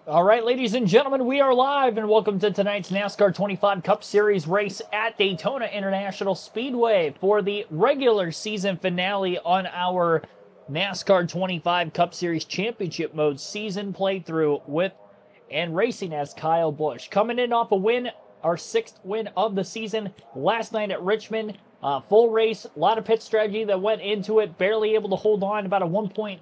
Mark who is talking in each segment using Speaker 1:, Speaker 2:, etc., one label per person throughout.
Speaker 1: All right, ladies and gentlemen, we are live, and welcome to tonight's NASCAR 25 Cup Series race at Daytona International Speedway for the regular season finale on our NASCAR 25 Cup Series Championship Mode season playthrough with and racing as Kyle Busch. Coming in off a win, our 6th win of the season last night at Richmond. Full race, a lot of pit strategy that went into it, barely able to hold on, about a 1.5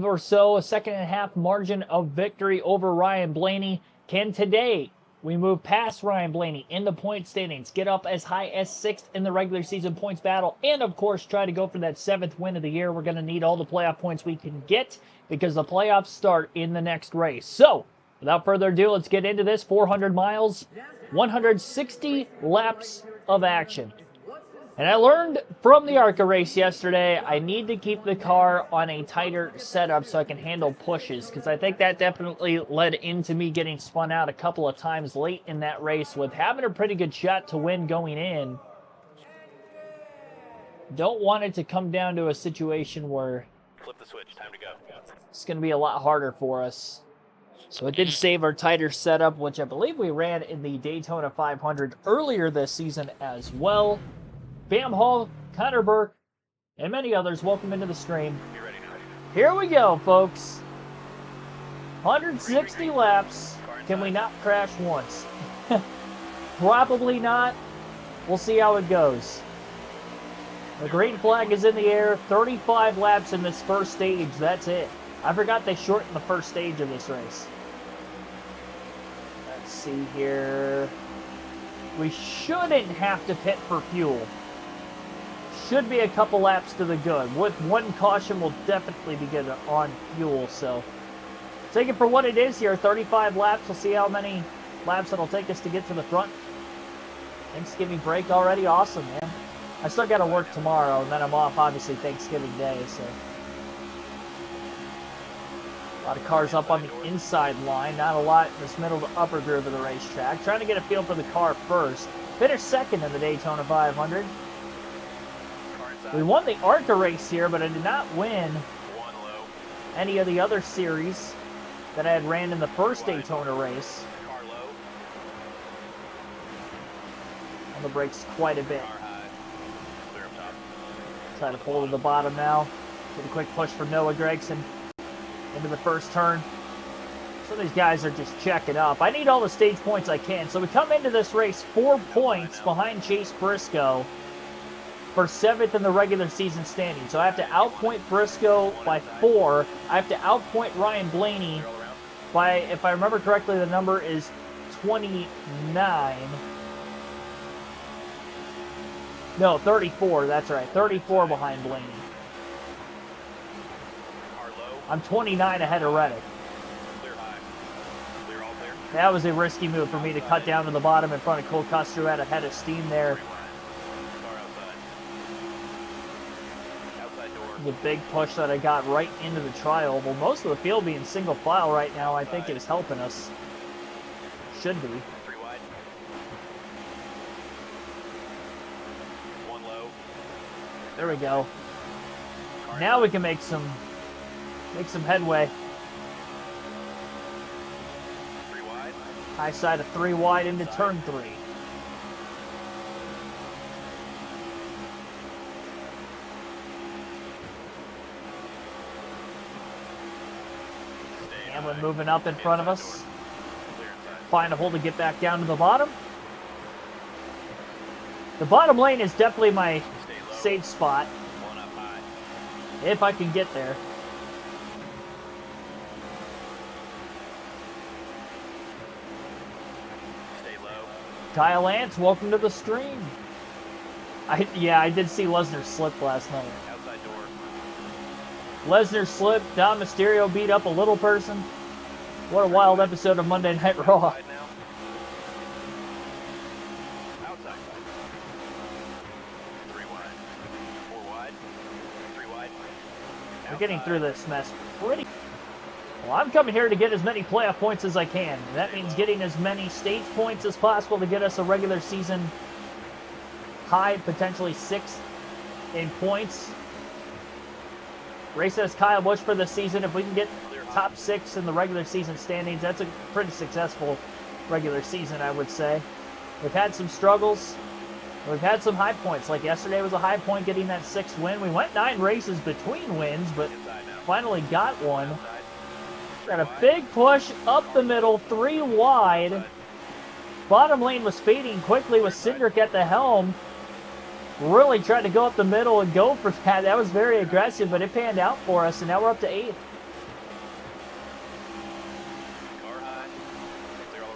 Speaker 1: or so, a second and a half margin of victory over Ryan Blaney. Can today we move past Ryan Blaney in the point standings, get up as high as 6th in the regular season points battle, and of course try to go for that 7th win of the year? We're going to need all the playoff points we can get because the playoffs start in the next race. So, without further ado, let's get into this. 400 miles, 160 laps of action. And I learned from the ARCA race yesterday, I need to keep the car on a tighter setup so I can handle pushes, because I think that definitely led into me getting spun out a couple of times late in that race with having a pretty good shot to win going in. Don't want it to come down to a situation where
Speaker 2: flip the switch, time to go.
Speaker 1: It's going to be a lot harder for us. So it did save our tighter setup, which I believe we ran in the Daytona 500 earlier this season as well. Bam Hall, Connor Burke, and many others, welcome into the stream.
Speaker 2: Be ready now.
Speaker 1: Here we go, folks. 160 laps. Can we not crash once? Probably not. We'll see how it goes. The green flag is in the air. 35 laps in this first stage. That's it. I forgot they shortened the first stage of this race. Let's see here. We shouldn't have to pit for fuel. Should be a couple laps to the good. With one caution, we'll definitely be good on fuel. So take it for what it is here. 35 laps. We'll see how many laps it'll take us to get to the front. Thanksgiving break already. Awesome, man. I still got to work tomorrow, and then I'm off, obviously, Thanksgiving Day. So a lot of cars up on the inside line. Not a lot in this middle to upper groove of the racetrack. Trying to get a feel for the car first. Finished second in the Daytona 500. We won the ARCA race here, but I did not win any of the other series that I had ran in the first Daytona race. On the brakes quite a bit. Try to pull to the bottom now. Get a quick push from Noah Gragson into the first turn. Some of these guys are just checking up. I need all the stage points I can. So we come into this race 4 points behind Chase Briscoe for 7th in the regular season standing. So I have to outpoint Briscoe by 4. I have to outpoint Ryan Blaney by, if I remember correctly, the number is 29. No, 34. That's right. 34 behind Blaney. I'm 29 ahead of Reddick. That was a risky move for me to cut down to the bottom in front of Cole Custer, who had a head of steam there. The big push that I got right into the trial. Well, most of the field being single file right now, I think is helping us. Should be. There we go. Now we can make some headway. High side of 3 wide into turn 3. Hamlin moving up in front of us. Find a hole to get back down to the bottom. The bottom lane is definitely my safe spot. If I can get there. Kyle Lance, welcome to the stream. I did see Lesnar slip last night. Lesnar slipped, Dom Mysterio beat up a little person. What a wild episode of Monday Night Raw. We're getting through this mess pretty. Well, I'm coming here to get as many playoff points as I can. That means getting as many stage points as possible to get us a regular season high, potentially 6th in points. Race as Kyle Busch for the season. If we can get top 6 in the regular season standings. That's a pretty successful regular season, I would say. We've had some struggles. We've had some high points. Like yesterday was a high point getting that 6th win. We went 9 races between wins, but finally got one. Got a big push up the middle, 3 wide. Bottom lane was fading quickly with Cindric at the helm. Really tried to go up the middle and go for that. That was very aggressive, but it panned out for us, and now we're up to 8th.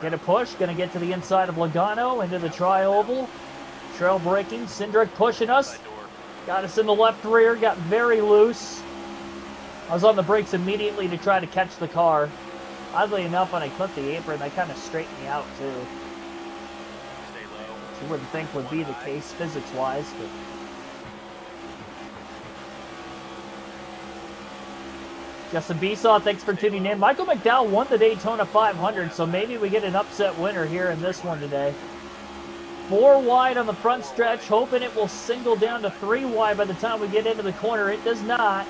Speaker 1: Get a push, gonna get to the inside of Logano, into the tri-oval. Trail breaking, Cindric pushing us. Got us in the left rear, got very loose. I was on the brakes immediately to try to catch the car. Oddly enough, when I clipped the apron, they kind of straightened me out too. You wouldn't think would be the case physics-wise, but Justin Besaw, thanks for tuning in. Michael McDowell won the Daytona 500, so maybe we get an upset winner here in this one today. 4 wide on the front stretch, hoping it will single down to 3 wide by the time we get into the corner. It does not.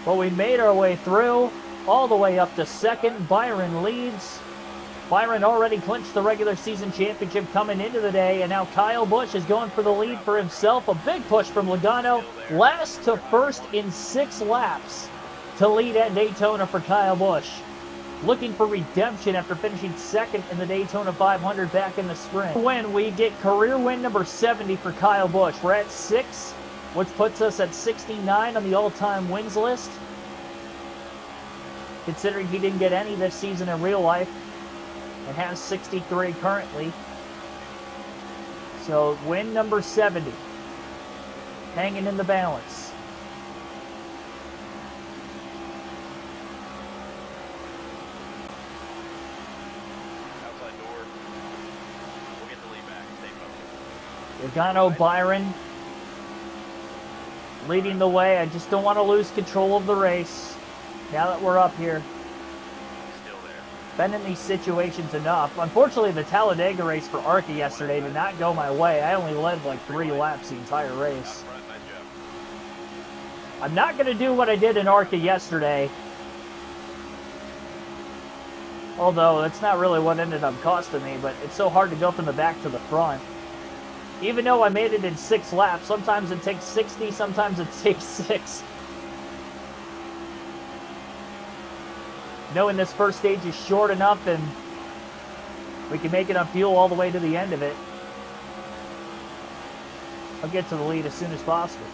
Speaker 1: But we made our way through, all the way up to 2nd. Byron leads. Byron already clinched the regular season championship coming into the day, and now Kyle Busch is going for the lead for himself. A big push from Logano, last to first in 6 laps to lead at Daytona for Kyle Busch. Looking for redemption after finishing 2nd in the Daytona 500 back in the spring. When we get career win number 70 for Kyle Busch, we're at 6, which puts us at 69 on the all-time wins list. Considering he didn't get any this season in real life, and has 63 currently. So win number 70, hanging in the balance.
Speaker 2: Outside door. We'll get the lead back. Stay focused.
Speaker 1: Logano, Byron leading the way. I just don't want to lose control of the race now that we're up here. Been in these situations enough. Unfortunately, the Talladega race for ARCA yesterday did not go my way. I only led like 3 laps the entire race. I'm not going to do what I did in ARCA yesterday. Although, that's not really what ended up costing me, but it's so hard to go from the back to the front. Even though I made it in 6 laps, sometimes it takes 60, sometimes it takes 6. Knowing this first stage is short enough and we can make it on fuel all the way to the end of it, I'll get to the lead as soon as possible.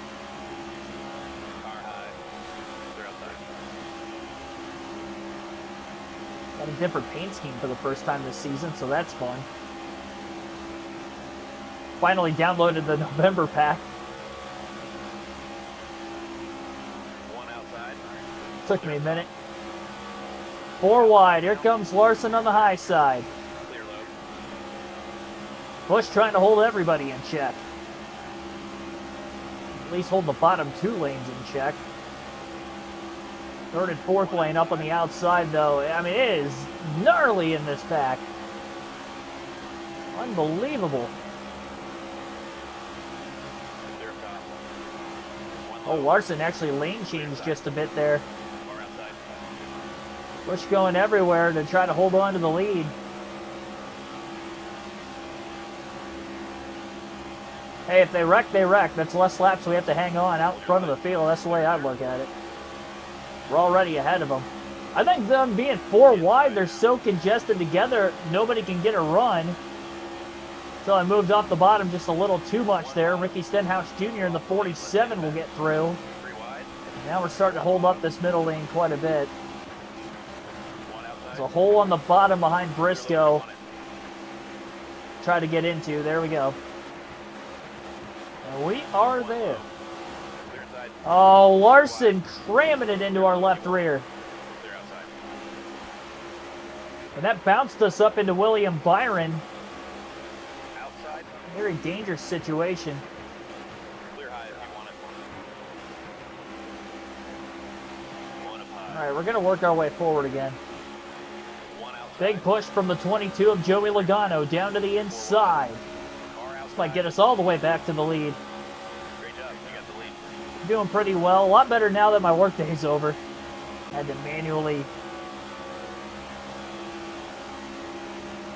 Speaker 1: Got a different paint scheme for the first time this season, so that's fun. Finally downloaded the November pack. Took me a minute. 4 wide. Here comes Larson on the high side. Busch trying to hold everybody in check. At least hold the bottom 2 lanes in check. 3rd and 4th lane up on the outside, though. I mean, it is gnarly in this pack. Unbelievable. Oh, Larson actually lane changed just a bit there. Busch going everywhere to try to hold on to the lead. Hey, if they wreck, they wreck. That's less laps we have to hang on out in front of the field. That's the way I look at it. We're already ahead of them. I think them being 4 wide, they're so congested together, nobody can get a run. So I moved off the bottom just a little too much there. Ricky Stenhouse Jr. in the 47 will get through. Now we're starting to hold up this middle lane quite a bit. There's a hole on the bottom behind Briscoe. Try to get into. There we go. And we are there. Oh, Larson cramming it into our left rear. And that bounced us up into William Byron. Very dangerous situation. All right, we're going to work our way forward again. Big push from the 22 of Joey Logano down to the inside. This might get us all the way back to the lead. doing pretty well. A lot better now that my work day's over. I had to manually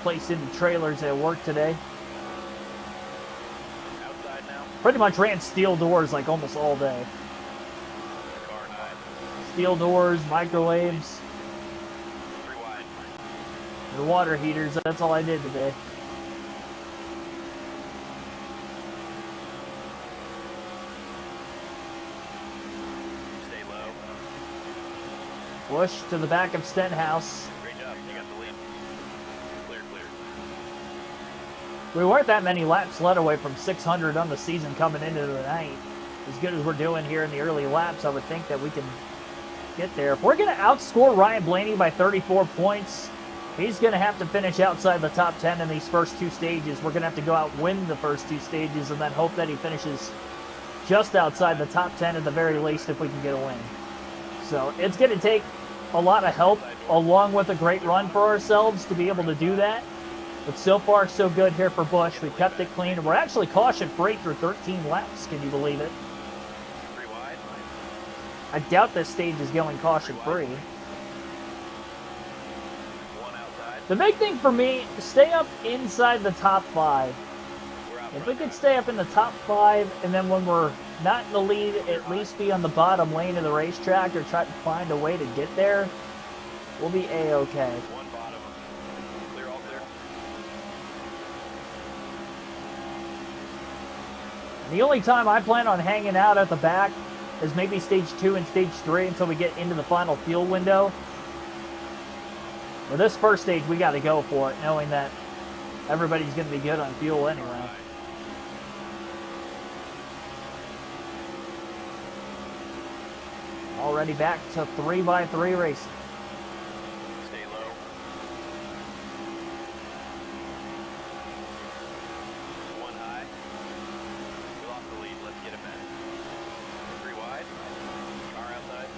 Speaker 1: place into trailers at work today.
Speaker 2: Outside now.
Speaker 1: Pretty much ran steel doors like almost all day.
Speaker 2: Car high.
Speaker 1: Steel doors, microwaves,
Speaker 2: 3 wide.
Speaker 1: and water heaters. That's all I did today.
Speaker 2: Stay low.
Speaker 1: Bush to the back of Stenhouse.
Speaker 2: Great job. You got the lead. Clear, clear.
Speaker 1: We weren't that many laps led away from 600 on the season coming into the night. As good as we're doing here in the early laps, I would think that we can get there. If we're going to outscore Ryan Blaney by 34 points, he's going to have to finish outside the top 10 in these first 2 stages. We're going to have to go out, win the first 2 stages, and then hope that he finishes just outside the top 10 at the very least if we can get a win. So it's going to take a lot of help along with a great run for ourselves to be able to do that. But so far, so good here for Busch. We kept it clean. We're actually caution-free through 13 laps. Can you believe it?
Speaker 2: 3 wide.
Speaker 1: I doubt this stage is going caution-free.
Speaker 2: 1 outside.
Speaker 1: The big thing for me, stay up inside the top 5.
Speaker 2: We're out
Speaker 1: If we
Speaker 2: front.
Speaker 1: could stay up in the top 5, and then when we're not in the lead, at least be on the bottom lane of the racetrack or try to find a way to get there, we'll be A-okay.
Speaker 2: 1 bottom. Clear, all clear.
Speaker 1: The only time I plan on hanging out at the back is maybe stage 2 and stage 3 until we get into the final fuel window. For this first stage, we got to go for it, knowing that everybody's going to be good on fuel anyway.
Speaker 2: Right.
Speaker 1: Already back to 3x3 racing.
Speaker 2: Stay low. 1 high. We lost the lead. Let's get it back. 3 wide. Car outside.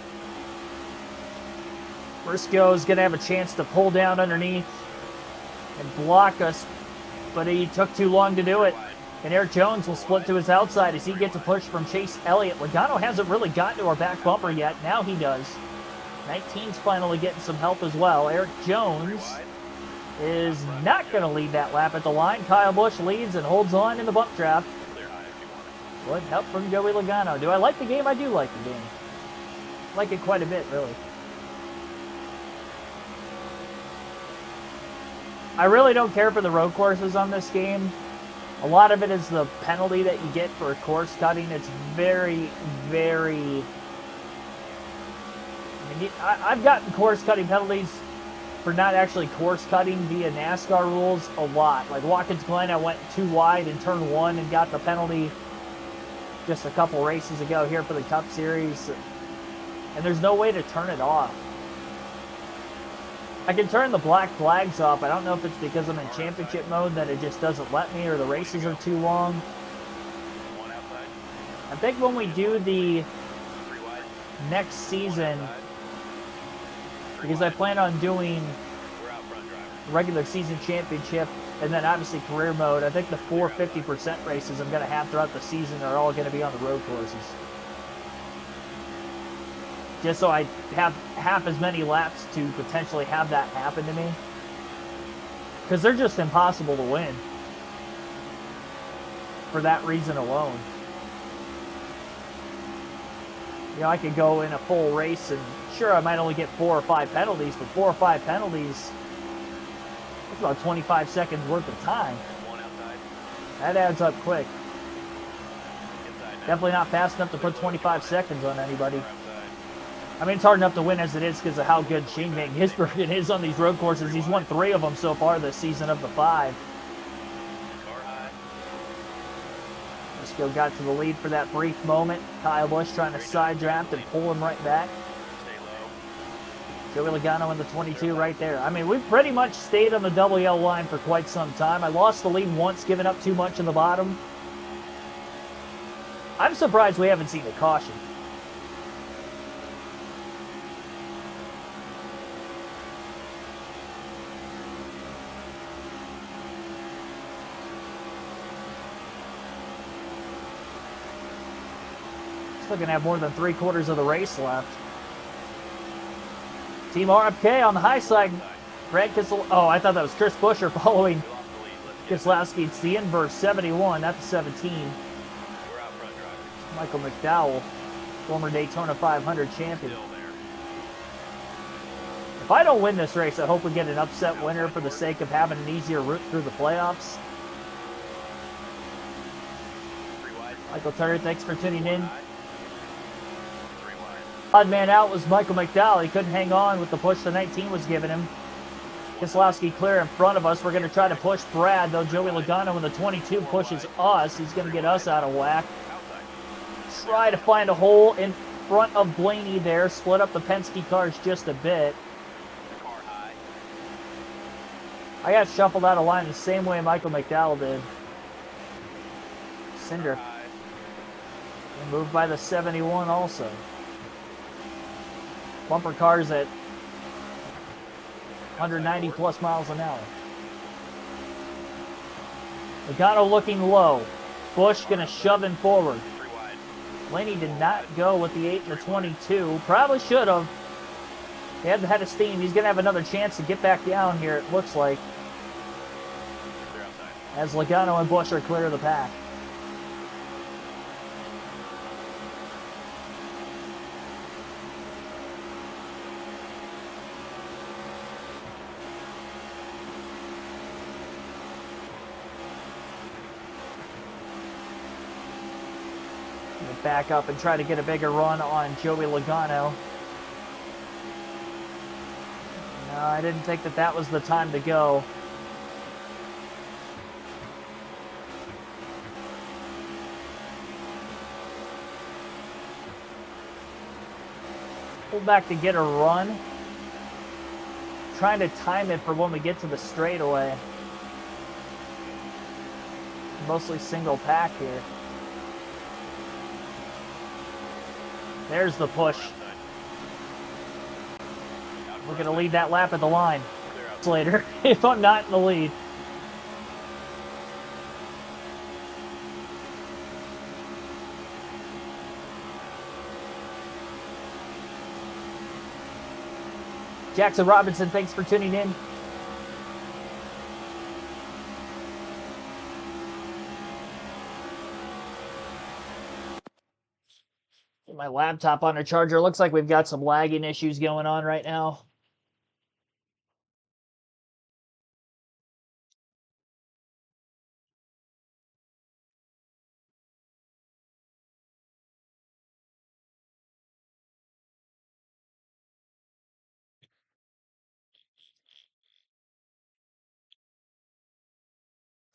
Speaker 1: Briscoe's going to have a chance to pull down underneath and block us, but he took too long to do it. And Eric Jones will split to his outside as he gets a push from Chase Elliott. Logano hasn't really gotten to our back bumper yet. Now he does. 19's finally getting some help as well. Eric
Speaker 2: 3
Speaker 1: Jones
Speaker 2: wide.
Speaker 1: is not going to lead that lap at the line. Kyle Busch leads and holds on in the bump trap.
Speaker 2: Clear high if you want it.
Speaker 1: Good help from Joey Logano. Do I like the game? I do like the game. I like it quite a bit, really. I really don't care for the road courses on this game. A lot of it is the penalty that you get for course cutting. It's very, very... I mean, I've gotten course cutting penalties for not actually course cutting via NASCAR rules a lot. Like Watkins Glen, I went too wide in turn 1 and got the penalty just a couple races ago here for the Cup Series. And there's no way to turn it off. I can turn the black flags off. I don't know if it's because I'm in championship mode that it just doesn't let me or the races are too long.
Speaker 2: 1 outside.
Speaker 1: I think when we do the
Speaker 2: 3 wide.
Speaker 1: next season,
Speaker 2: Outside.
Speaker 1: because I plan on doing
Speaker 2: We're out front, driver.
Speaker 1: regular season championship and then obviously career mode, I think the 450% races I'm going to have throughout the season are all going to be on the road courses. Just so I have half as many laps to potentially have that happen to me. Because they're just impossible to win. For that reason alone. You know, I could go in a full race and sure, I might only get 4 or 5 penalties, but 4 or 5 penalties, that's about 25 seconds worth of time.
Speaker 2: 1 outside.
Speaker 1: That adds up quick.
Speaker 2: Inside now.
Speaker 1: Definitely not fast enough to put 25 seconds on anybody.
Speaker 2: We're outside.
Speaker 1: I mean, it's hard enough to win as it is because of how good Shane Van Gisbergen is on these road courses. He's won 3 of them so far this season of the 5.
Speaker 2: Car high.
Speaker 1: Briscoe got to the lead for that brief moment. Kyle Busch trying to side draft and pull him right back.
Speaker 2: Stay low.
Speaker 1: Joey Logano in the 22 right there. I mean, we've pretty much stayed on the double yellow line for quite some time. I lost the lead once, giving up too much in the bottom. I'm surprised we haven't seen a caution. Still gonna have more than 3/4 of the race left. Team RFK on the high side. Brad Kissel. Oh, I thought that was Chris Buescher following Keselowski. It's the inverse 71, not the 17. Michael McDowell, former Daytona 500 champion. If I don't win this race, I hope we get an upset winner for the sake of having an easier route through the playoffs. Michael Turner, thanks for tuning in. Odd man out was Michael McDowell. He couldn't hang on with the push the 19 was giving him. Keselowski clear in front of us. We're going to try to push Brad, though Joey Logano when the 22 pushes us. He's going to get us out of whack. Try to find a hole in front of Blaney there. Split up the Penske cars just a bit. I got shuffled out of line the same way Michael McDowell did. Cinder. Moved by the 71 also. Bumper cars at 190 plus miles an hour. Logano looking low. Busch gonna shove him forward. Blaney did not go with the 8 and the 22. Probably should have. He had the head of steam. He's gonna have another chance to get back down here, it looks like. As Logano and Busch are clear of the pack. Back up and try to get a bigger run on Joey Logano. No, I didn't think that was the time to go. Pull back to get a run. Trying to time it for when we get to the straightaway. Mostly single pack here. There's the push. We're going to lead that lap at the line later if I'm not in the lead. Jackson Robinson, thanks for tuning in. My laptop on a charger. Looks like we've got some lagging issues going on right now.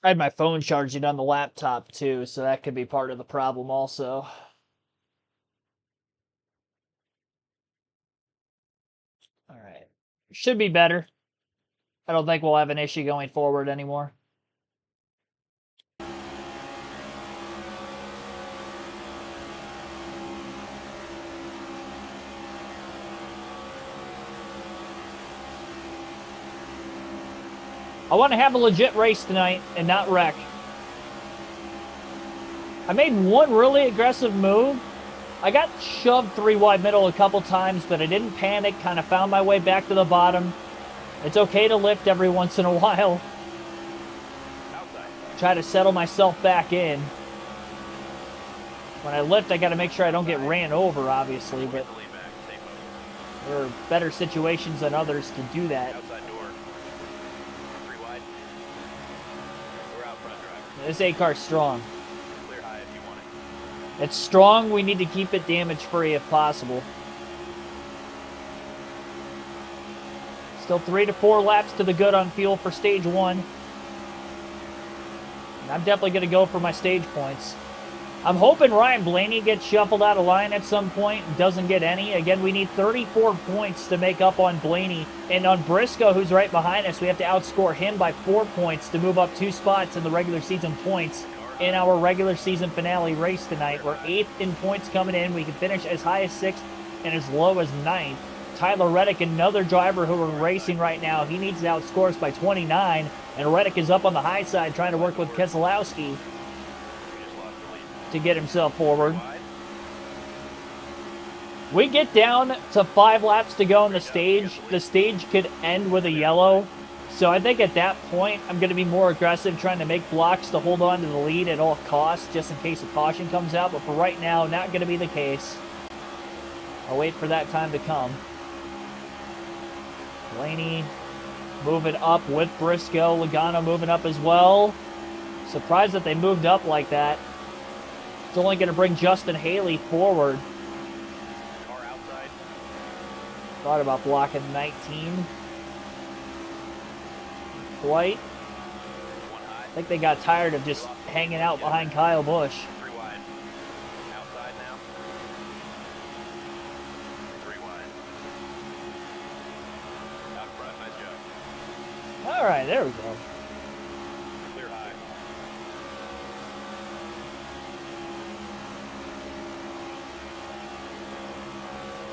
Speaker 1: I had my phone charging on the laptop too, so that could be part of the problem also. All right. Should be better. I don't think we'll have an issue going forward anymore. I want to have a legit race tonight and not wreck. I made one really aggressive move. I got shoved 3 wide middle a couple times, but I didn't panic, kind of found my way back to the bottom. It's okay to lift every once in a while. Try to settle myself back in. When I lift, I got to make sure I don't get ran over, obviously, but there are better situations than others to do that. This A car's strong. It's strong. We need to keep it damage-free if possible. Still 3 to 4 laps to the good on fuel for stage 1. And I'm definitely going to go for my stage points. I'm hoping Ryan Blaney gets shuffled out of line at some point and doesn't get any. Again, we need 34 points to make up on Blaney. And on Briscoe, who's right behind us, we have to outscore him by 4 points to move up 2 spots in the regular season points in our regular season finale race tonight. We're 8th in points coming in. We can finish as high as 6th and as low as 9th. Tyler Reddick, another driver who we're racing right now, he needs to outscore us by 29. And Reddick is up on the high side trying to work with Keselowski to get himself forward. We get down to 5 laps to go in the stage could end with a yellow. So I think at that point, I'm going to be more aggressive, trying to make blocks to hold on to the lead at all costs, just in case a caution comes out. But for right now, not going to be the case. I'll wait for that time to come. Blaney moving up with Briscoe. Logano moving up as well. Surprised that they moved up like that. It's only going to bring Justin Haley forward. Thought about blocking 19. White. I think they got tired of just hanging out behind Kyle Busch.
Speaker 2: 3 wide. Outside now. 3 wide. Out front, nice job.
Speaker 1: All right, there we go.
Speaker 2: Clear high.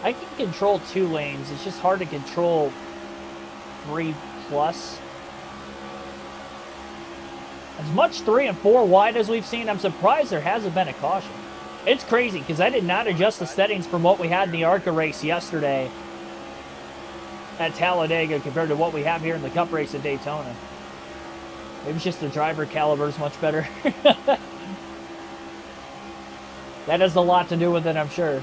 Speaker 1: I can control 2 lanes. It's just hard to control 3+. As much 3 and 4 wide as we've seen, I'm surprised there hasn't been a caution. It's crazy because I did not adjust the settings from what we had in the ARCA race yesterday at Talladega compared to what we have here in the Cup race at Daytona. Maybe it's just the driver caliber is much better. That has a lot to do with it, I'm sure.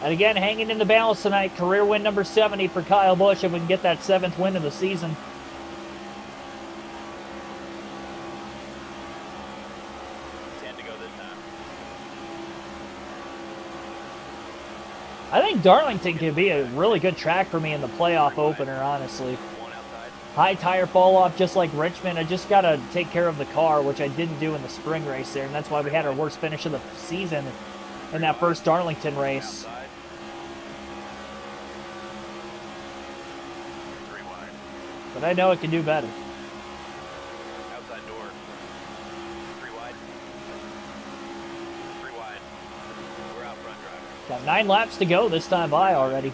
Speaker 1: And again, hanging in the balance tonight, career win number 70 for Kyle Busch, if we can get that 7th win of the season. I think Darlington could be a really good track for me in the playoff opener, honestly. High tire fall off just like Richmond. I just got to take care of the car, which I didn't do in the spring race there, and that's why we had our worst finish of the season in that first Darlington race. But I know it can do better.
Speaker 2: Outside door. 3 wide. 3 wide. We're out front, driver.
Speaker 1: Got 9 laps to go this time by already.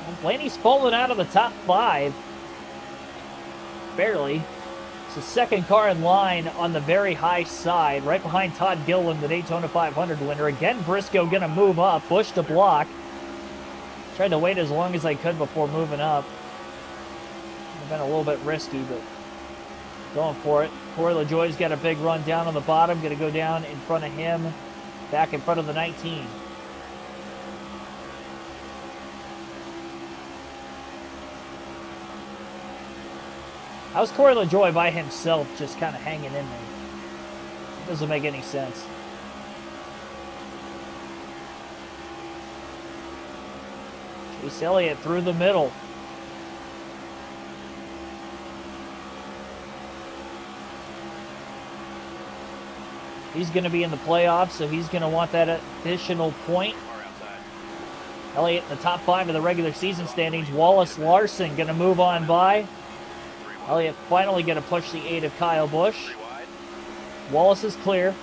Speaker 1: Well, Blaney's fallen out of the top 5. Barely. It's the second car in line on the very high side, right behind Todd Gilliland, the Daytona 500 winner. Again, Briscoe going to move up. Busch to block. Tried to wait as long as I could before moving up. It's been a little bit risky, but going for it. Corey LaJoie's got a big run down on the bottom. Going to go down in front of him, back in front of the 19. How's Corey LaJoie by himself just kind of hanging in there? It doesn't make any sense. Chase Elliott through the middle. He's going to be in the playoffs, so he's going to want that additional point. Elliott in the top 5 of the regular season standings. Wallace Larson going to move on by. Elliott finally going to push the 8 of Kyle Busch. Wallace is clear.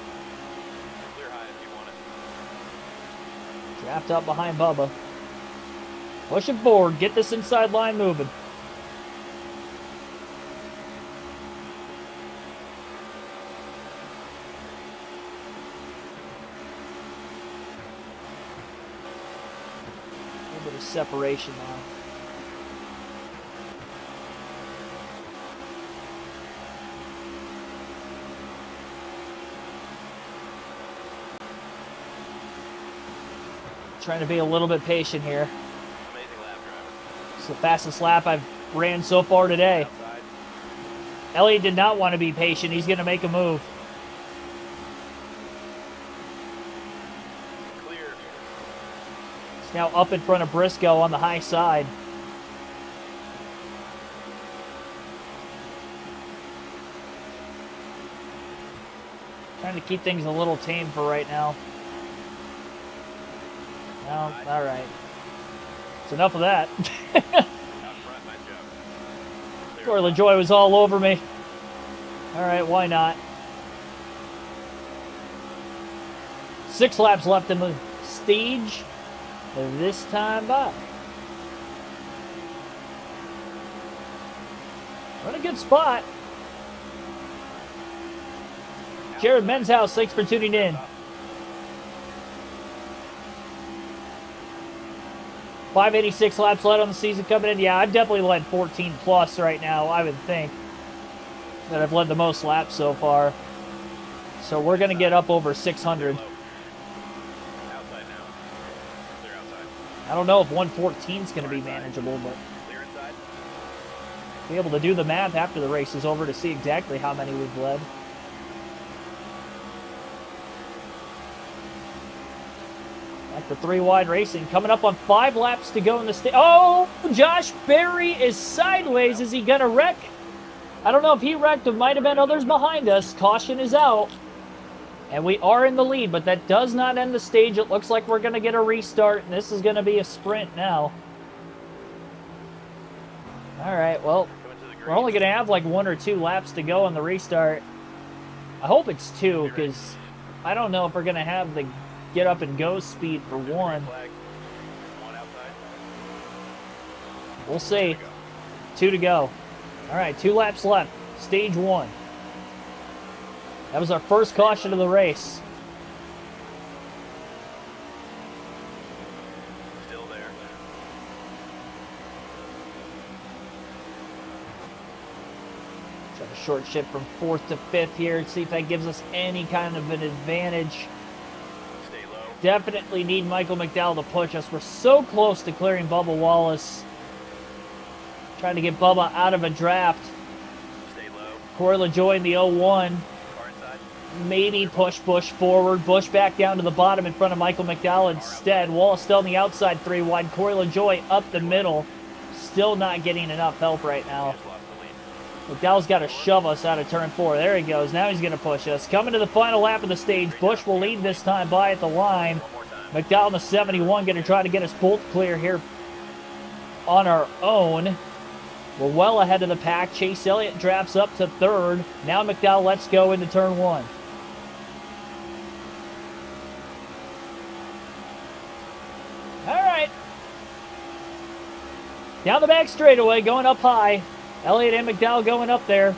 Speaker 1: Draft up behind Bubba. Push it forward. Get this inside line moving. A little bit of separation now. Trying to be a little bit patient here. It's the fastest lap I've ran so far today. Elliott did not want to be patient. He's going to make a move.
Speaker 2: Clear.
Speaker 1: He's now up in front of Briscoe on the high side. Trying to keep things a little tame for right now. Well, all right. It's enough of that. Corey LaJoie was all over me. All right, why not? 6 laps left in the stage this time by. We're in a good spot. Jared Menshouse, thanks for tuning in. 586 laps left on the season coming in. Yeah, I've definitely led 14 plus right now, I would think. That I've led the most laps so far. So we're going to get up over 600. I don't know if 114 is going to be manageable, but be able to do the math after the race is over to see exactly how many we've led. Back to 3 wide racing. Coming up on 5 laps to go in the stage. Oh, Josh Berry is sideways. Is he going to wreck? I don't know if he wrecked. There might have been others behind us. Caution is out. And we are in the lead, but that does not end the stage. It looks like we're going to get a restart, and this is going to be a sprint now. All right, well, we're only going to have like 1 or 2 laps to go on the restart. I hope it's 2, because I don't know if we're going to have the get up and go speed for 1. We'll see. 2 to go. All right, 2 laps left. Stage 1. That was our first caution of the race.
Speaker 2: Still there.
Speaker 1: Try to short shift from 4th to 5th here and see if that gives us any kind of an advantage.
Speaker 2: Stay low.
Speaker 1: Definitely need Michael McDowell to push us. We're so close to clearing Bubba Wallace. Trying to get Bubba out of a draft.
Speaker 2: Stay low.
Speaker 1: Corey LaJoy in the 01. Maybe push Bush forward. Bush back down to the bottom in front of Michael McDowell instead. Wallace still on the outside 3 wide. Corey LaJoy up the middle. Still not getting enough help right now. McDowell's got to shove us out of turn 4. There he goes. Now he's going to push us. Coming to the final lap of the stage. Bush will lead this time by at the line. McDowell in the 71 going to try to get us both clear here on our own. We're well ahead of the pack. Chase Elliott drafts up to 3rd. Now McDowell lets go into turn 1. All right. Down the back straightaway, going up high. Elliott and McDowell going up there.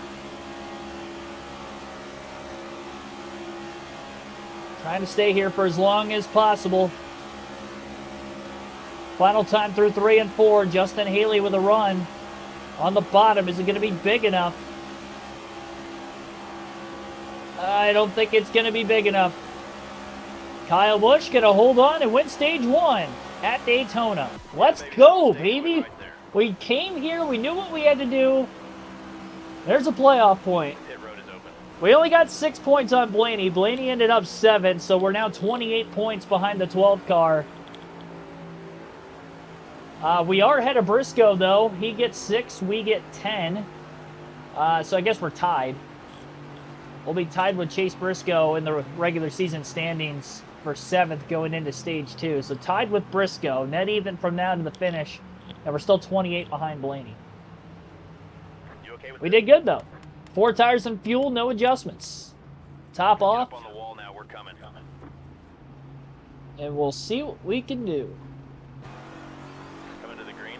Speaker 1: Trying to stay here for as long as possible. Final time through 3 and 4. Justin Haley with a run. On the bottom, is it going to be big enough? I don't think it's going to be big enough. Kyle Busch going to hold on and win stage 1 at Daytona. Let's go, baby. We came here. We knew what we had to do. There's a playoff point. We only got 6 points on Blaney. Blaney ended up 7, so we're now 28 points behind the 12th car. We are ahead of Briscoe, though. He gets 6, we get 10. So I guess we're tied. We'll be tied with Chase Briscoe in the regular season standings for 7th going into stage 2. So tied with Briscoe, net even from now to the finish. And we're still 28 behind Blaney. We did good, though. 4 tires and fuel, no adjustments. Top off.
Speaker 2: On the wall now. We're coming.
Speaker 1: And we'll see what we can do.
Speaker 2: Coming to the green.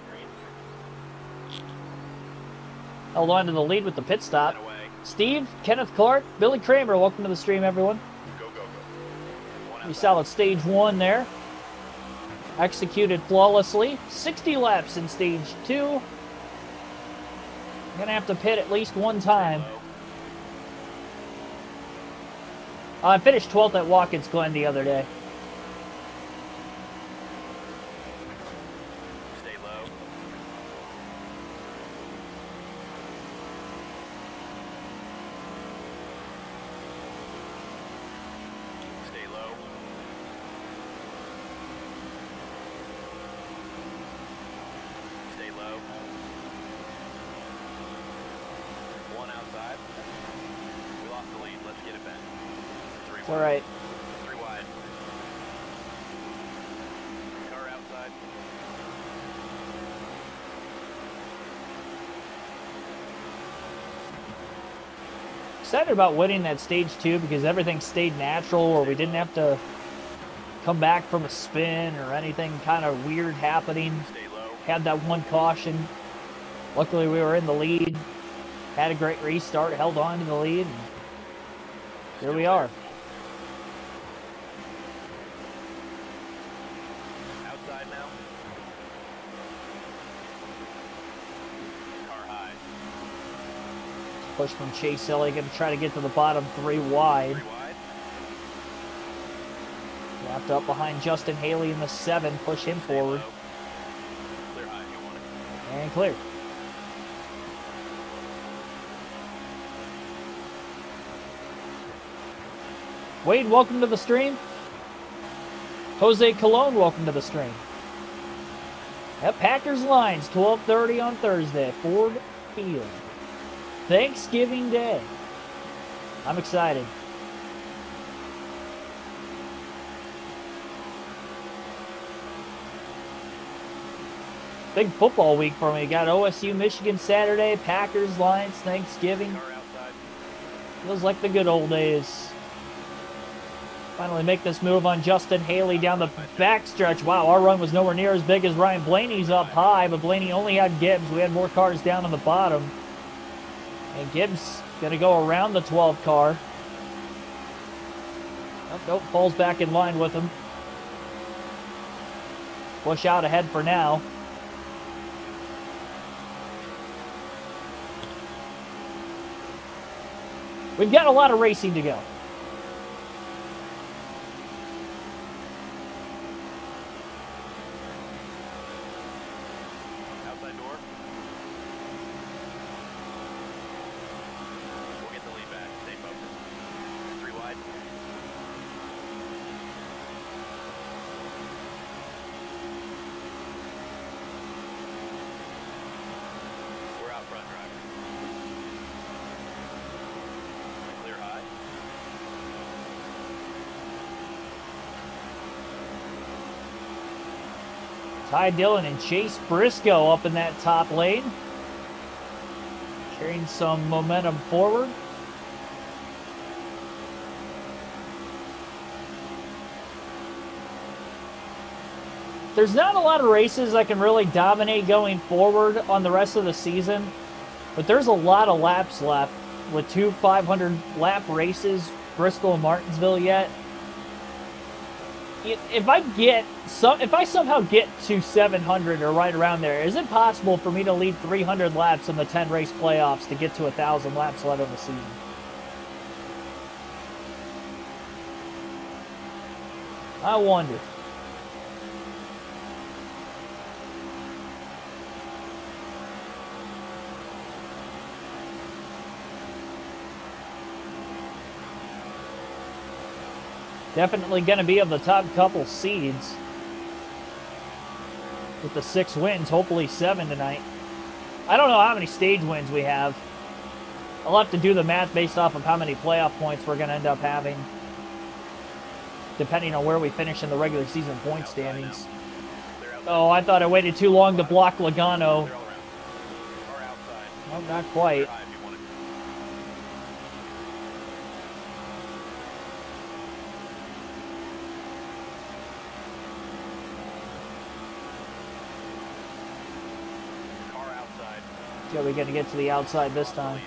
Speaker 1: Held on to the lead with the pit stop. Steve, Kenneth Clark, Billy Kramer, welcome to the stream, everyone.
Speaker 2: Go.
Speaker 1: We solid stage 1 there. Executed flawlessly. 60 laps in stage 2. Gonna have to pit at least 1 time. I finished 12th at Watkins Glen the other day.
Speaker 2: Stay low. Stay low. Stay low. 1 outside. We lost the lead. Let's get it back. 3
Speaker 1: It's all right.
Speaker 2: 3 wide. Car outside.
Speaker 1: Excited about winning that stage 2 because everything stayed natural, or we didn't have to come back from a spin or anything kind of weird happening.
Speaker 2: Stay low.
Speaker 1: Had that one caution. Luckily, we were in the lead. Had a great restart, held on to the lead. And here we are.
Speaker 2: Outside now. Car high.
Speaker 1: Push from Chase Elliott, going to try to get to the bottom 3 wide.
Speaker 2: 3 wide.
Speaker 1: Wrapped up behind Justin Haley in the 7, push him
Speaker 2: Stay
Speaker 1: forward.
Speaker 2: low. Clear high if you want it.
Speaker 1: And clear. Wade, welcome to the stream. Jose Colon, welcome to the stream. At Packers Lines, 12:30 on Thursday, Ford Field. Thanksgiving Day. I'm excited. Big football week for me. Got OSU, Michigan Saturday, Packers, Lions, Thanksgiving.
Speaker 2: Car outside.
Speaker 1: Feels like the good old days. Finally make this move on Justin Haley down the backstretch. Wow, our run was nowhere near as big as Ryan Blaney's up high, but Blaney only had Gibbs. We had more cars down on the bottom. And Gibbs going to go around the 12 car. Oh, nope, falls back in line with him. Push out ahead for now. We've got a lot of racing to go.
Speaker 2: Outside door. We'll get the lead back. Stay focused. 3 wide. We're out front, driver. Clear high.
Speaker 1: Ty Dillon and Chase Briscoe up in that top lane. Carrying some momentum forward. There's not a lot of races that can really dominate going forward on the rest of the season, but there's a lot of laps left with 2 500-lap races, Bristol and Martinsville yet. If I somehow get to 700 or right around there, is it possible for me to lead 300 laps in the 10-race playoffs to get to 1,000 laps left in the season? I wonder. Definitely going to be of the top couple seeds. With the 6 wins, hopefully 7 tonight. I don't know how many stage wins we have. I'll have to do the math based off of how many playoff points we're going to end up having. Depending on where we finish in the regular season point standings. Oh, I thought I waited too long to block Logano. Well, not quite. Yeah, we're going to get to the outside this time.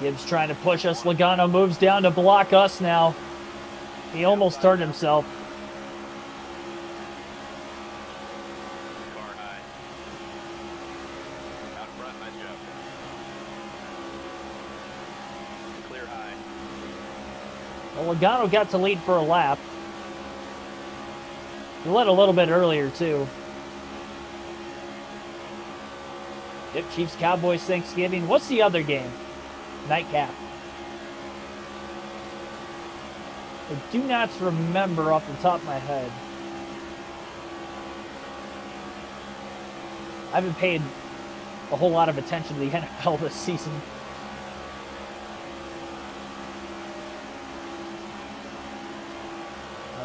Speaker 1: Gibbs trying to push us. Logano moves down to block us now. He almost turned himself.
Speaker 2: Car high. Out front, nice job. Clear high.
Speaker 1: Well, Logano got to lead for a lap. He led a little bit earlier, too. Yep, Chiefs Cowboys Thanksgiving. What's the other game? Nightcap. I do not remember off the top of my head. I haven't paid a whole lot of attention to the NFL this season.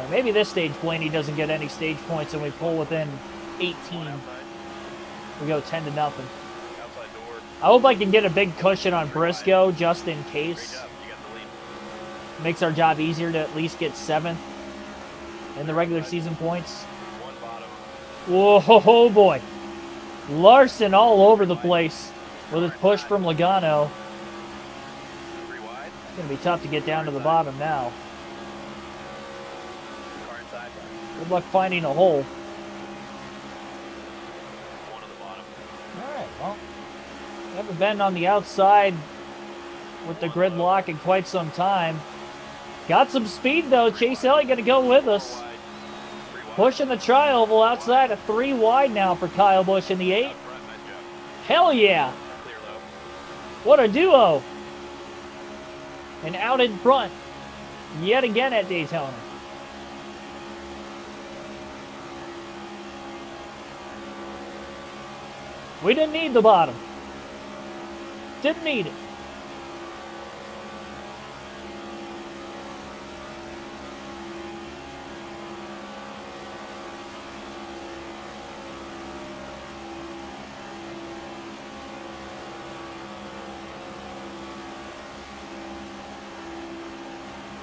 Speaker 1: Maybe this stage Blaney doesn't get any stage points and we pull within 18. We go 10-0. I hope I can get a big cushion on Briscoe just in case. Makes our job easier to at least get 7th in the regular season points.
Speaker 2: One bottom.
Speaker 1: Whoa, boy. Larson all over the place with his push from Logano.
Speaker 2: 3 wide.
Speaker 1: It's going to be tough to get down to the bottom now.
Speaker 2: Car inside.
Speaker 1: Good luck finding a hole.
Speaker 2: 1 on the bottom.
Speaker 1: All right, well, haven't been on the outside with the gridlock in quite some time. Got some speed, though. Chase Elliott going to go with us.
Speaker 2: 4 wide. 3 wide.
Speaker 1: Pushing the tri-oval outside of 3 wide now for Kyle Busch in the 8.
Speaker 2: Out front, nice job.
Speaker 1: Hell yeah.
Speaker 2: Clear low.
Speaker 1: What a duo. And out in front yet again at Daytona. We didn't need the bottom. Didn't need it.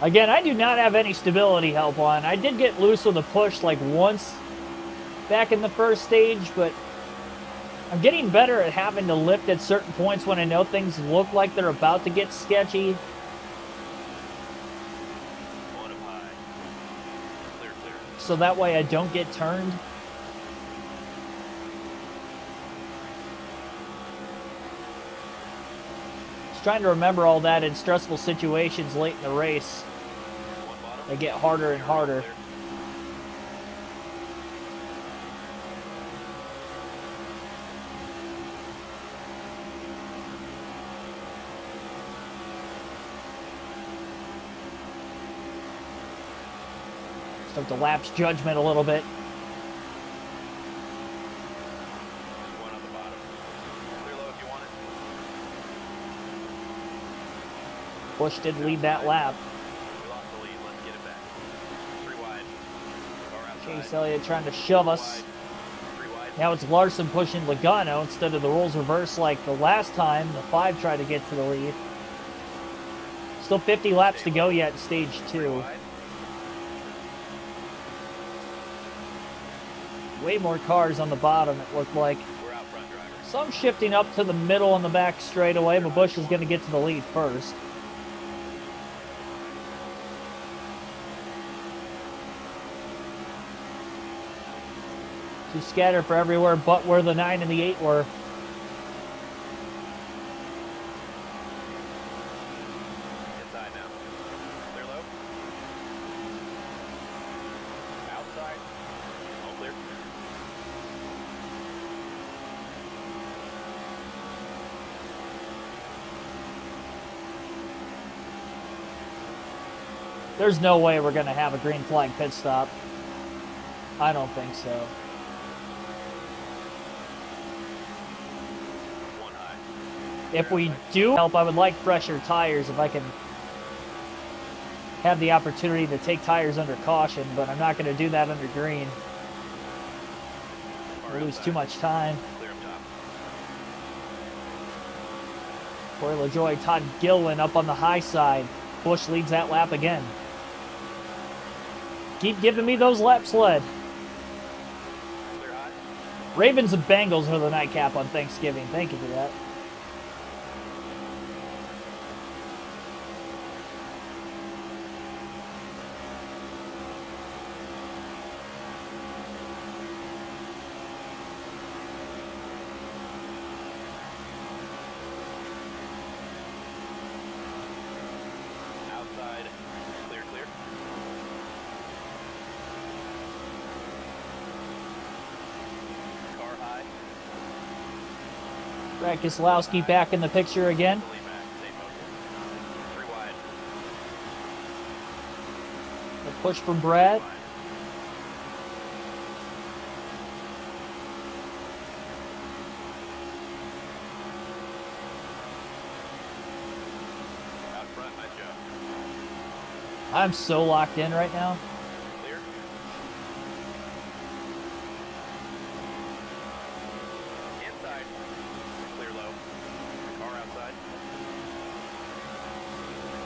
Speaker 1: Again, I do not have any stability help on. I did get loose with a push like once back in the first stage, but I'm getting better at having to lift at certain points when I know things look like they're about to get sketchy.
Speaker 2: 1 up high. Clear, clear.
Speaker 1: So that way I don't get turned. Just trying to remember all that in stressful situations late in the race.
Speaker 2: 1 bottom.
Speaker 1: They get harder and harder.
Speaker 2: Clear.
Speaker 1: Start to lapse judgment a little bit.
Speaker 2: 1 on the bottom. Clear low if you want it.
Speaker 1: Busch did lead that lap.
Speaker 2: We lost the lead. Let's get it back. 3 wide. Car outside.
Speaker 1: Chase Elliott trying to shove us.
Speaker 2: 3 wide.
Speaker 1: Now it's Larson pushing Logano instead of the roles reversed like the last time. The 5 tried to get to the lead. Still 50 laps to go yet in stage
Speaker 2: 3
Speaker 1: 2.
Speaker 2: wide.
Speaker 1: Way more cars on the bottom, it looked like.
Speaker 2: We're out front, driver.
Speaker 1: Some shifting up to the middle on the back straightaway, but Busch is going to get to the lead first. Too scattered for everywhere but where the 9 and the 8 were.
Speaker 2: Inside now. Clear low. Outside. All clear.
Speaker 1: There's no way we're going to have a green flag pit stop. I don't think so.
Speaker 2: 1 high.
Speaker 1: If we do help, I would like fresher tires if I can have the opportunity to take tires under caution, but I'm not going to do that under green.
Speaker 2: Car
Speaker 1: We'll lose
Speaker 2: outside.
Speaker 1: too much time.
Speaker 2: Clear up top.
Speaker 1: Corey LaJoy, Todd Gilliland up on the high side. Busch leads that lap again. Keep giving me those laps led.
Speaker 2: Clear high.
Speaker 1: Ravens and Bengals are the nightcap on Thanksgiving. Thank you for that.
Speaker 2: Outside. Clear, clear. Car high.
Speaker 1: Brad Keselowski back in the picture again.
Speaker 2: Fully back. Stay focused. 3 wide.
Speaker 1: A push from Brad.
Speaker 2: Wide. Out front, nice job.
Speaker 1: I'm so locked in right now.
Speaker 2: Clear. Inside. Clear low. Car outside.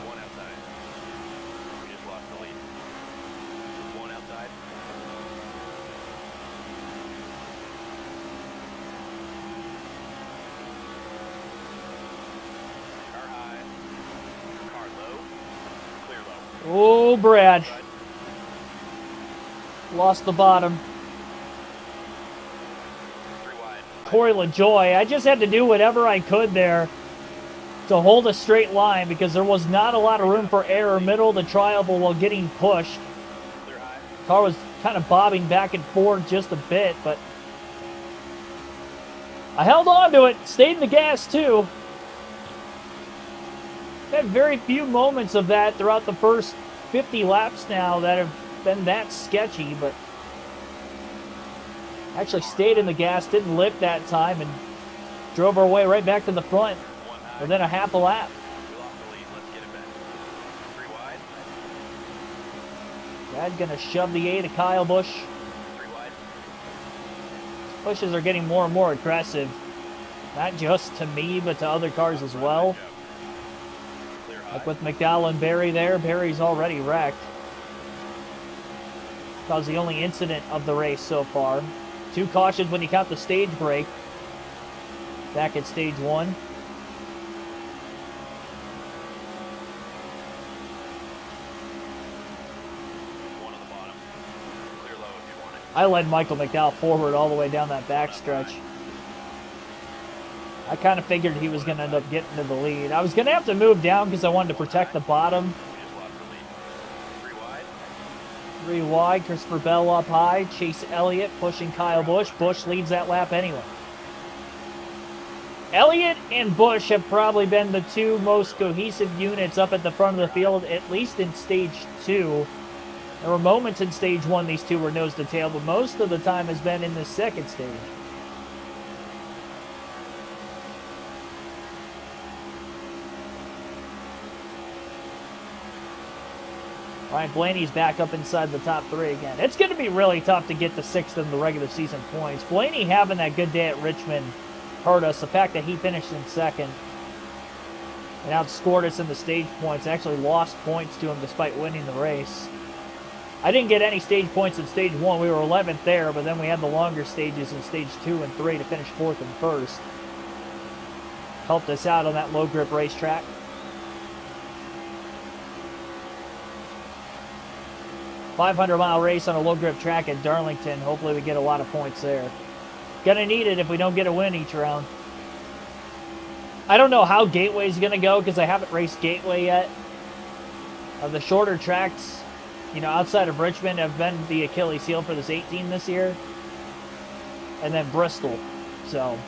Speaker 2: 1 outside.
Speaker 1: Oh, Brad. Lost the bottom.
Speaker 2: 3 wide.
Speaker 1: Corey LaJoy. I just had to do whatever I could there to hold a straight line because there was not a lot of room for error middle of the tri-oval while getting pushed.
Speaker 2: Clear high.
Speaker 1: Car was kind of bobbing back and forth just a bit, but I held on to it, stayed in the gas too. Had very few moments of that throughout the first 50 laps now that have been that sketchy, but actually stayed in the gas, didn't lift that time, and drove our way right back to the front
Speaker 2: 1 high.
Speaker 1: within a half a lap.
Speaker 2: We lost the lead. Let's get it back. 3 wide.
Speaker 1: Brad gonna shove the A to Kyle Busch.
Speaker 2: 3 wide.
Speaker 1: Pushes are getting more and more aggressive. Not just to me, but to other cars as well.
Speaker 2: Clear high.
Speaker 1: Like with McDowell and Barry there, Barry's already wrecked. That was the only incident of the race so far. 2 cautions when you count the stage break. Back at stage 1.
Speaker 2: 1 on the bottom. Clear low if you want it.
Speaker 1: I led Michael McDowell forward all the way down that backstretch. I kind of figured he was going to end up getting to the lead. I was going to have to move down because I wanted to protect the bottom.
Speaker 2: We just lost the lead. 3 wide.
Speaker 1: 3 wide, Christopher Bell up high, Chase Elliott pushing Kyle Busch. Busch leads that lap anyway. Elliott and Busch have probably been the 2 most cohesive units up at the front of the field, at least in stage 2. There were moments in stage 1 these 2 were nose to tail, but most of the time has been in the second stage. Ryan Blaney's back up inside the top 3 again. It's going to be really tough to get the 6th in the regular season points. Blaney having that good day at Richmond hurt us. The fact that he finished in 2nd and outscored us in the stage points, actually lost points to him despite winning the race. I didn't get any stage points in stage 1. We were 11th there, but then we had the longer stages in stage 2 and 3 to finish 4th and 1st. Helped us out on that low grip racetrack. $500-mile race on a low grip track at Darlington. Hopefully we get a lot of points there. Gonna need it if we don't get a win each round. I don't know how Gateway's gonna go because I haven't raced Gateway yet. The shorter tracks, you know, outside of Richmond have been the Achilles heel for this 18 this year. And then Bristol. So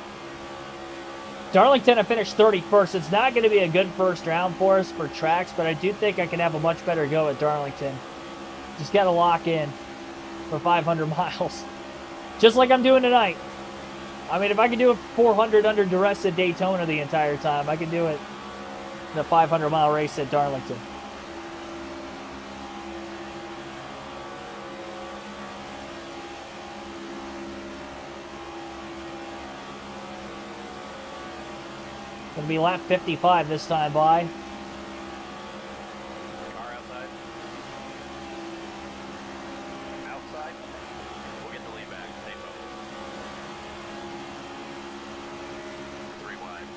Speaker 1: Darlington, I finished 31st. It's not going to be a good first round for us for tracks, but I do think I can have a much better go at Darlington. Just got to lock in for 500 miles. Just like I'm doing tonight. I mean, if I can do a 400 under duress at Daytona the entire time, I can do it in a 500-mile race at Darlington. Gonna be lap 55 this time by.
Speaker 2: Car outside. Outside. We'll get the lead back. Stay focused. 3 wide.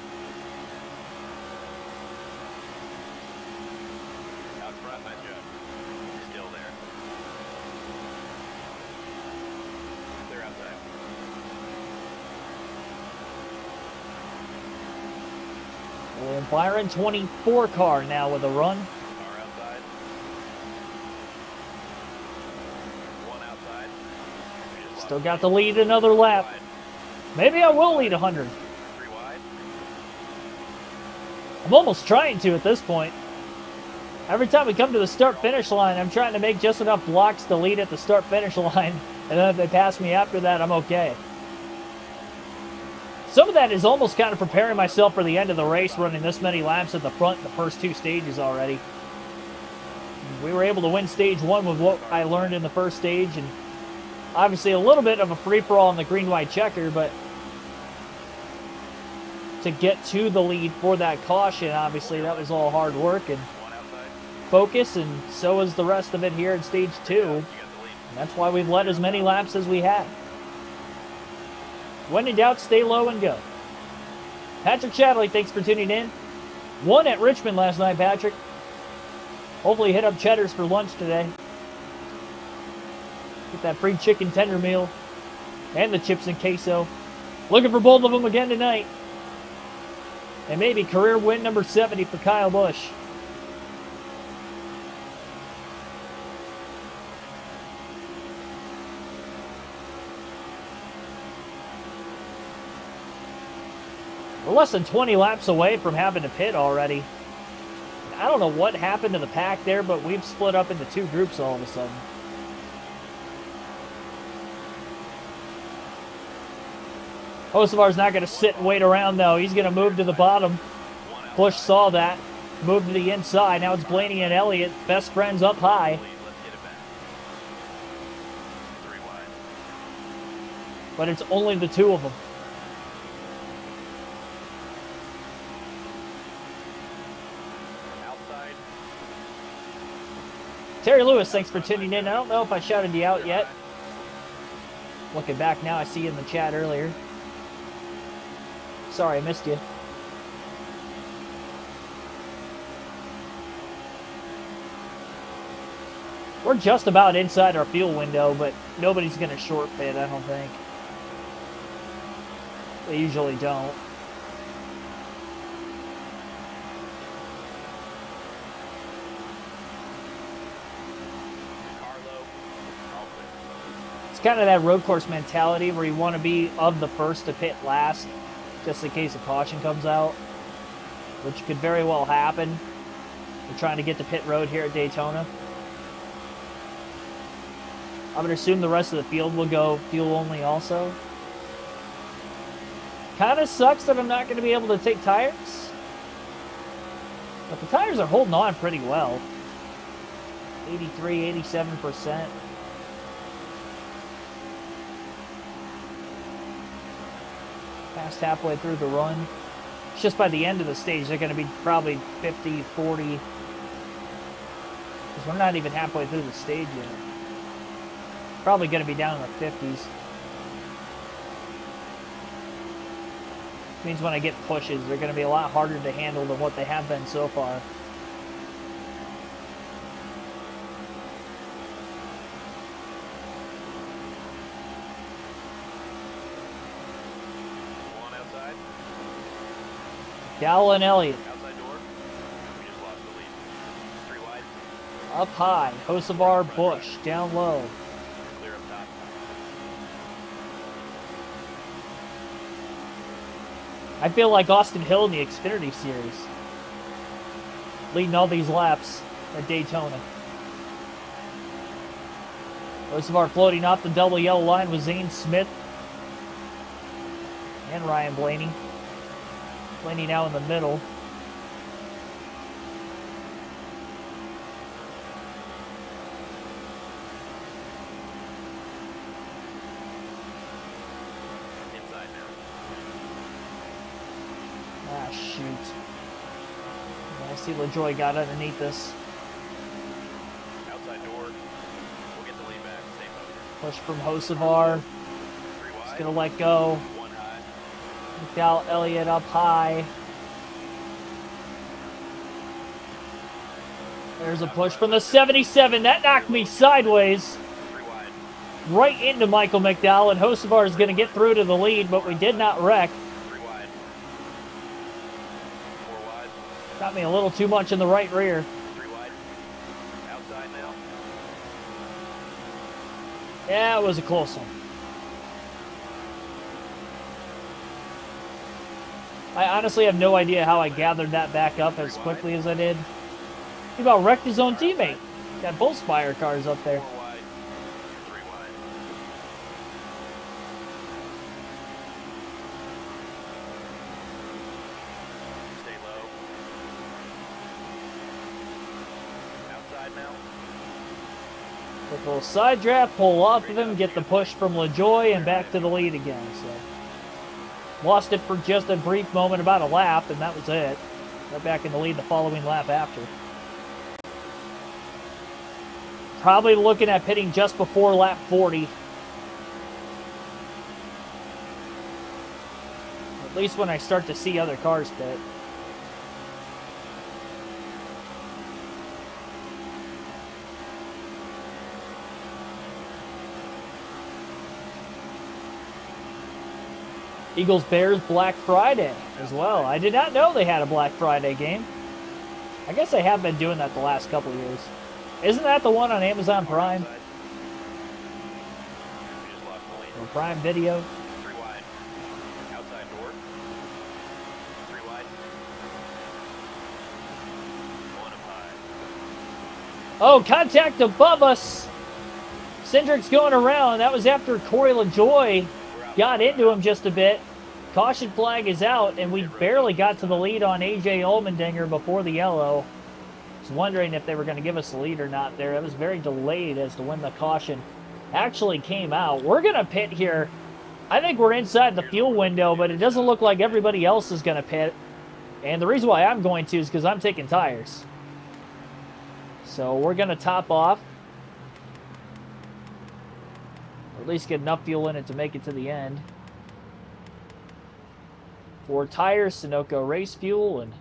Speaker 2: Out front, nice job. Still there. Clear outside.
Speaker 1: William Byron, 24 car now with a run.
Speaker 2: Car outside. 1 outside. We just
Speaker 1: Still
Speaker 2: lost
Speaker 1: got the lead another lap.
Speaker 2: wide.
Speaker 1: Maybe I will lead 100.
Speaker 2: 3 wide.
Speaker 1: I'm almost trying to at this point. Every time we come to the start-finish line, I'm trying to make just enough blocks to lead at the start-finish line. And then if they pass me after that, I'm okay. Some of that is almost kind of preparing myself for the end of the race, running this many laps at the front in the first 2 stages already. We were able to win stage 1 with what I learned in the first stage, and obviously a little bit of a free-for-all in the green-white checker, but to get to the lead for that caution, obviously that was all hard work and
Speaker 2: 1 outside.
Speaker 1: focus, and so is the rest of it here in stage 2.
Speaker 2: You got the lead.
Speaker 1: And that's why we've led as many laps as we have. When in doubt, stay low and go. Patrick Chadley, thanks for tuning in. Won at Richmond last night, Patrick. Hopefully hit up Cheddar's for lunch today. Get that free chicken tender meal. And the chips and queso. Looking for both of them again tonight. And maybe career win number 70 for Kyle Busch. We're less than 20 laps away from having to pit already. I don't know what happened to the pack there, but we've split up into two groups all of a sudden. Hocevar's not going to sit and wait around, though. He's going to move to the bottom. Busch saw that. Moved to the inside. Now it's Blaney and Elliott. Best friends up high. But it's only the two of them. Terry Lewis, thanks for tuning in. I don't know if I shouted you out yet. Looking back now, I see you in the chat earlier. Sorry, I missed you. We're just about inside our fuel window, but nobody's going to short pit, I don't think. They usually don't. Kind of that road course mentality where you want to be of the first to pit last, just in case a caution comes out, which could very well happen. We're trying to get to pit road here at Daytona. I would assume the rest of the field will go fuel only also. Kind of sucks that I'm not going to be able to take tires, but the tires are holding on pretty well. 83, 87%. Past halfway through the run. It's just by the end of the stage, they're going to be probably 50, 40. Because we're not even halfway through the stage yet. Probably going to be down in the 50s. Means when I get pushes, they're going to be a lot harder to handle than what they have been so far. Dowell and Elliott.
Speaker 2: Outside door. We just lost the lead. 3 wide.
Speaker 1: Up high. Hocevar, Busch. Down low.
Speaker 2: Clear up top.
Speaker 1: I feel like Austin Hill in the Xfinity Series. Leading all these laps at Daytona. Hocevar floating off the double yellow line with Zane Smith and Ryan Blaney. Blaney now in the middle.
Speaker 2: Inside now.
Speaker 1: Ah, shoot. I see LaJoy got underneath this.
Speaker 2: Outside door. We'll get the lead back. Stay focused.
Speaker 1: Push from Hocevar.
Speaker 2: 3 wide.
Speaker 1: He's going to let go.
Speaker 2: 1 high.
Speaker 1: McDowell, Elliott up high. There's a push from the 77. That knocked me sideways.
Speaker 2: 3 wide.
Speaker 1: Right into Michael McDowell, and Hocevar is going to get through to the lead, but we did not wreck.
Speaker 2: 3 wide. 4 wide.
Speaker 1: Got me a little too much in the right rear.
Speaker 2: 3 wide. Outside now.
Speaker 1: Yeah, it was a close one. I honestly have no idea how I gathered that back up as quickly as I did. He about wrecked his own teammate. Got both Spire cars up there.
Speaker 2: 4 wide. 3 wide. Stay low. Outside now.
Speaker 1: Quick little side draft, pull off of him, get the push from LaJoy, and back to the lead again. So lost it for just a brief moment, about a lap, and that was it. Right back in the lead the following lap after. Probably looking at pitting just before lap 40. At least when I start to see other cars pit. Eagles-Bears Black Friday as well. I did not know they had a Black Friday game. I guess they have been doing that the last couple of years. Isn't that the one on Amazon Prime? Or Prime Video?
Speaker 2: 3 wide. Outside door. 3 wide. 1 up high.
Speaker 1: Oh, contact above us. Cindric's going around. That was after Corey LaJoy got into him just a bit. Caution flag is out, and we barely got to the lead on AJ Allmendinger before the yellow. I was wondering if they were going to give us the lead or not there. It was very delayed as to when the caution actually came out. We're going to pit here. I think we're inside the fuel window, but it doesn't look like everybody else is going to pit. And the reason why I'm going to is because I'm taking tires. So we're going to top off. At least get enough fuel in it to make it to the end. 4 tires, Sunoco race fuel, and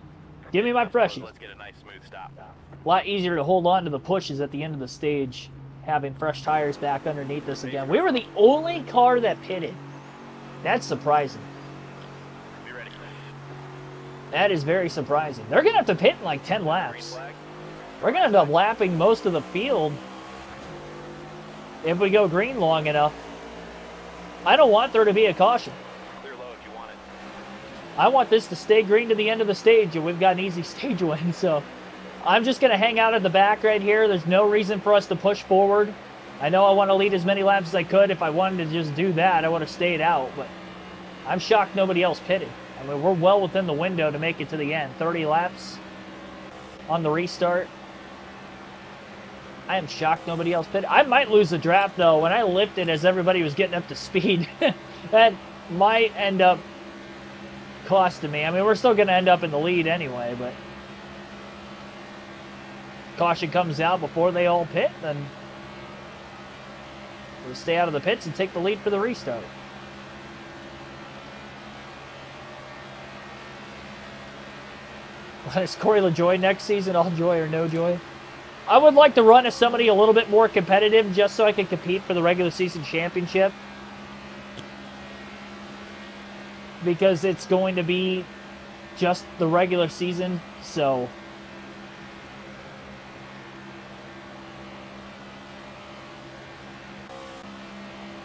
Speaker 1: give me my freshies.
Speaker 2: Let's get a nice smooth stop.
Speaker 1: A lot easier to hold on to the pushes at the end of the stage, having fresh tires back underneath us again. We were the only car that pitted. That's surprising.
Speaker 2: Be ready.
Speaker 1: That is very surprising. They're going to have to pit in like 10 laps. We're going to end up lapping most of the field if we go green long enough. I don't want there to be a caution.
Speaker 2: Clear low if you want it.
Speaker 1: I want this to stay green to the end of the stage, and we've got an easy stage win, so I'm just going to hang out at the back right here. There's no reason for us to push forward. I know I want to lead as many laps as I could. If I wanted to just do that, I would have stayed out, but I'm shocked nobody else pitted. I mean, we're well within the window to make it to the end. 30 laps on the restart. I am shocked nobody else pitted. I might lose the draft, though. When I lifted as everybody was getting up to speed, that might end up costing me. I mean, we're still going to end up in the lead anyway, but caution comes out before they all pit, then we'll stay out of the pits and take the lead for the restart. Is Corey LaJoy next season all joy or no joy? I would like to run as somebody a little bit more competitive just so I can compete for the regular season championship. Because it's going to be just the regular season, so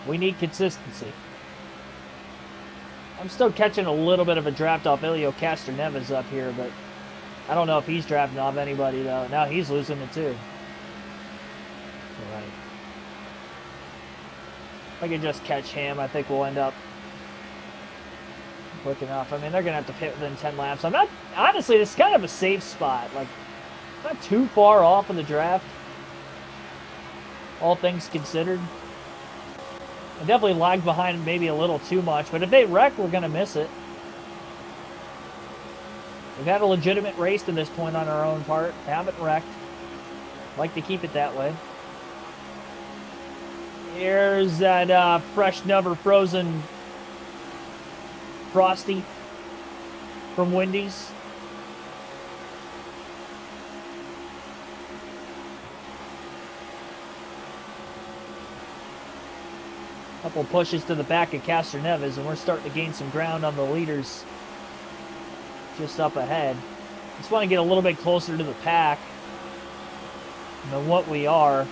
Speaker 1: we need consistency. I'm still catching a little bit of a draft off Elio Castroneves up here, but I don't know if he's drafting off anybody, though. Now he's losing it, too. All right. If I can just catch him, I think we'll end up quick enough. I mean, they're going to have to pit within 10 laps. I'm not... Honestly, this is kind of a safe spot. Like, not too far off of the draft. All things considered. I definitely lagged behind maybe a little too much, but if they wreck, we're going to miss it. We've had a legitimate race to this point on our own part. Haven't wrecked. Like to keep it that way. Here's that fresh, never frozen Frosty from Wendy's. Couple pushes to the back of Castroneves, and we're starting to gain some ground on the leaders just up ahead. Just want to get a little bit closer to the pack than what we are.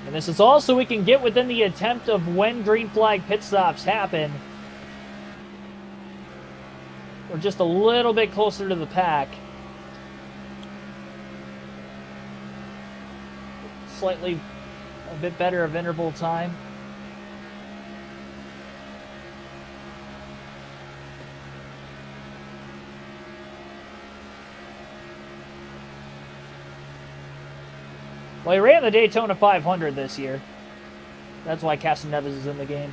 Speaker 1: And this is also we can get within the attempt of when green flag pit stops happen. We're just a little bit closer to the pack. Slightly a bit better of interval time. Well, he ran the Daytona 500 this year. That's why Castroneves is in the game.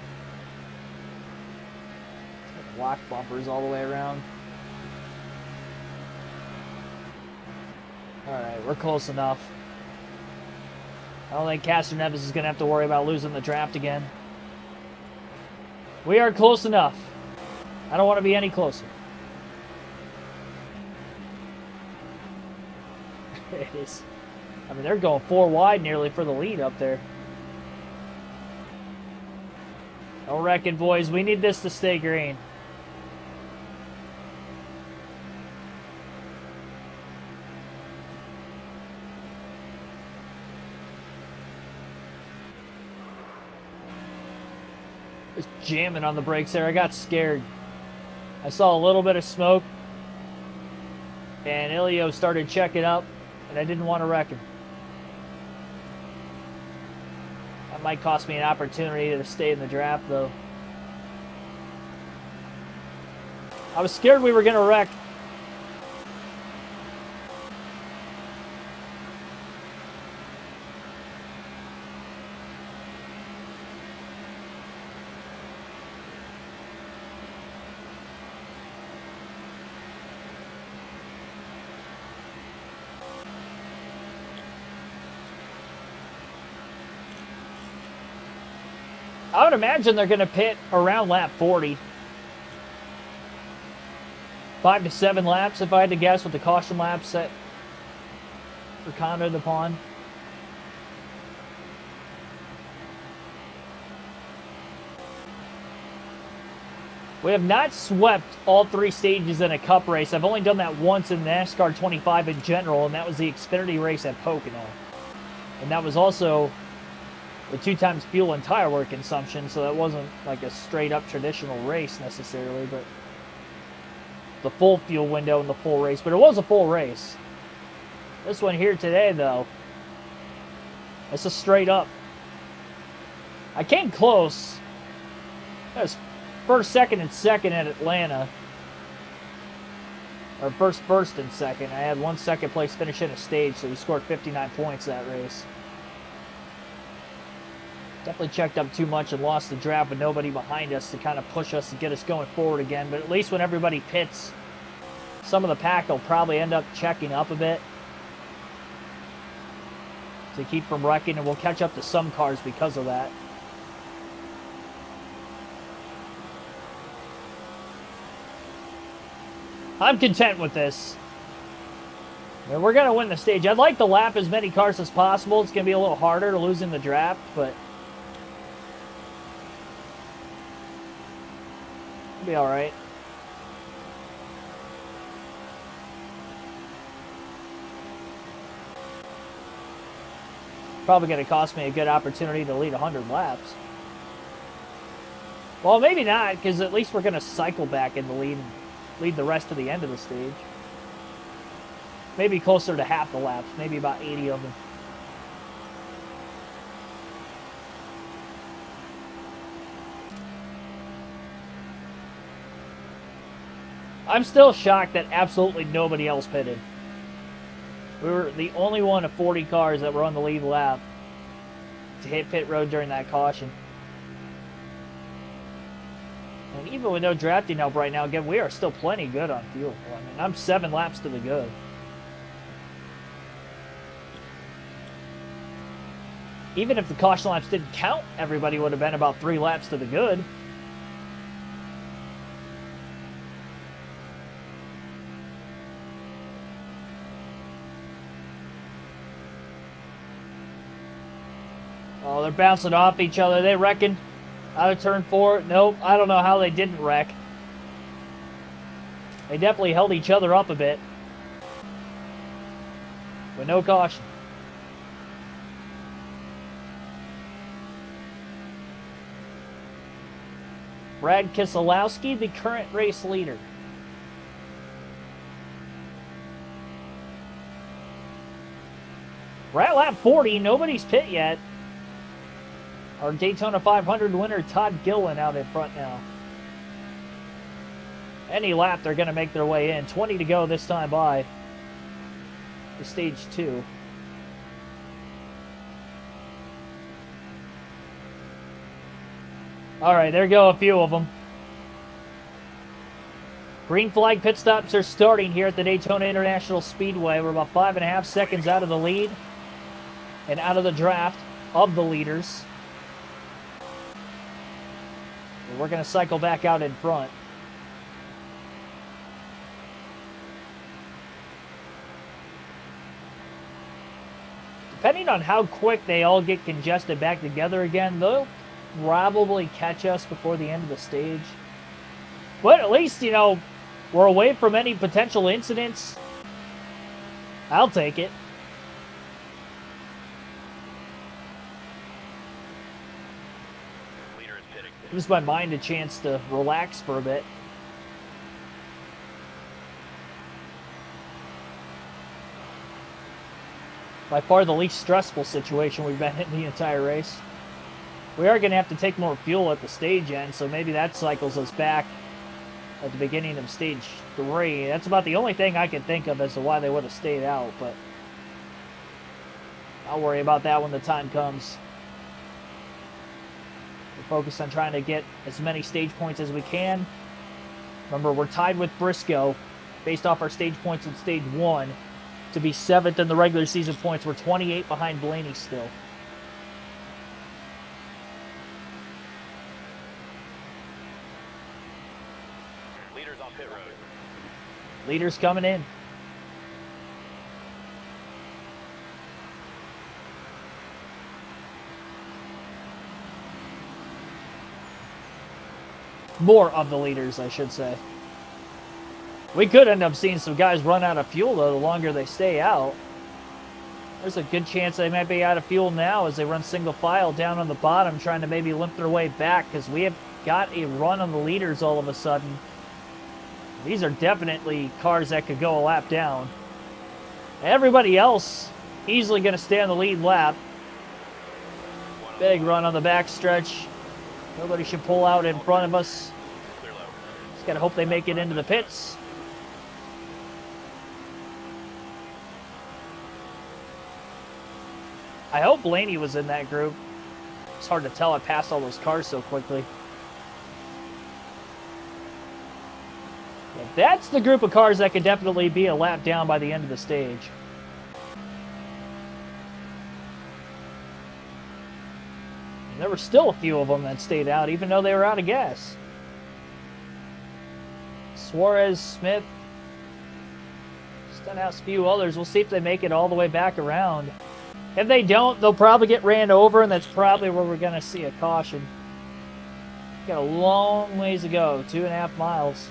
Speaker 1: Lock bumpers all the way around. Alright, we're close enough. I don't think Castroneves is going to have to worry about losing the draft again. We are close enough. I don't want to be any closer. It is. I mean, they're going 4 wide nearly for the lead up there. No wrecking, boys. We need this to stay green. Just jamming on the brakes there. I got scared. I saw a little bit of smoke. And Ilio started checking up. And I didn't want to wreck him. That might cost me an opportunity to stay in the draft, though. I was scared we were going to wreck. I would imagine they're going to pit around lap 40. 5 to 7 laps, if I had to guess, with the caution laps set for commented upon. We have not swept all 3 stages in a cup race. I've only done that once in NASCAR 25 in general, and that was the Xfinity race at Pocono. And that was also the 2 times fuel and tire wear consumption, so that wasn't like a straight up traditional race necessarily, but the full fuel window and the full race. But it was a full race. This one here today, though, it's a straight up. I came close. That was first, second, and second at Atlanta. Or first and second. I had 1 second place finish in a stage, so we scored 59 points that race. Definitely checked up too much and lost the draft with nobody behind us to kind of push us and get us going forward again. But at least when everybody pits, some of the pack will probably end up checking up a bit to keep from wrecking, and we'll catch up to some cars because of that. I'm content with this. I mean, we're going to win the stage. I'd like to lap as many cars as possible. It's going to be a little harder to lose in the draft, but it'll be all right. Probably going to cost me a good opportunity to lead 100 laps. Well, maybe not, because at least we're going to cycle back in the lead and lead the rest to the end of the stage. Maybe closer to half the laps, maybe about 80 of them. I'm still shocked that absolutely nobody else pitted. We were the only one of 40 cars that were on the lead lap to hit pit road during that caution. And even with no drafting help right now, again, we are still plenty good on fuel. I mean, I'm 7 laps to the good. Even if the caution laps didn't count, everybody would have been about 3 laps to the good. Oh, they're bouncing off each other. They reckon out of turn 4. Nope, I don't know how they didn't wreck. They definitely held each other up a bit. With no caution. Brad Keselowski, the current race leader. We're at lap 40. Nobody's pit yet. Our Daytona 500 winner, Todd Gillen, out in front now. Any lap, they're going to make their way in. 20 to go this time by to stage 2. All right, there go a few of them. Green flag pit stops are starting here at the Daytona International Speedway. We're about 5.5 seconds out of the lead and out of the draft of the leaders. We're going to cycle back out in front. Depending on how quick they all get congested back together again, though, probably catch us before the end of the stage. But at least, you know, we're away from any potential incidents. I'll take it.
Speaker 2: Leader is pitting.
Speaker 1: Gives my mind a chance to relax for a bit. By far the least stressful situation we've been in the entire race. We are going to have to take more fuel at the stage end, so maybe that cycles us back at the beginning of stage 3. That's about the only thing I can think of as to why they would have stayed out, but I'll worry about that when the time comes. We're focused on trying to get as many stage points as we can. Remember, we're tied with Briscoe based off our stage points in stage 1 to be 7th in the regular season points. We're 28 behind Blaney still.
Speaker 2: Leader's on pit road.
Speaker 1: Leaders coming in. More of the leaders, I should say. We could end up seeing some guys run out of fuel, though, the longer they stay out. There's a good chance they might be out of fuel now as they run single file down on the bottom, trying to maybe limp their way back, because we have got a run on the leaders all of a sudden. These are definitely cars that could go a lap down. Everybody else easily going to stay on the lead lap. Big run on the backstretch. Nobody should pull out in front of us.
Speaker 2: Clear low.
Speaker 1: Just got to hope they make it into the pits. I hope Blaney was in that group. It's hard to tell. I passed all those cars so quickly. Yeah, that's the group of cars that could definitely be a lap down by the end of the stage. And there were still a few of them that stayed out, even though they were out of gas. Suarez, Smith, Stenhouse, a few others. We'll see if they make it all the way back around. If they don't, they'll probably get ran over, and that's probably where we're going to see a caution. Got a long ways to go, 2.5 miles.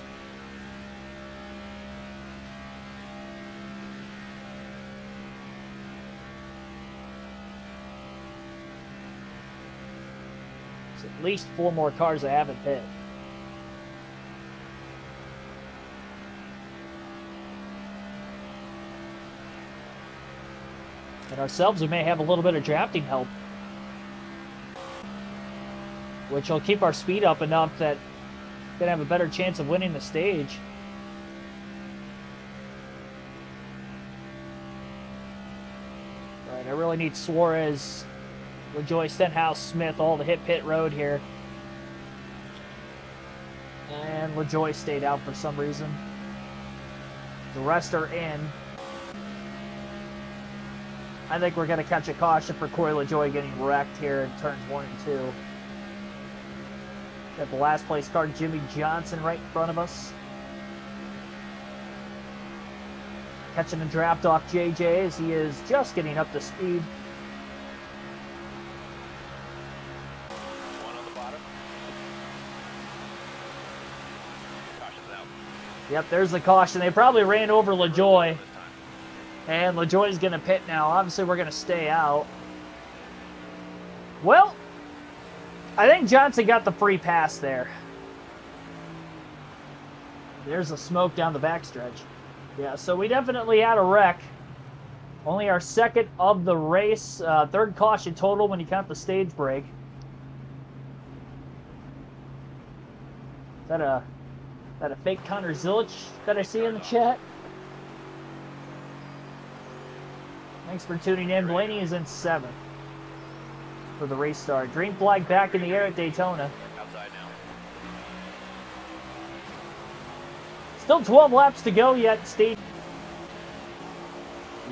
Speaker 1: It's at least 4 more cars I haven't hit. And ourselves, we may have a little bit of drafting help, which will keep our speed up enough that we're going to have a better chance of winning the stage. All right, I really need Suarez, LaJoy, Stenhouse, Smith, all to hit pit road here. And LaJoy stayed out for some reason. The rest are in. I think we're going to catch a caution for Corey LaJoy getting wrecked here in turns 1 and 2. Got the last place car, Jimmy Johnson, right in front of us. Catching a draft off JJ as he is just getting up to speed.
Speaker 2: One on the bottom. Caution's out.
Speaker 1: Yep, there's the caution. They probably ran over LaJoy. And LaJoy's going to pit now. Obviously, we're going to stay out. Well, I think Johnson got the free pass there. There's a smoke down the backstretch. Yeah, so we definitely had a wreck. Only our second of the race. Third caution total when you count the stage break. Is that a fake Connor Zilich that I see in the chat? Thanks for tuning in. Blaney is in 7th for the race start. Green flag back in the air at Daytona.
Speaker 2: Outside now.
Speaker 1: Still 12 laps to go yet. Stage.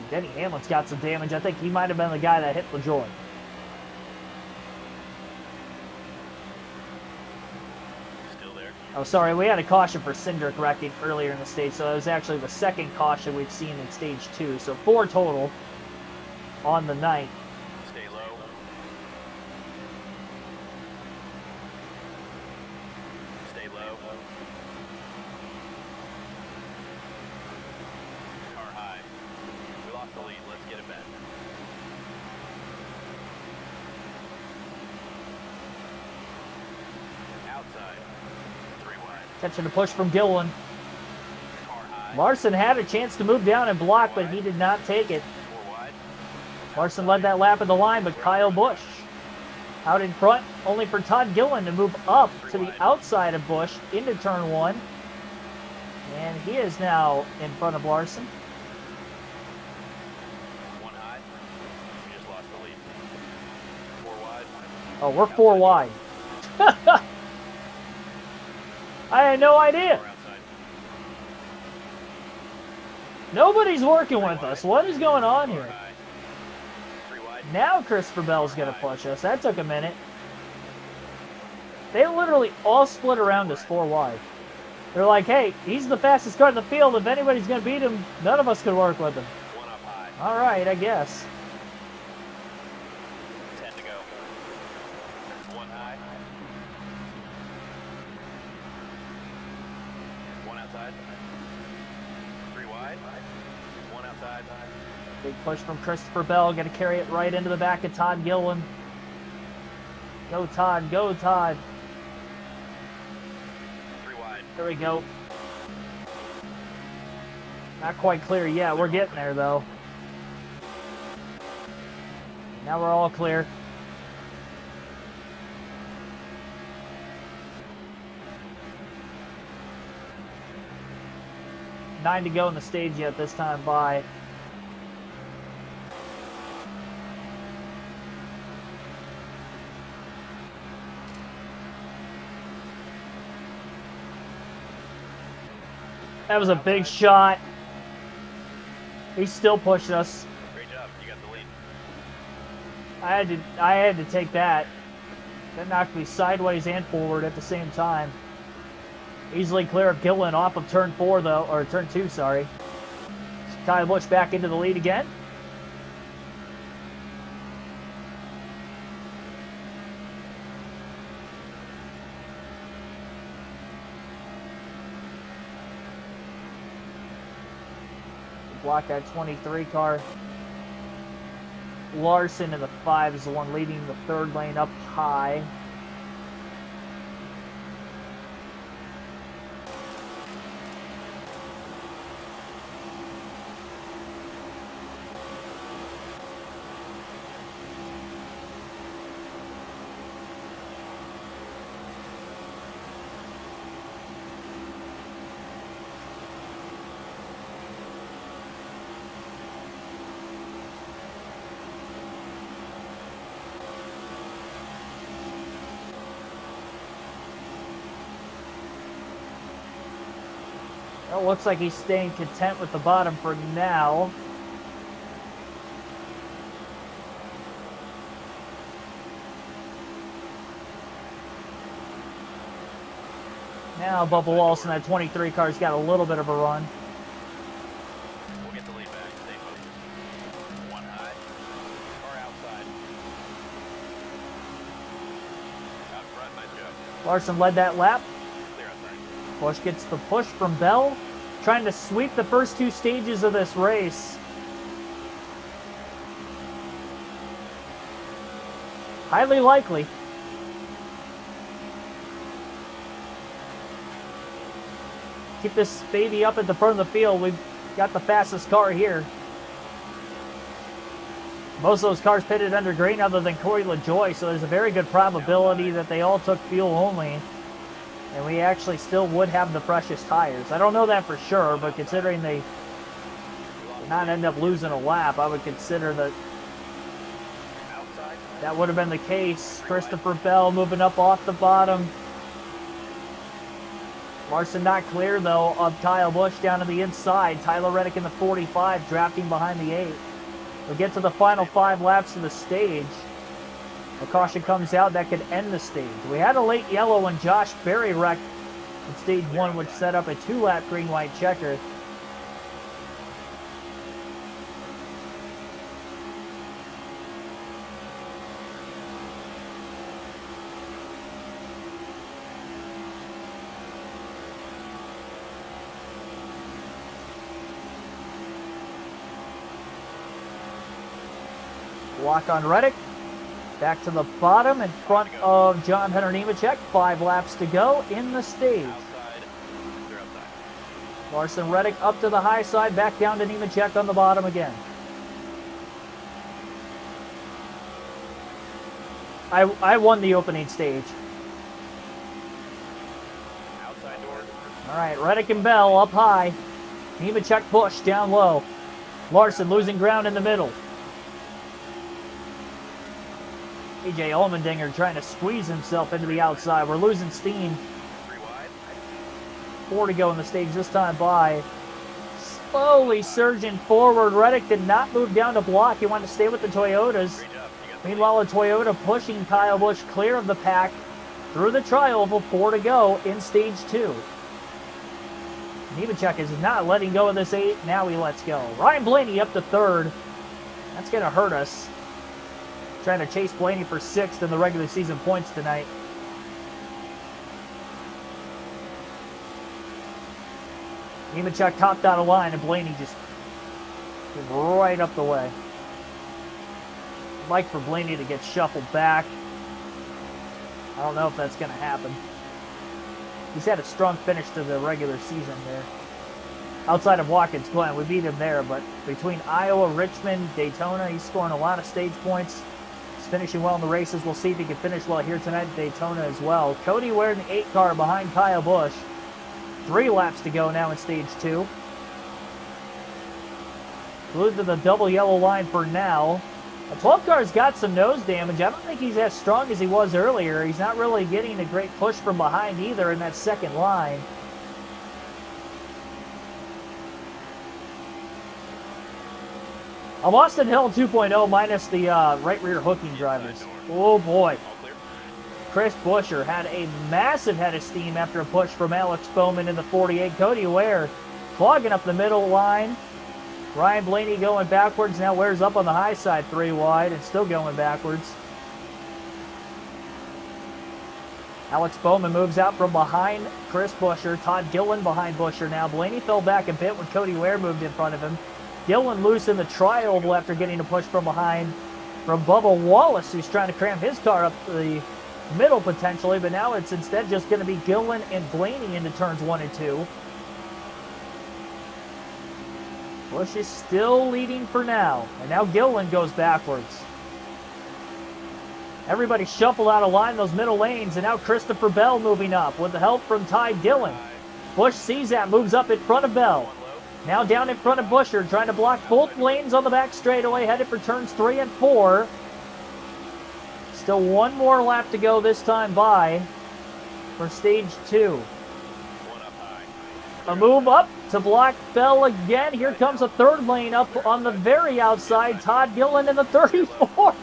Speaker 1: Denny Hamlin's got some damage. I think he might have been the guy that hit LaJoy.
Speaker 2: Still there.
Speaker 1: Oh, sorry. We had a caution for cinder correcting earlier in the stage, so it was actually the second caution we've seen in stage 2. So 4 total on the night.
Speaker 2: Stay low.
Speaker 1: Catching a push from Gillen.
Speaker 2: Car high.
Speaker 1: Larson had a chance to move down and block, but he did not take it.
Speaker 2: 4 wide.
Speaker 1: Larson led that lap of the line, but Kyle Busch out in front, only for Todd Gillen to move up to the outside of Busch into turn 1. And he is now in front of Larson.
Speaker 2: 1 high. We just lost the lead. 4 wide.
Speaker 1: Oh, we're 4 wide. I had no idea.
Speaker 2: Car outside.
Speaker 1: Nobody's working with us. What is going on
Speaker 2: Car
Speaker 1: here?
Speaker 2: high. 3 wide.
Speaker 1: Now Christopher Bell's going to push us. That took a minute. They literally all split around us 4 wide. They're like, hey, he's the fastest car in the field. If anybody's going to beat him, none of us could work with him.
Speaker 2: 1 up high.
Speaker 1: All right, I guess.
Speaker 2: 10 to go. 1 high. 1 outside. 3 wide. 1 outside.
Speaker 1: Big push from Christopher Bell. Going to carry it right into the back of Todd Gillen. Go, Todd. Go, Todd.
Speaker 2: 3 wide.
Speaker 1: There we go. Not quite clear yet. We're getting there, though. Now we're all clear. Nine to go in the stage yet this time by. That was a big shot. He's still pushing us.
Speaker 2: Great job. You got the lead.
Speaker 1: I had to take that. That knocked me sideways and forward at the same time. Easily clear of Gillen off of turn 4 though, or turn 2, sorry. Kyle Busch back into the lead again. Block that 23 car. Larson in the 5 is the one leading the 3rd lane up high. Well, looks like he's staying content with the bottom for now. Now Bubba Walson, that 23 car's got a little bit of a run.
Speaker 2: We'll get the lead back. Stay focused. 1 high. Car outside. Out front. Nice job.
Speaker 1: Larson led that lap.
Speaker 2: Clear outside.
Speaker 1: Busch gets the push from Bell, trying to sweep the first 2 stages of this race. Highly likely. Keep this baby up at the front of the field. We've got the fastest car here. Most of those cars pitted under green other than Corey LaJoie, so there's a very good probability that they all took fuel only. And we actually still would have the freshest tires. I don't know that for sure, but considering they did not end up losing a lap, I would consider that that would have been the case. Christopher Bell moving up off the bottom. Larson not clear, though, of Kyle Busch down to the inside. Tyler Reddick in the 45, drafting behind the 8. We'll get to the final 5 laps of the stage. A caution comes out that could end the stage. We had a late yellow when Josh Berry wrecked in stage 1, which set up a 2-lap green-white checker. Lock on Reddick. Back to the bottom in front of John Hunter Nemechek. 5 laps to go in the stage.
Speaker 2: Outside.
Speaker 1: Larson Reddick up to the high side, back down to Nemechek on the bottom again. I won the opening stage.
Speaker 2: Outside door.
Speaker 1: All right, Reddick and Bell up high. Nemechek Busch down low. Larson losing ground in the middle. AJ Allmendinger trying to squeeze himself into the outside. We're losing steam.
Speaker 2: 3 wide.
Speaker 1: 4 to go in the stage this time by. Slowly surging forward. Reddick did not move down to block. He wanted to stay with the Toyotas.
Speaker 2: Great job. You got the
Speaker 1: Meanwhile, a Toyota pushing Kyle Busch clear of the pack through the tri-oval. 4 to go in stage 2. Nemechek is not letting go of this 8. Now he lets go. Ryan Blaney up to 3rd. That's going to hurt us. Trying to chase Blaney for 6th in the regular season points tonight. Nemechek topped out of line, and Blaney just right up the way. I'd like for Blaney to get shuffled back. I don't know if that's going to happen. He's had a strong finish to the regular season there. Outside of Watkins Glen, we beat him there, but between Iowa, Richmond, Daytona, he's scoring a lot of stage points. He's finishing well in the races. We'll see if he can finish well here tonight at Daytona as well. Cody Ware in the 8 car behind Kyle Busch. 3 laps to go now in stage 2. Glued to the double yellow line for now. The 12 car's got some nose damage. I don't think he's as strong as he was earlier. He's not really getting a great push from behind either in that second line. A Boston Hill 2.0 minus the right rear hooking drivers. Oh boy.
Speaker 2: all clear.
Speaker 1: Chris Buescher had a massive head of steam after a push from Alex Bowman in the 48. Cody Ware clogging up the middle line. Ryan Blaney going backwards. Now Ware's up on the high side 3 wide and still going backwards. Alex Bowman moves out from behind Chris Buescher. Todd Gillen behind Buescher now. Blaney fell back a bit when Cody Ware moved in front of him. Gillen loose in the tri-oval after getting a push from behind from Bubba Wallace, who's trying to cram his car up the middle potentially, but now it's instead just going to be Gillen and Blaney into turns 1 and 2. Busch is still leading for now, and now Gillen goes backwards. Everybody shuffled out of line those middle lanes, and now Christopher Bell moving up with the help from Ty Dillon. Busch sees that, moves up in front of Bell. Now down in front of Buescher, trying to block both lanes on the back straightaway, headed for turns 3 and 4. Still 1 more lap to go this time by for stage 2.
Speaker 2: 1 up high.
Speaker 1: A move up to block Bell again. Here comes a 3rd lane up on the very outside. Todd Gillen in the 34.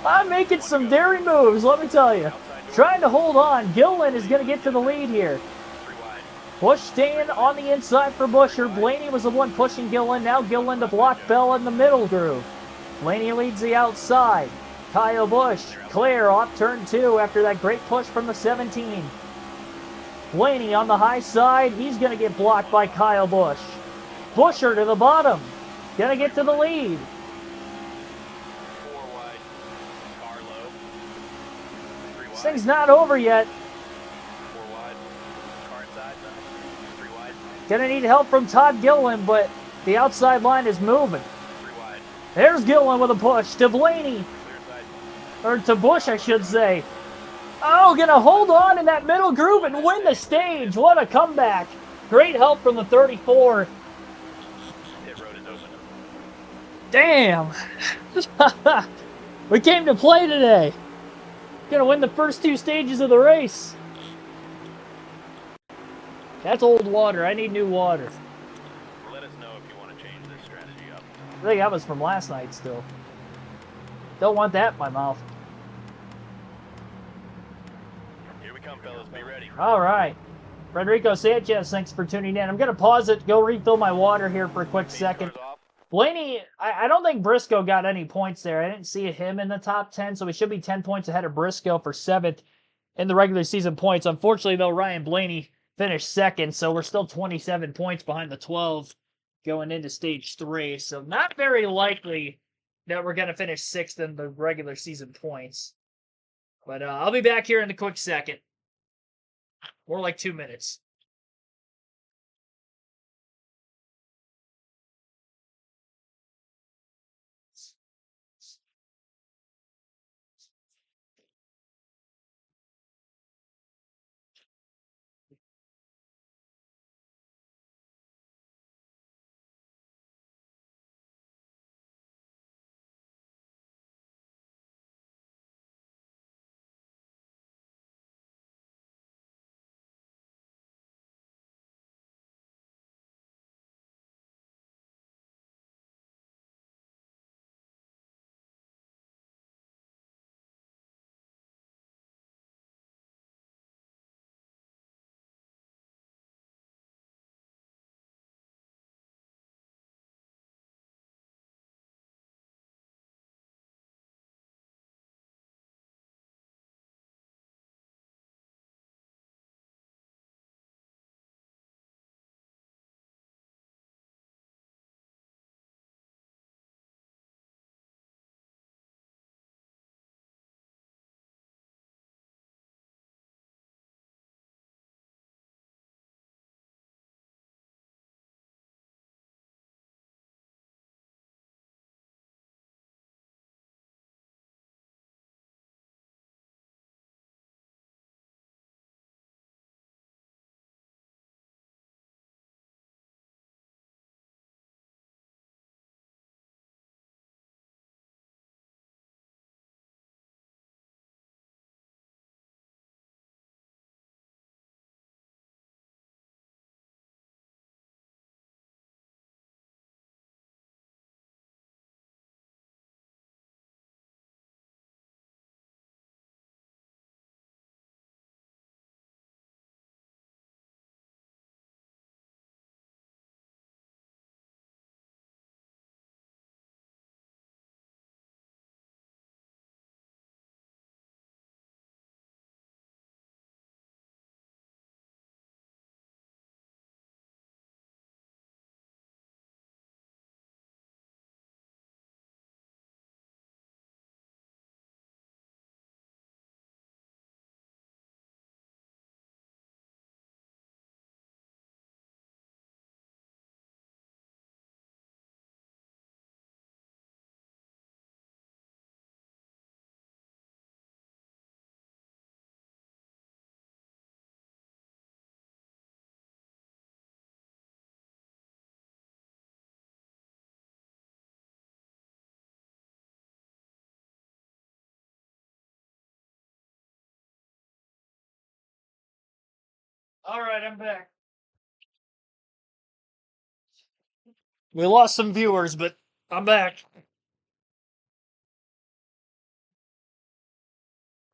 Speaker 1: I'm making some daring moves, let me tell you. Trying to hold on. Gillen is going to get to the lead here.
Speaker 2: 3 wide.
Speaker 1: Busch staying on the inside for Buescher. Blaney was the one pushing Gillen. Now Gillen to block Bell in the middle groove. Blaney leads the outside. Kyle Busch clear off turn 2 after that great push from the 17. Blaney on the high side. He's going to get blocked by Kyle Busch. Buescher to the bottom. Going to get to the lead.
Speaker 2: 4 wide. Car low. 3
Speaker 1: This
Speaker 2: wide.
Speaker 1: thing's not over yet.
Speaker 2: 4 wide. Car inside. 3 wide.
Speaker 1: Going to need help from Todd Gillen, but the outside line is moving.
Speaker 2: 3 wide.
Speaker 1: There's Gillen with a push to Blaney.
Speaker 2: Clear side.
Speaker 1: Or to Busch, I should say. Oh, gonna hold on in that middle groove and win the stage. What a comeback. Great help from the 34.
Speaker 2: Pit road is open.
Speaker 1: Damn. We came to play today. Gonna win the first 2 stages of the race. That's old water. I need new water.
Speaker 2: Let us know if you want to change this strategy up.
Speaker 1: I think that was from last night still. Don't want that in my mouth.
Speaker 2: Here we come, fellas. Be ready.
Speaker 1: All right. Federico Sanchez, thanks for tuning in. I'm going to pause it, go refill my water here for a quick second.
Speaker 2: Cars off.
Speaker 1: Blaney, I don't think Briscoe got any points there. I didn't see him in the top 10, so he should be 10 points ahead of Briscoe for 7th in the regular season points. Unfortunately, though, Ryan Blaney finished 2nd, so we're still 27 points behind the 12 going into stage 3. So not very likely that we're going to finish 6th in the regular season points. But I'll be back here in a quick second. More like 2 minutes. All right, I'm back. We lost some viewers, but I'm back.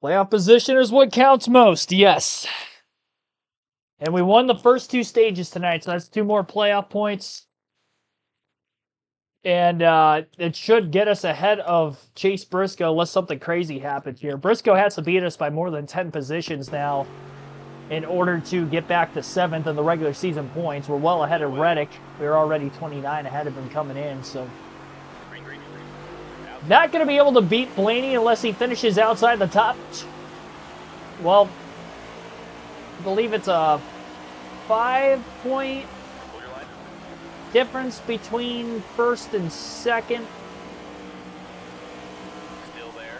Speaker 1: Playoff position is what counts most, yes. And we won the first 2 stages tonight, so that's 2 more playoff points. And it should get us ahead of Chase Briscoe unless something crazy happens here. Briscoe has to beat us by more than 10 positions now in order to get back to 7th in the regular season points. We're well ahead of Reddick. We're already 29 ahead of him coming in, so not going to be able to beat Blaney unless he finishes outside the top. Well, I believe it's a 5-point difference between first and second.
Speaker 2: Still there.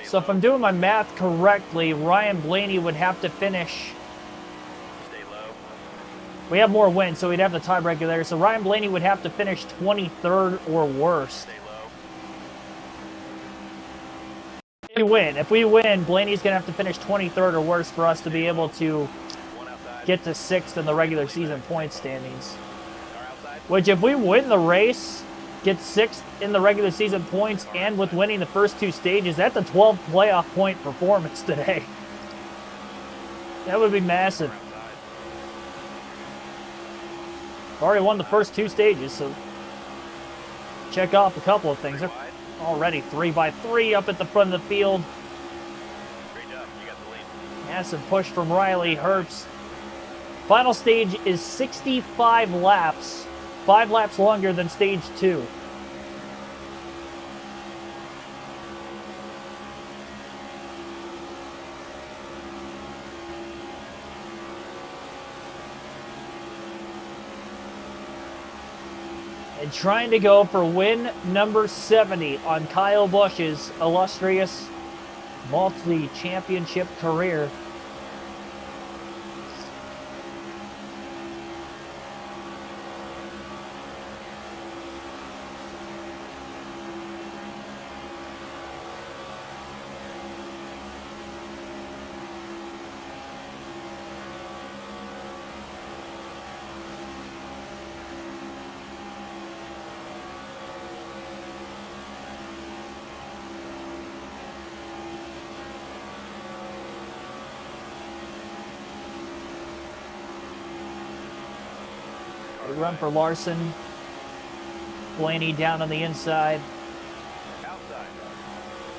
Speaker 1: So if I'm doing my math correctly, Ryan Blaney would have to finish.
Speaker 2: Stay low.
Speaker 1: We have more wins, so we'd have the tiebreaker there. So Ryan Blaney would have to finish 23rd or worse.
Speaker 2: Stay low.
Speaker 1: If we win, Blaney's going to have to finish 23rd or worse for us to be able to get to 6th in the regular season point standings. Which, if we win the race, get 6th in the regular season points, and with winning the first 2 stages, that's a 12 playoff point performance today. That would be massive. Already won the first 2 stages, so check off a couple of things. They're already 3x3 up at the front of the field.
Speaker 2: Great job. You got the lead.
Speaker 1: Massive push from Riley Herbst. Final stage is 65 laps. 5 laps longer than stage 2. And trying to go for win number 70 on Kyle Busch's illustrious multi-championship career. Run for Larson. Blaney down on the inside.
Speaker 2: Outside.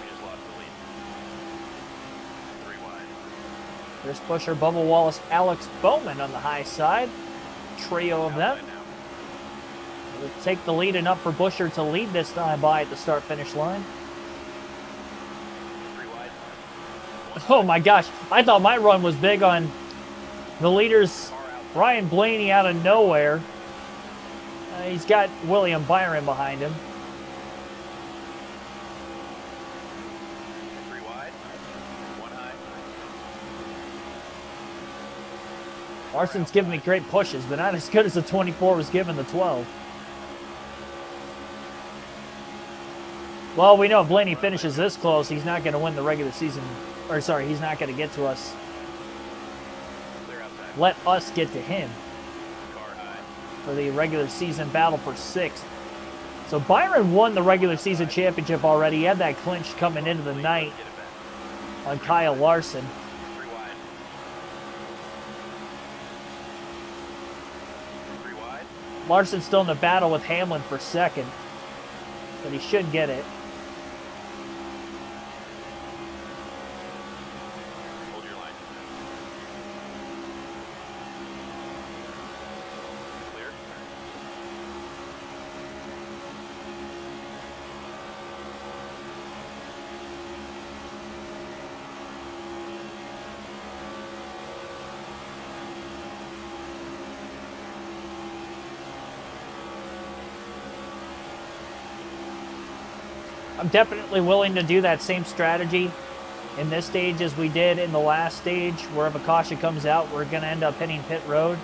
Speaker 2: We just lost the lead. 3 wide.
Speaker 1: Chris Buescher, Bubba Wallace, Alex Bowman on the high side. Trio of them. It'll take the lead enough for Buescher to lead this time by at the start-finish line.
Speaker 2: 3 wide.
Speaker 1: Oh my gosh, I thought my run was big on the leaders. Ryan Blaney out of nowhere. He's got William Byron behind him.
Speaker 2: 3 wide. 1 high.
Speaker 1: Larson's giving me great pushes, but not as good as the 24 was giving the 12. Well, we know if Blaney finishes this close, he's not going to win the regular season. Or sorry, he's not going to get to us.
Speaker 2: Clear outside.
Speaker 1: Let us get to him
Speaker 2: Car high.
Speaker 1: for the regular season battle for 6th. So Byron won the regular season championship already. He had that clinch coming into the night
Speaker 2: Get it back.
Speaker 1: on Kyle Larson.
Speaker 2: 3 wide. 3 wide.
Speaker 1: Larson's still in the battle with Hamlin for 2nd, but he should get it.
Speaker 2: Hold your line. Clear.
Speaker 1: I'm definitely willing to do that same strategy in this stage as we did in the last stage, where if a caution comes out, we're going to end up hitting pit road.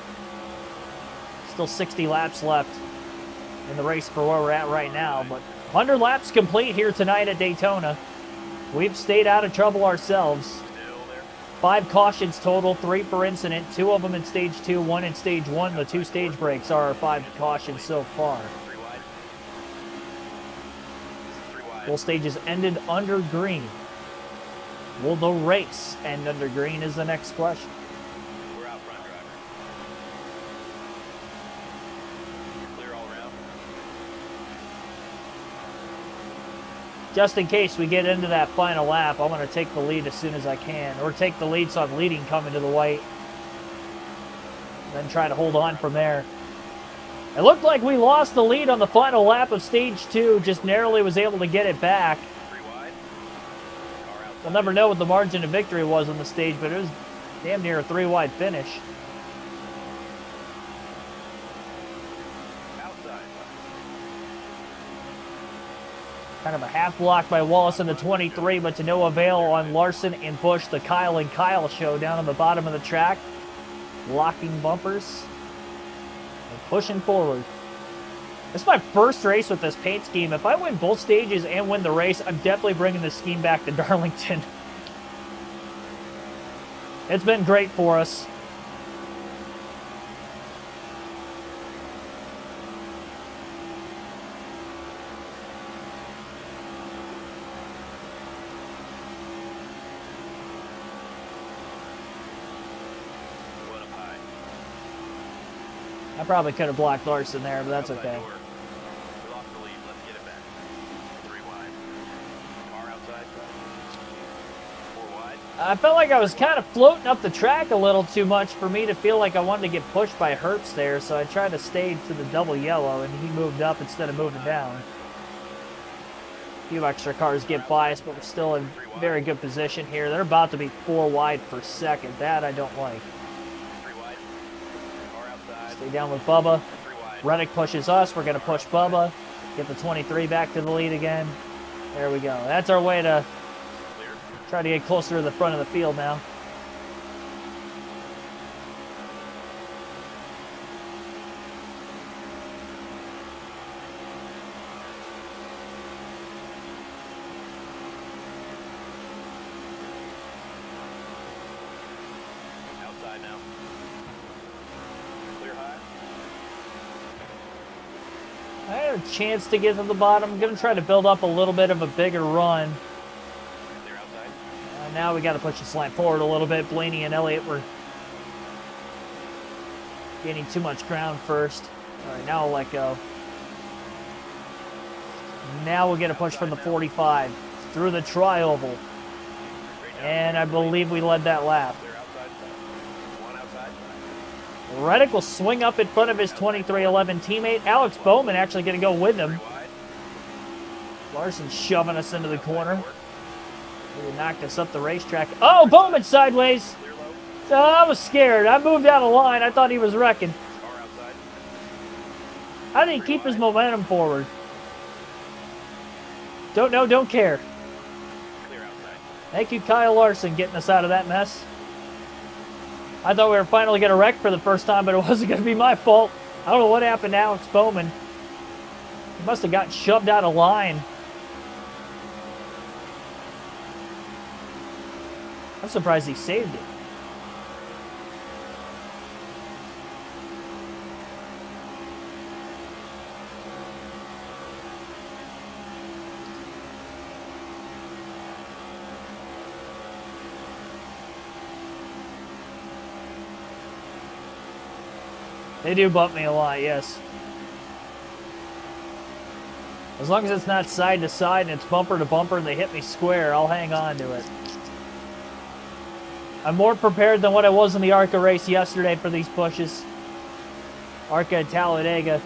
Speaker 1: Still 60 laps left in the race for where we're at right now, but 100 laps complete here tonight at Daytona. We've stayed out of trouble ourselves.
Speaker 2: Still there.
Speaker 1: 5 cautions total, 3 per incident, 2 of them in stage 2, 1 in stage 1. The 2 stage breaks are our 5 cautions so far.
Speaker 2: 3 wide. 3 wide.
Speaker 1: Full stages ended under green. Will the race end under green is the next question.
Speaker 2: We're out front, driver. You're clear all around.
Speaker 1: Just in case we get into that final lap, I'm going to take the lead as soon as I can. Or take the lead so I'm leading coming to the white. Then try to hold on from there. It looked like we lost the lead on the final lap of stage 2. Just narrowly was able to get it back.
Speaker 2: 3 wide. Car outside.
Speaker 1: We'll never know what the margin of victory was on the stage, but it was damn near a 3-wide finish.
Speaker 2: Outside.
Speaker 1: Kind of a half block by Wallace in the 23, but to no avail on Larson and Busch, the Kyle and Kyle show down on the bottom of the track. Locking bumpers and pushing forward. This is my first race with this paint scheme. If I win both stages and win the race, I'm definitely bringing this scheme back to Darlington. It's been great for us.
Speaker 2: One up high.
Speaker 1: I probably could have blocked Larson there, but that's
Speaker 2: Outside
Speaker 1: okay.
Speaker 2: door. We lost the lead. Let's get it back. 3 wide. Car outside. 4 wide.
Speaker 1: I felt like I was kind of floating up the track a little too much for me to feel like I wanted to get pushed by Hertz there, so I tried to stay to the double yellow, and he moved up instead of moving down. A few extra cars get by us, but we're still in very good position here. They're about to be 4 wide per second. That I don't like.
Speaker 2: 3 wide. Car outside.
Speaker 1: Stay down with Bubba.
Speaker 2: 3 wide.
Speaker 1: Reddick pushes us. We're going to push Bubba. Get the 23 back to the lead again. There we go. That's our way to
Speaker 2: Clear.
Speaker 1: try to get closer to the front of the field now.
Speaker 2: Outside now. Clear high.
Speaker 1: I had a chance to get to the bottom. I'm going to try to build up a little bit of a bigger run.
Speaker 2: Clear outside.
Speaker 1: Now we got to push the slant forward a little bit. Blaney and Elliott were gaining too much ground first. All right, now I'll let go. Now we'll get a push from the 45 through the tri-oval.
Speaker 2: Great job.
Speaker 1: And I believe we led that lap.
Speaker 2: Clear outside. 1 outside.
Speaker 1: Reddick will swing up in front of his 2311 teammate. Alex Bowman actually going to go with him.
Speaker 2: 3 wide.
Speaker 1: Larson shoving us into the corner.
Speaker 2: Forward.
Speaker 1: He knocked us up the racetrack. Oh, Bowman sideways.
Speaker 2: Clear low.
Speaker 1: So I was scared. I moved out of line. I thought he was wrecking.
Speaker 2: Car outside.
Speaker 1: How did he keep his momentum forward? Don't know, don't care.
Speaker 2: Clear outside.
Speaker 1: Thank you, Kyle Larson, getting us out of that mess. I thought we were finally going to wreck for the first time, but it wasn't going to be my fault. I don't know what happened to Alex Bowman. He must have gotten shoved out of line. I'm surprised he saved it. They do bump me a lot, yes. As long as it's not side to side and it's bumper to bumper and they hit me square, I'll hang on to it. I'm more prepared than what I was in the ARCA race yesterday for these pushes. ARCA at Talladega.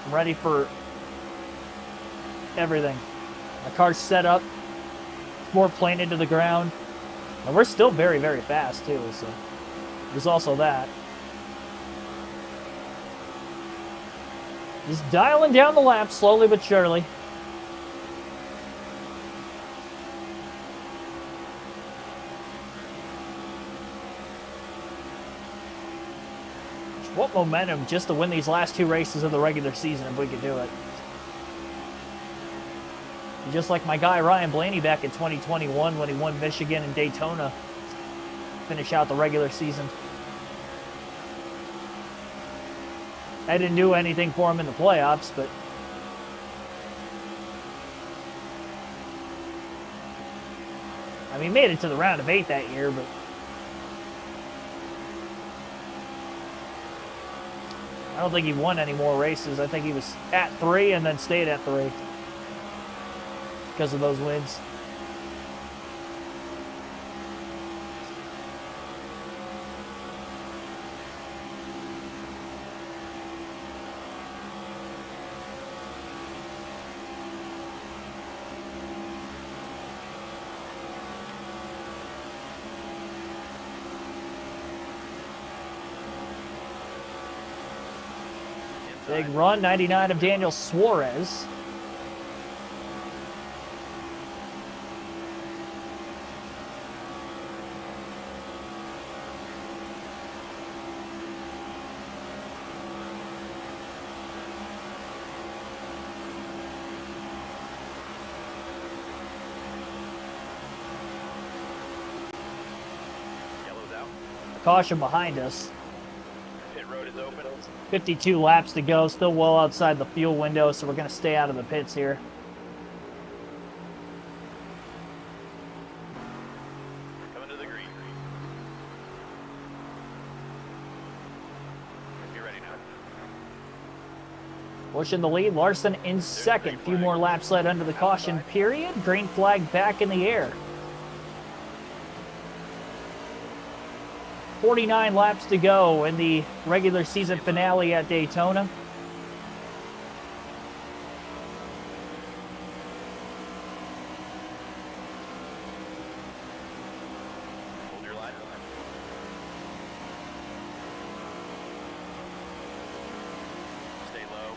Speaker 1: I'm ready for everything. My car's set up. It's more planted to the ground. And we're still very, very fast, too, so there's also that. Just dialing down the lap slowly but surely. What momentum just to win these last 2 races of the regular season if we could do it. Just like my guy Ryan Blaney back in 2021 when he won Michigan and Daytona. Finish out the regular season. I didn't do anything for him in the playoffs, but I mean, he made it to the round of 8 that year, but I don't think he won any more races. I think he was at 3 and then stayed at 3 because of those wins. Big run, 99 of Daniel Suarez.
Speaker 2: Yellow's out.
Speaker 1: Caution behind us.
Speaker 2: Pit road is open.
Speaker 1: 52 laps to go, still well outside the fuel window, so we're going to stay out of the pits here.
Speaker 2: Coming to the green. You're ready now.
Speaker 1: Pushing the lead, Larson in second. Few more laps led under the caution period. Green flag back in the air. 49 laps to go in the regular season finale at Daytona.
Speaker 2: Hold your line. Stay low.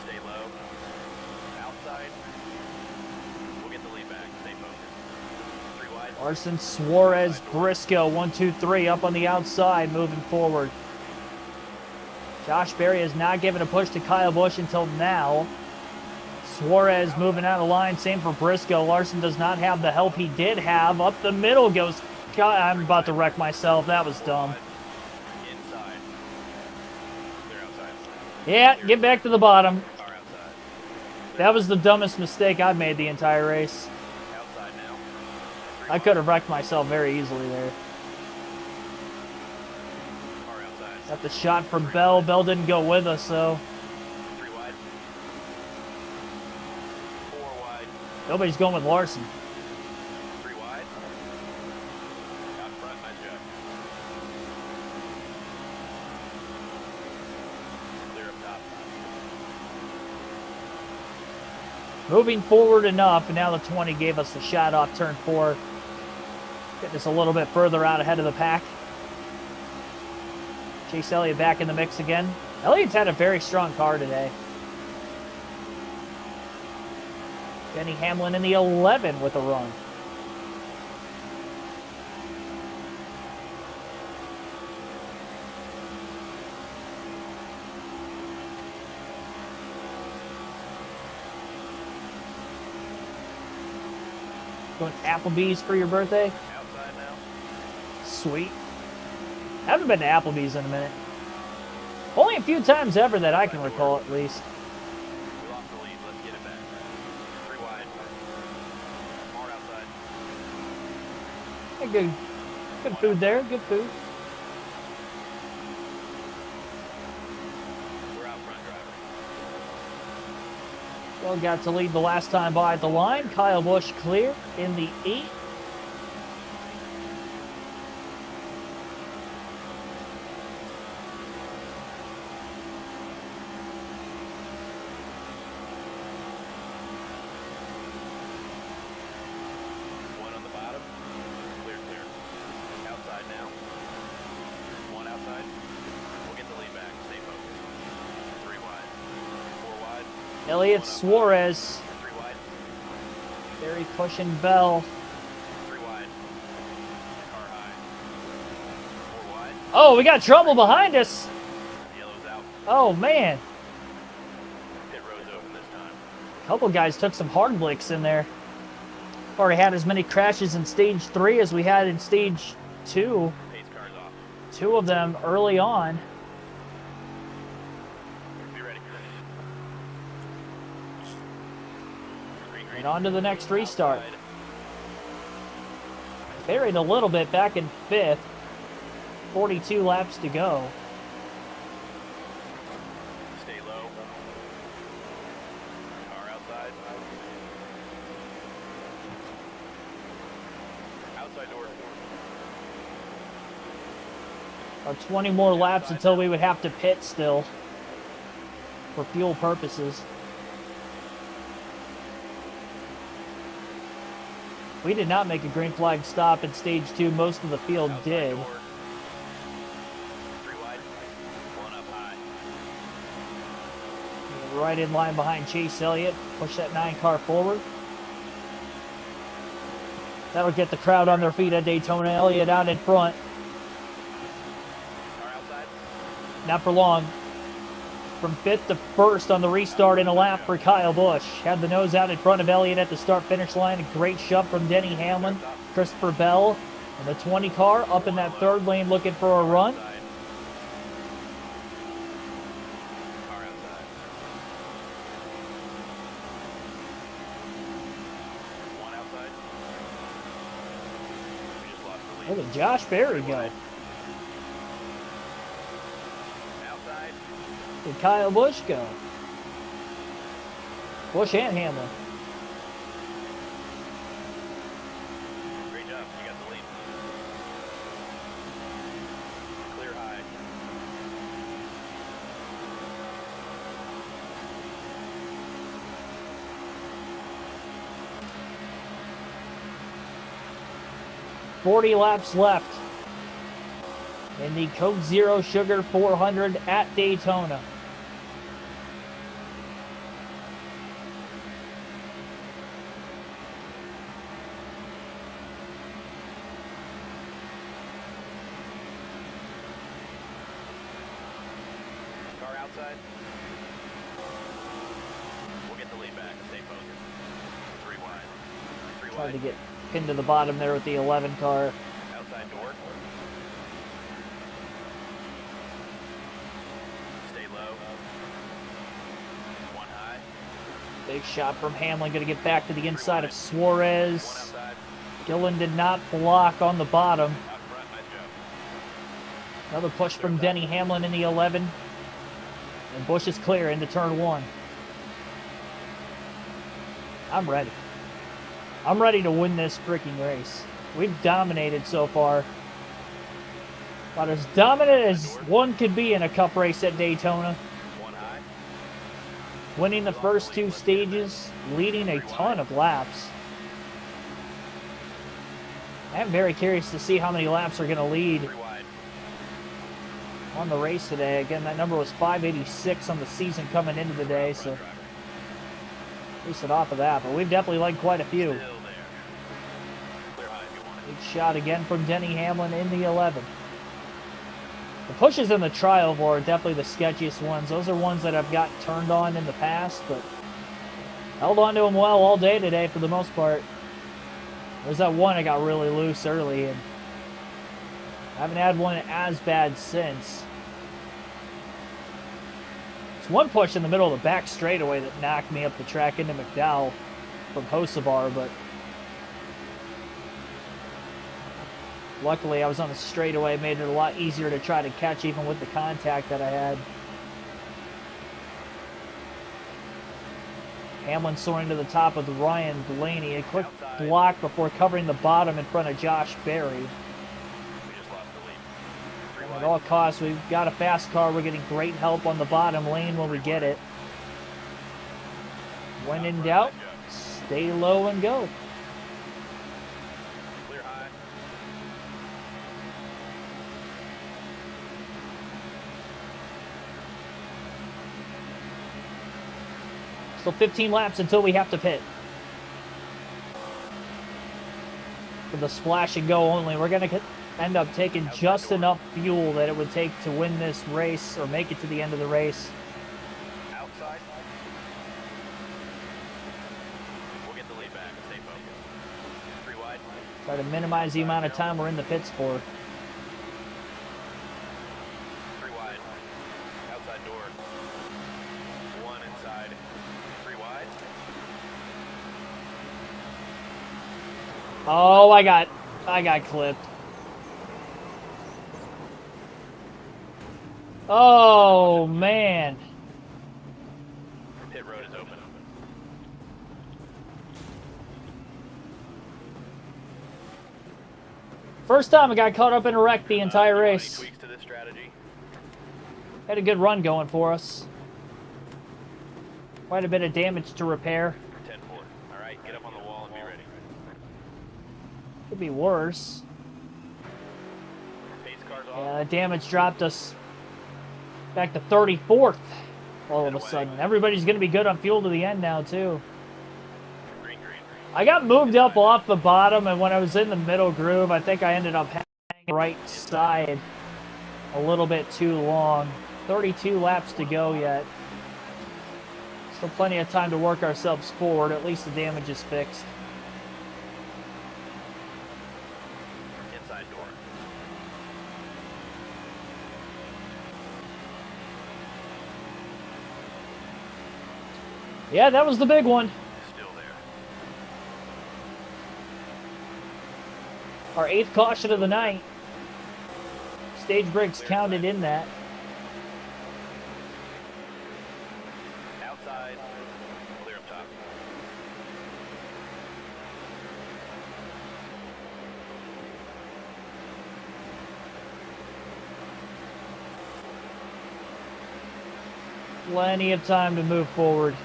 Speaker 2: Stay low. Outside. We'll get the lead back. Stay focused. 3 wide.
Speaker 1: Larson, Suarez, Briscoe, 1, 2, 3 up on the outside, moving forward. Josh Berry has not given a push to Kyle Busch until now. Suarez moving out of line, same for Briscoe. Larson does not have the help he did have. Up the middle goes, God, I'm about to wreck myself. That was dumb.
Speaker 2: Inside. They're outside.
Speaker 1: Yeah, get back to the bottom.
Speaker 2: Car outside.
Speaker 1: That was the dumbest mistake I've made the entire race.
Speaker 2: Outside now.
Speaker 1: I could have wrecked myself very easily there.
Speaker 2: Car outside.
Speaker 1: Got the shot from Bell. Bell didn't go with us, so
Speaker 2: 3 wide. 4 wide.
Speaker 1: nobody's going with Larson.
Speaker 2: 3 wide. Out front, nice job. Clear up top.
Speaker 1: Moving forward enough, and now the 20 gave us the shot off turn 4. Getting us a little bit further out ahead of the pack. Chase Elliott back in the mix again. Elliott's had a very strong car today. Denny Hamlin in the 11 with a run. Going Applebee's for your birthday?
Speaker 2: Outside now.
Speaker 1: Sweet. Haven't been to Applebee's in a minute. Only a few times ever that I can recall, at least.
Speaker 2: We lost the lead. Let's get it back. 3 wide. More outside.
Speaker 1: Yeah, good food there. Good food.
Speaker 2: We're out front, driver.
Speaker 1: Well, got to lead the last time by at the line. Kyle Busch clear in the 8.
Speaker 2: One on the bottom. Clear, clear. Outside now. One outside. We'll get the lead back. Stay focused. 3 wide. 4 wide.
Speaker 1: Elliott, Suarez.
Speaker 2: 3 wide.
Speaker 1: Very pushing Bell.
Speaker 2: 3 wide. Car high.
Speaker 1: Oh, we got trouble behind us.
Speaker 2: Yellow's out.
Speaker 1: Oh, man.
Speaker 2: Pit road's open this time.
Speaker 1: A couple guys took some hard licks in there. Already had as many crashes in stage 3 as we had in stage 2.
Speaker 2: Pace car's off.
Speaker 1: 2 of them early on.
Speaker 2: Be ready. Green, green.
Speaker 1: And on to the next restart.
Speaker 2: Outside.
Speaker 1: Buried a little bit back in 5th. 42 laps to go.
Speaker 2: Stay low. Car outside. Outside door.
Speaker 1: About 20 more laps until we would have to pit still. For fuel purposes. We did not make a green flag stop in stage 2. Most of the field
Speaker 2: Outside
Speaker 1: did.
Speaker 2: door. 3 wide. 1 up high.
Speaker 1: Right in line behind Chase Elliott. Push that 9 car forward. That'll get the crowd on their feet at Daytona. Elliott out in front.
Speaker 2: Car outside.
Speaker 1: Not for long. From 5th to 1st on the restart in a lap for Kyle Busch. Had the nose out in front of Elliott at the start-finish line. A great shove from Denny Hamlin. Christopher Bell. And the 20 car up in that 3rd lane looking for a run.
Speaker 2: Outside. Car outside. 1 outside. We just lost the lead.
Speaker 1: Where did Josh Berry go?
Speaker 2: Outside.
Speaker 1: Where did Kyle Busch go? Busch and Hamlin.
Speaker 2: Great job. You got the lead. Clear high.
Speaker 1: .40 laps left in the Coke Zero Sugar 400 at Daytona.
Speaker 2: Car outside. We'll get the lead back. Stay focused. 3 wide. 3
Speaker 1: Tried to
Speaker 2: wide.
Speaker 1: get pinned to the bottom there with the 11 car.
Speaker 2: Outside door. Stay low. 1 high.
Speaker 1: Big shot from Hamlin. Going to get back to the inside of
Speaker 2: 1
Speaker 1: Suarez.
Speaker 2: outside.
Speaker 1: Gillen did not block on the bottom.
Speaker 2: Out front. Nice job.
Speaker 1: Another push from Denny Hamlin in the 11. And Busch is clear into turn 1. I'm ready. I'm ready to win this freaking race. We've dominated so far. About as dominant as one could be in a cup race at Daytona.
Speaker 2: 1 high.
Speaker 1: Winning the first 2 stages, leading a ton of laps. I'm very curious to see how many laps are going to lead
Speaker 2: 3 wide.
Speaker 1: on the race today. Again, that number was 586 on the season coming into the day, so
Speaker 2: Driver.
Speaker 1: base it off of that. But we've definitely led quite a few.
Speaker 2: Still there. Clear high if you want it.
Speaker 1: Big shot again from Denny Hamlin in the 11. The pushes in the trial are definitely the sketchiest ones. Those are ones that I've got turned on in the past, but held on to them well all day today for the most part. There's that one I got really loose early, and I haven't had one as bad since. It's one push in the middle of the back straightaway that knocked me up the track into McDowell from Hocevar, but luckily I was on the straightaway, made it a lot easier to try to catch even with the contact that I had. Hamlin soaring to the top of the Ryan Blaney. A quick block before covering the bottom in front of Josh Berry.
Speaker 2: We just lost the lead. 3
Speaker 1: And
Speaker 2: wide.
Speaker 1: at all costs, we've got a fast car. We're getting great help on the bottom lane when we get it. When in doubt, stay low and go.
Speaker 2: Clear high.
Speaker 1: Still 15 laps until we have to pit. For the splash and go only. We're going to end up taking just enough fuel that it would take to win this race or make it to the end of the race.
Speaker 2: Outside. We'll get the lead back. Stay focused. 3 wide.
Speaker 1: Try to minimize the amount of time we're in the pits for.
Speaker 2: 3 wide. Outside door. 1 inside. 3 wide.
Speaker 1: Oh, I got clipped. Oh, man.
Speaker 2: Pit road is open.
Speaker 1: First time I got caught up in a wreck the entire race.
Speaker 2: Tweaks to this strategy.
Speaker 1: Had a good run going for us. Quite a bit of damage to repair.
Speaker 2: 10-4. All right, get up on the wall and be ready.
Speaker 1: Could be worse.
Speaker 2: Pace cars off.
Speaker 1: Yeah, the damage dropped us back to 34th all of a sudden. Everybody's going to be good on fuel to the end now, too.
Speaker 2: Green.
Speaker 1: I got moved up off the bottom, and when I was in the middle groove, I think I ended up hanging right side a little bit too long. 32 laps to go yet. Still plenty of time to work ourselves forward. At least the damage is fixed.
Speaker 2: Inside door.
Speaker 1: Yeah, that was the big one.
Speaker 2: Still there.
Speaker 1: Our 8th caution of the night. Stage brakes counted in that.
Speaker 2: Outside. Clear up top.
Speaker 1: Plenty of time to move forward.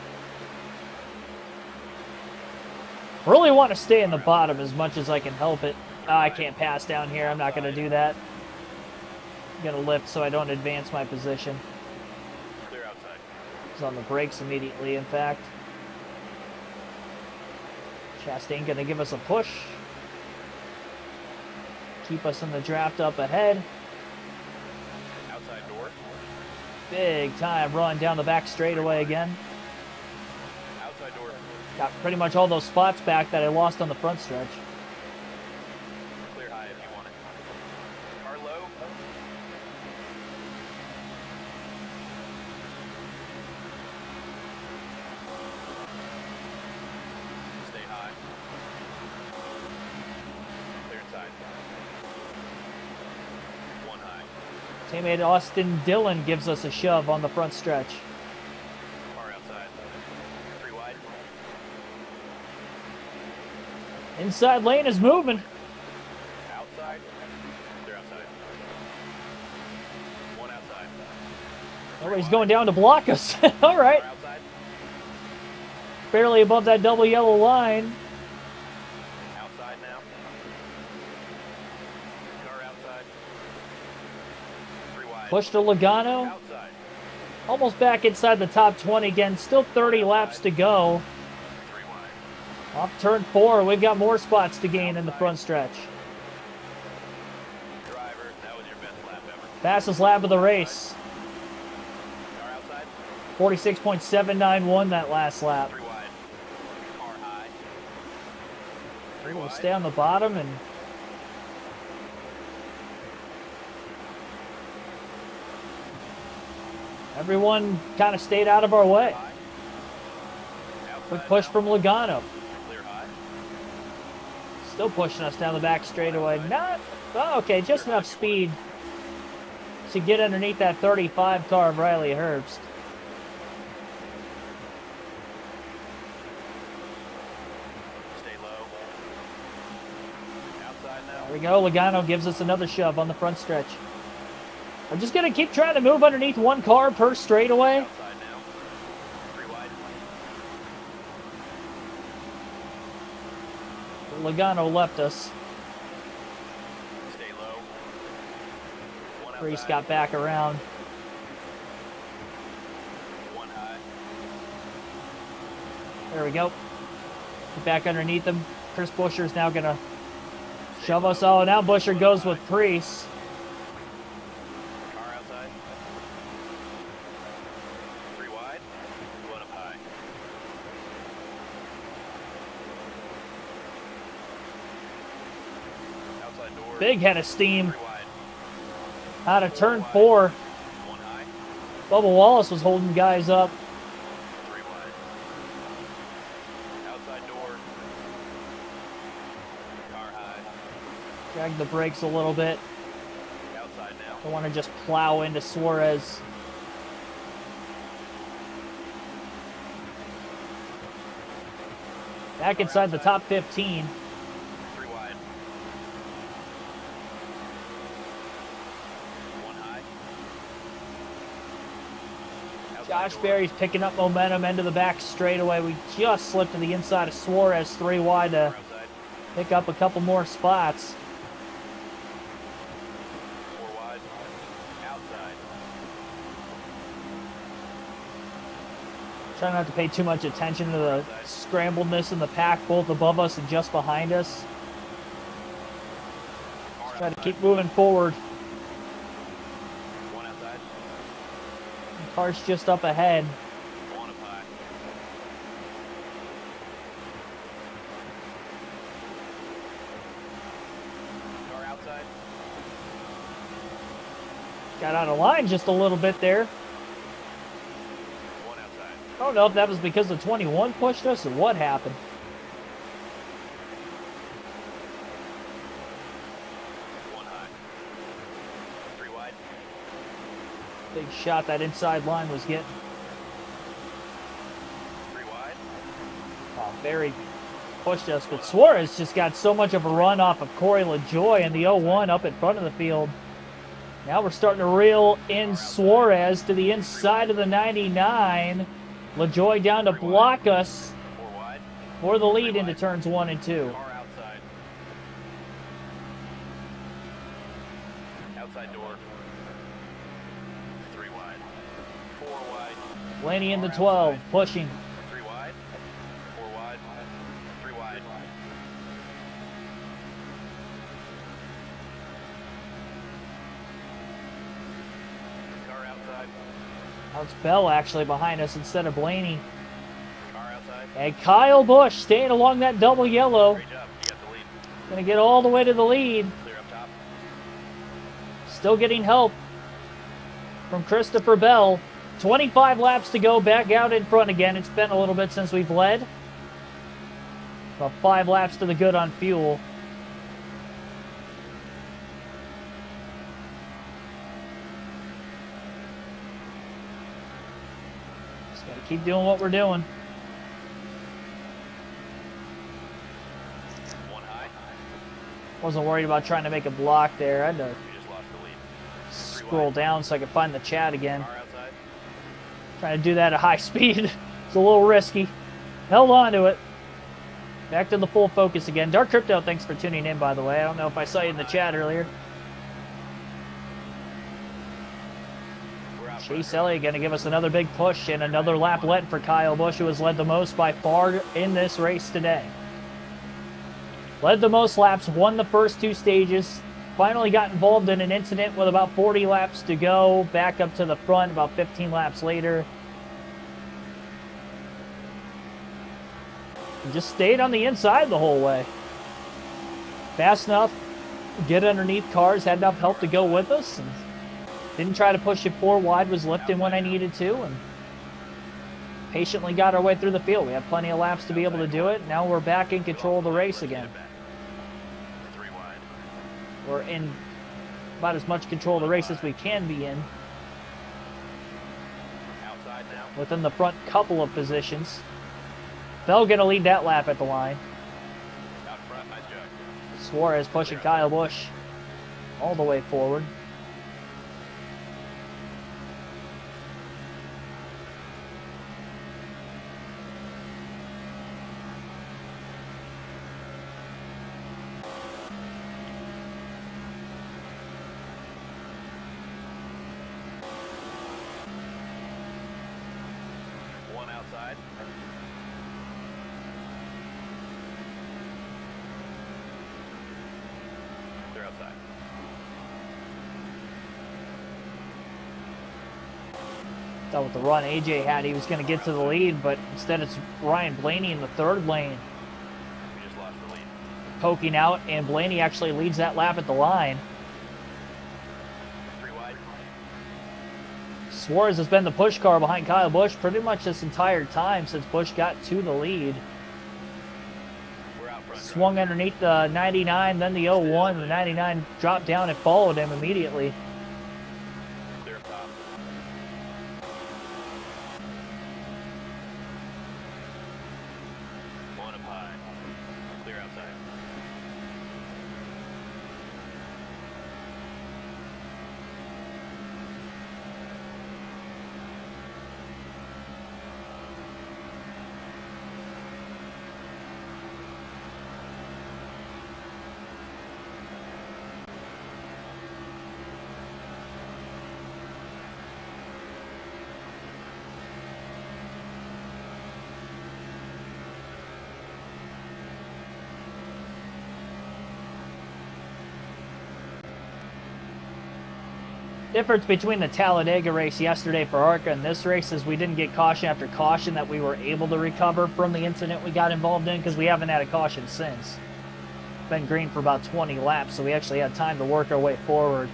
Speaker 1: Really want to stay in the bottom as much as I can help it. I can't pass down here. I'm not going to do that. I'm going to lift so I don't advance my position.
Speaker 2: Clear outside.
Speaker 1: It's on the brakes immediately, in fact. Chastain going to give us a push. Keep us in the draft up ahead.
Speaker 2: Outside door.
Speaker 1: Big time run down the back straightaway again.
Speaker 2: Outside door.
Speaker 1: Got pretty much all those spots back that I lost on the front stretch.
Speaker 2: Clear high if you want it. Car low. Stay high. Clear inside. 1 high.
Speaker 1: Teammate Austin Dillon gives us a shove on the front stretch.
Speaker 2: Car outside. 3 wide.
Speaker 1: Inside lane is moving.
Speaker 2: Outside. They're outside. 1 outside.
Speaker 1: Oh, he's going down to block us. All right.
Speaker 2: Car outside.
Speaker 1: Barely above that double yellow line.
Speaker 2: Outside now. Car outside. 3 wide.
Speaker 1: Push to Logano.
Speaker 2: Outside.
Speaker 1: Almost back inside the top 20 again. Still 30 laps to go.
Speaker 2: 3 wide.
Speaker 1: Off turn 4. We've got more spots to gain in the front stretch.
Speaker 2: Driver, that was your best lap ever.
Speaker 1: Fastest lap of the race.
Speaker 2: Car outside.
Speaker 1: 46.791 that last lap.
Speaker 2: 3 wide. Car high. 3
Speaker 1: We'll
Speaker 2: wide.
Speaker 1: stay on the bottom and everyone kind of stayed out of our way.
Speaker 2: High.
Speaker 1: Quick
Speaker 2: Outside
Speaker 1: push
Speaker 2: now.
Speaker 1: from Logano.
Speaker 2: Clear high.
Speaker 1: Still pushing us down the back straightaway. Not, oh, okay, just enough speed to get underneath that 35 car of Riley Herbst.
Speaker 2: Stay low. Outside now.
Speaker 1: There we go. Logano gives us another shove on the front stretch. I'm just going to keep trying to move underneath one car per straightaway.
Speaker 2: Outside now. 3 wide.
Speaker 1: Logano left us.
Speaker 2: Stay low. 1 outside.
Speaker 1: Reese got back around.
Speaker 2: 1 high.
Speaker 1: There we go. Get back underneath him. Chris Buescher's now going to Shove us all. Now Busher goes with Priest.
Speaker 2: Car outside. 3 wide. 1 up high. Outside door.
Speaker 1: Big head of steam
Speaker 2: 3 wide.
Speaker 1: out of turn 4.
Speaker 2: 1 high.
Speaker 1: Bubba Wallace was holding guys up.
Speaker 2: 3 wide. Outside door. Car high.
Speaker 1: Drag the brakes a little bit.
Speaker 2: Outside now.
Speaker 1: Don't want to just plow into Suarez. Back inside the top 15.
Speaker 2: 3 wide. 1 high. Outside
Speaker 1: Josh
Speaker 2: door.
Speaker 1: Berry's picking up momentum into the back straightaway. We just slipped to the inside of Suarez 3 wide to
Speaker 2: Outside.
Speaker 1: pick up a couple more spots.
Speaker 2: 4 wide. Outside.
Speaker 1: Try not to pay too much attention to the scrambledness in the pack, both above us and just behind us.
Speaker 2: Car
Speaker 1: Try to
Speaker 2: outside.
Speaker 1: keep moving forward.
Speaker 2: 1 outside.
Speaker 1: The car's just up ahead.
Speaker 2: 1 up high. Car outside.
Speaker 1: Got out of line just a little bit there.
Speaker 2: 1 outside.
Speaker 1: I don't know if that was because the 21 pushed us or what happened.
Speaker 2: 1 high. 3 wide.
Speaker 1: Big shot that inside line was getting.
Speaker 2: 3 wide.
Speaker 1: Oh, Berry pushed us, but Suarez just got so much of a run off of Corey LaJoy in the 01 up in front of the field. Now we're starting to reel in Suarez to the inside of the 99. LaJoy down to block us
Speaker 2: 4 wide.
Speaker 1: for the lead into turns 1 and 2.
Speaker 2: Car outside. Outside door. 3 wide. 4 wide.
Speaker 1: Blaney in the 12, pushing.
Speaker 2: 3 wide. 4 wide. 3 wide. Car outside.
Speaker 1: Now it's Bell actually behind us instead of Blaney.
Speaker 2: Car outside.
Speaker 1: And Kyle Busch staying along that double yellow.
Speaker 2: Great job. You got the lead.
Speaker 1: Gonna get all the way to the lead.
Speaker 2: Clear up top.
Speaker 1: Still getting help from Christopher Bell. 25 laps to go, back out in front again. It's been a little bit since we've led. About 5 laps to the good on fuel. Just gotta keep doing what we're doing.
Speaker 2: 1 high.
Speaker 1: Wasn't worried about trying to make a block there. I had to
Speaker 2: You just lost the lead.
Speaker 1: scroll down so I could find the chat again.
Speaker 2: Car outside.
Speaker 1: Trying to do that at high speed. It's a little risky. Held on to it. Back to the full focus again. Dark Crypto, thanks for tuning in, by the way. I don't know if I saw you in the chat earlier.
Speaker 2: We're out.
Speaker 1: Chase Elliott going to give us another big push and another lap led for Kyle Busch, who has led the most by far in this race today. Led the most laps, won the first 2 stages. Finally got involved in an incident with about 40 laps to go. Back up to the front about 15 laps later. And just stayed on the inside the whole way. Fast enough to get underneath cars, had enough help to go with us. And didn't try to push it 4 wide, was lifting when I needed to. And patiently got our way through the field. We had plenty of laps to be able to do it. Now we're back in control of the race again.
Speaker 2: 3 wide.
Speaker 1: We're in about as much control of the race as we can be in.
Speaker 2: Outside now.
Speaker 1: Within the front couple of positions. Bell gonna lead that lap at the line.
Speaker 2: Out front. Nice job.
Speaker 1: Suarez pushing Kyle Busch all the way forward.
Speaker 2: Outside. outside.
Speaker 1: Thought with the run AJ had, he was going to get to the lead, but instead it's Ryan Blaney in the third lane.
Speaker 2: We just lost the lead.
Speaker 1: Poking out, and Blaney actually leads that lap at the line.
Speaker 2: 3 wide.
Speaker 1: Suarez has been the push car behind Kyle Busch pretty much this entire time since Busch got to the lead.
Speaker 2: We're out front.
Speaker 1: Swung underneath the 99, then the 01. The 99 dropped down and followed him immediately.
Speaker 2: Clear up top. One up high. Clear outside.
Speaker 1: Difference between the Talladega race yesterday for ARCA and this race is we didn't get caution after caution that we were able to recover from the incident we got involved in, because we haven't had a caution since. Been green for about 20 laps, so we actually had time to work our way forward.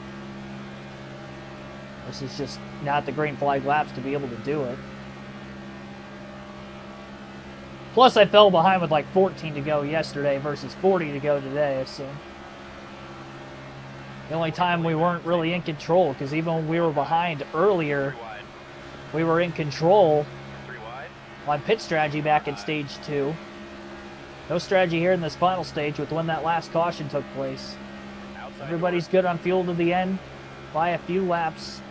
Speaker 1: This is just not the green flag laps to be able to do it. Plus I fell behind with like 14 to go yesterday versus 40 to go today, so the only time we weren't really in control, because even when we were behind earlier,
Speaker 2: 3 wide.
Speaker 1: we were in control
Speaker 2: 3 wide.
Speaker 1: on pit strategy back in stage 2. No strategy here in this final stage with when that last caution took place.
Speaker 2: Outside
Speaker 1: Everybody's good on fuel to the end by a few laps.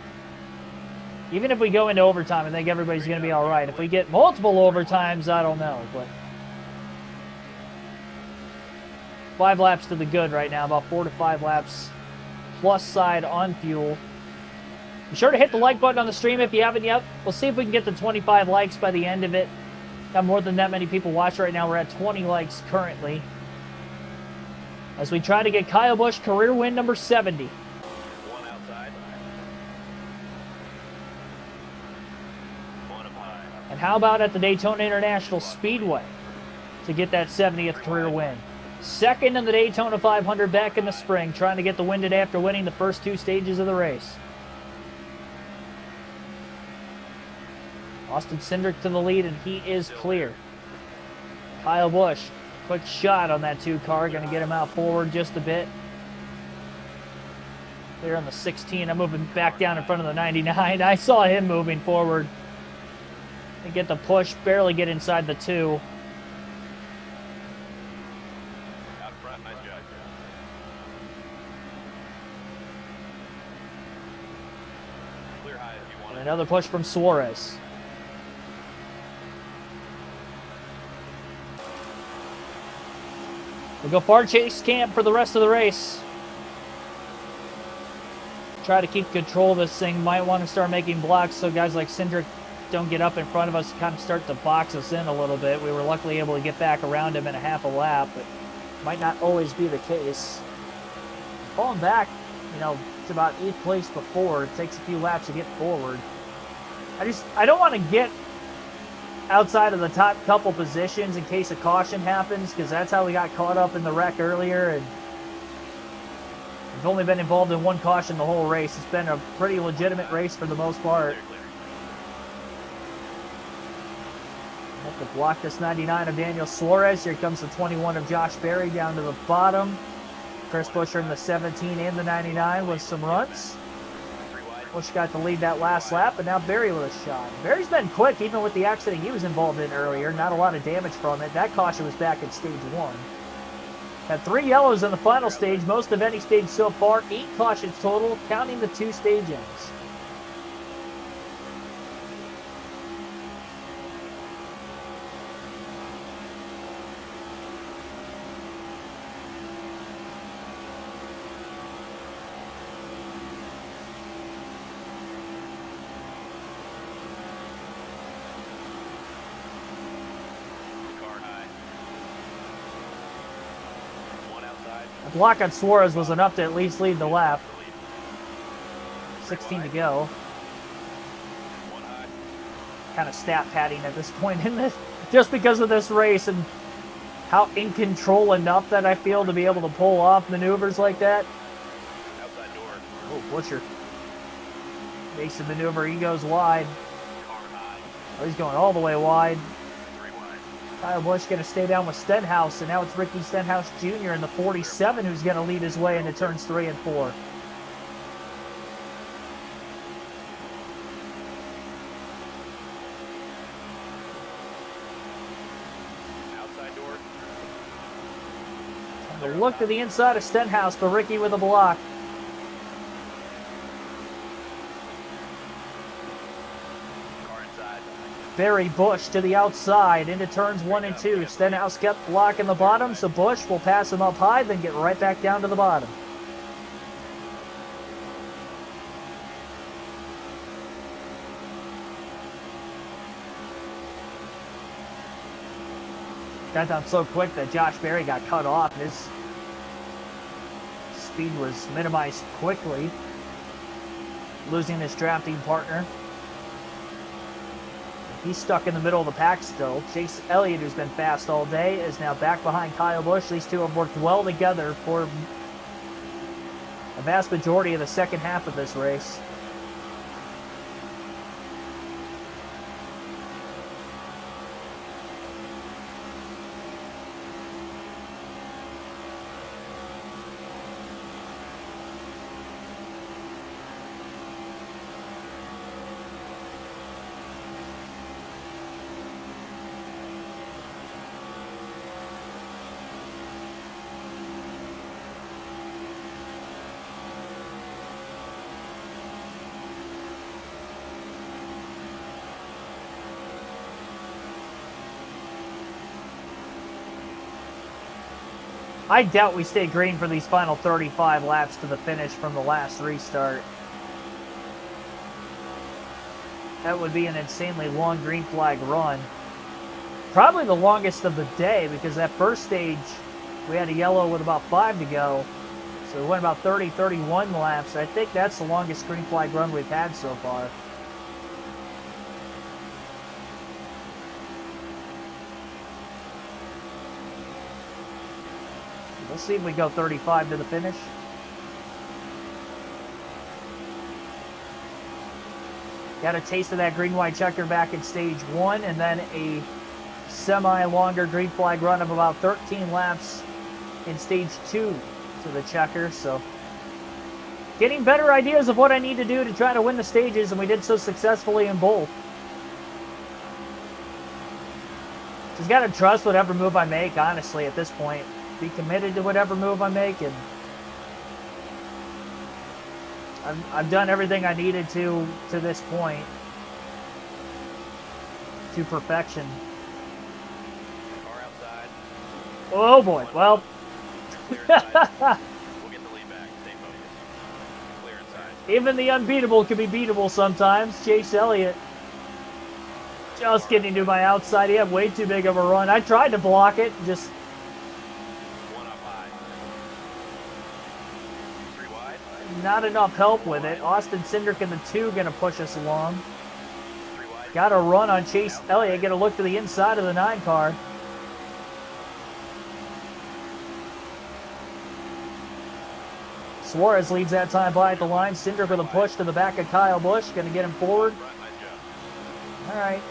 Speaker 1: Even if we go into overtime, I think everybody's going to be all right. If we get multiple overtimes, I don't know, but 5 laps to the good right now, about 4 to 5 laps plus side on fuel. Be sure to hit the like button on the stream if you haven't yet. We'll see if we can get to 25 likes by the end of it. Got more than that many people watch right now. We're at 20 likes currently, as we try to get Kyle Busch career win number 70.
Speaker 2: 1 outside. 1 up high.
Speaker 1: And how about at the Daytona International Speedway to get that 70th career win? Second in the Daytona 500 back in the spring, trying to get the win today after winning the first 2 stages of the race. Austin Cindric to the lead, and he is clear. Kyle Busch, quick shot on that 2 car, going to get him out forward just a bit. Clear on the 16. I'm moving back down in front of the 99. I saw him moving forward. And get the push, barely get inside the 2.
Speaker 2: Out front. Nice job. Clear high if you want
Speaker 1: And
Speaker 2: it.
Speaker 1: another push from Suarez. We'll go far chase camp for the rest of the race. Try to keep control of this thing. Might want to start making blocks so guys like Cindric don't get up in front of us, kind of start to box us in a little bit. We were luckily able to get back around him in a half a lap, but might not always be the case. Falling back, you know, to about 8th place before. It takes a few laps to get forward. I don't want to get outside of the top couple positions in case a caution happens, because that's how we got caught up in the wreck earlier, and we've only been involved in 1 caution the whole race. It's been a pretty legitimate race for the most part.
Speaker 2: Clear, clear.
Speaker 1: Have to block this 99 of Daniel Suarez. Here comes the 21 of Josh Berry down to the bottom. Chris Buescher in the 17 and the 99 with some runs.
Speaker 2: 3 wide.
Speaker 1: Busch got to lead that last lap, but now Berry with a shot. Berry's been quick, even with the accident he was involved in earlier. Not a lot of damage from it. That caution was back in stage 1. Had 3 yellows in the final stage, most of any stage so far. 8 cautions total, counting the 2 stage ends. block on Suarez was enough to at least lead the lap. 16 to go. Kind of stat padding at this point in this, just because of this race and how in control enough that I feel to be able to pull off maneuvers like that.
Speaker 2: Outside door.
Speaker 1: Oh, Butcher makes the maneuver. He goes wide.
Speaker 2: Car high.
Speaker 1: Oh, he's going all the way wide.
Speaker 2: 3 wide.
Speaker 1: Kyle Busch going to stay down with Stenhouse, and now it's Ricky Stenhouse Jr. in the 47 who's going to lead his way into turns 3 and 4.
Speaker 2: Outside door.
Speaker 1: A look to the inside of Stenhouse for Ricky with a block.
Speaker 2: Car inside.
Speaker 1: Barry Busch to the outside into turns 1 and 2. Stenhouse kept blocking the bottom, so Busch will pass him up high, then get right back down to the bottom. Got down so quick that Josh Berry got cut off. His speed was minimized quickly, losing his drafting partner. He's stuck in the middle of the pack still. Chase Elliott, who's been fast all day, is now back behind Kyle Busch. These two have worked well together for a vast majority of the second half of this race. I doubt we stay green for these final 35 laps to the finish from the last restart. That would be an insanely long green flag run. Probably the longest of the day, because that first stage we had a yellow with about 5 to go. So we went about 30, 31 laps. I think that's the longest green flag run we've had so far. We'll see if we go 35 to the finish. Got a taste of that green-white checker back in stage 1, and then a semi-longer green flag run of about 13 laps in stage 2 to the checker. So getting better ideas of what I need to do to try to win the stages, and we did so successfully in both. Just got to trust whatever move I make, honestly, at this point. Be committed to whatever move I make, and I've done everything I needed to this point, to perfection.
Speaker 2: Car outside.
Speaker 1: Oh boy, well.
Speaker 2: Clear inside. We'll get the lead back. Stay focused. Clear inside.
Speaker 1: Even the unbeatable can be beatable sometimes. Chase Elliott just getting to my outside. He had way too big of a run. I tried to block it, just not enough help with it. Austin Cindric in the 2 going to push us along. Got a run on Chase Elliott. Get a look to the inside of the 9 car. Suarez leads that time by at the line. Cindric with a push to the back of Kyle Busch. Going to get him forward. All right.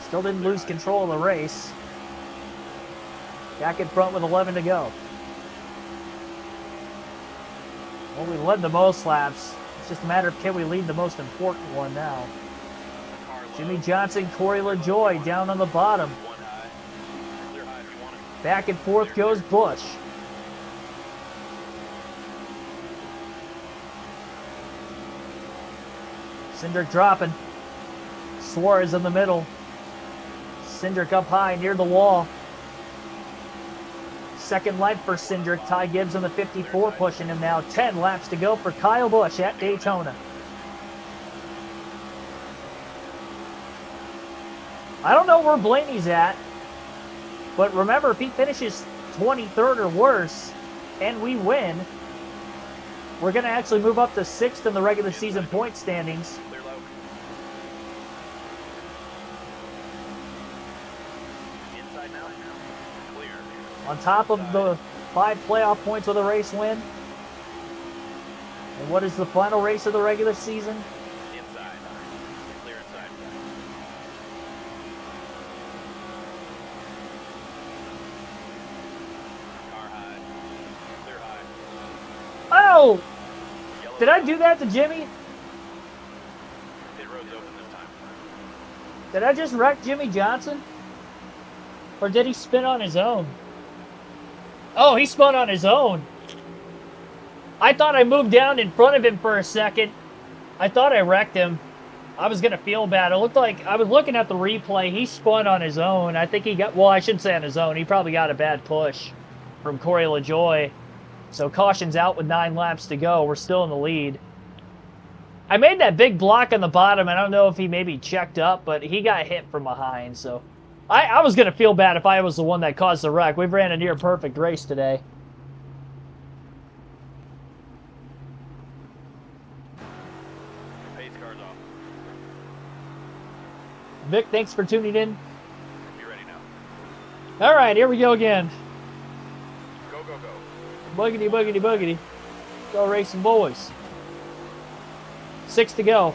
Speaker 1: Still didn't lose control of the race. Back in front with 11 to go. Well, we led the most laps. It's just a matter of can we lead the most important one now. Jimmy Johnson, Corey LaJoie down on the bottom. Back and forth goes Busch. Cindric dropping. Suarez in the middle. Cindric up high near the wall. Second light for Cindric. Ty Gibbs on the 54 pushing him now. 10 laps to go for Kyle Busch at Daytona. I don't know where Blaney's at, but remember, if he finishes 23rd or worse, and we win, we're going to actually move up to 6th in the regular season point standings.
Speaker 2: Clear low. Inside now. Clear.
Speaker 1: On top of the 5 playoff points with a race win. And what is the final race of the regular season?
Speaker 2: Inside. Clear inside. Car high. Clear high.
Speaker 1: Oh!
Speaker 2: Yellow.
Speaker 1: Did I do that to Jimmy?
Speaker 2: Pit road's open this time.
Speaker 1: Did I just wreck Jimmy Johnson? Or did he spin on his own? Oh, he spun on his own. I thought I moved down in front of him for a second. I thought I wrecked him. I was going to feel bad. It looked like I was looking at the replay. He spun on his own. I think he got, well, I shouldn't say on his own. He probably got a bad push from Corey LaJoie. So caution's out with 9 laps to go. We're still in the lead. I made that big block on the bottom. I don't know if he maybe checked up, but he got hit from behind. So I was going to feel bad if I was the one that caused the wreck. We've ran a near perfect race today.
Speaker 2: Pace car's off.
Speaker 1: Vic, thanks for tuning in.
Speaker 2: Be ready now.
Speaker 1: All right, here we go again.
Speaker 2: Go, go, go.
Speaker 1: Boogity, boogity, boogity. Go racing boys. 6 to go.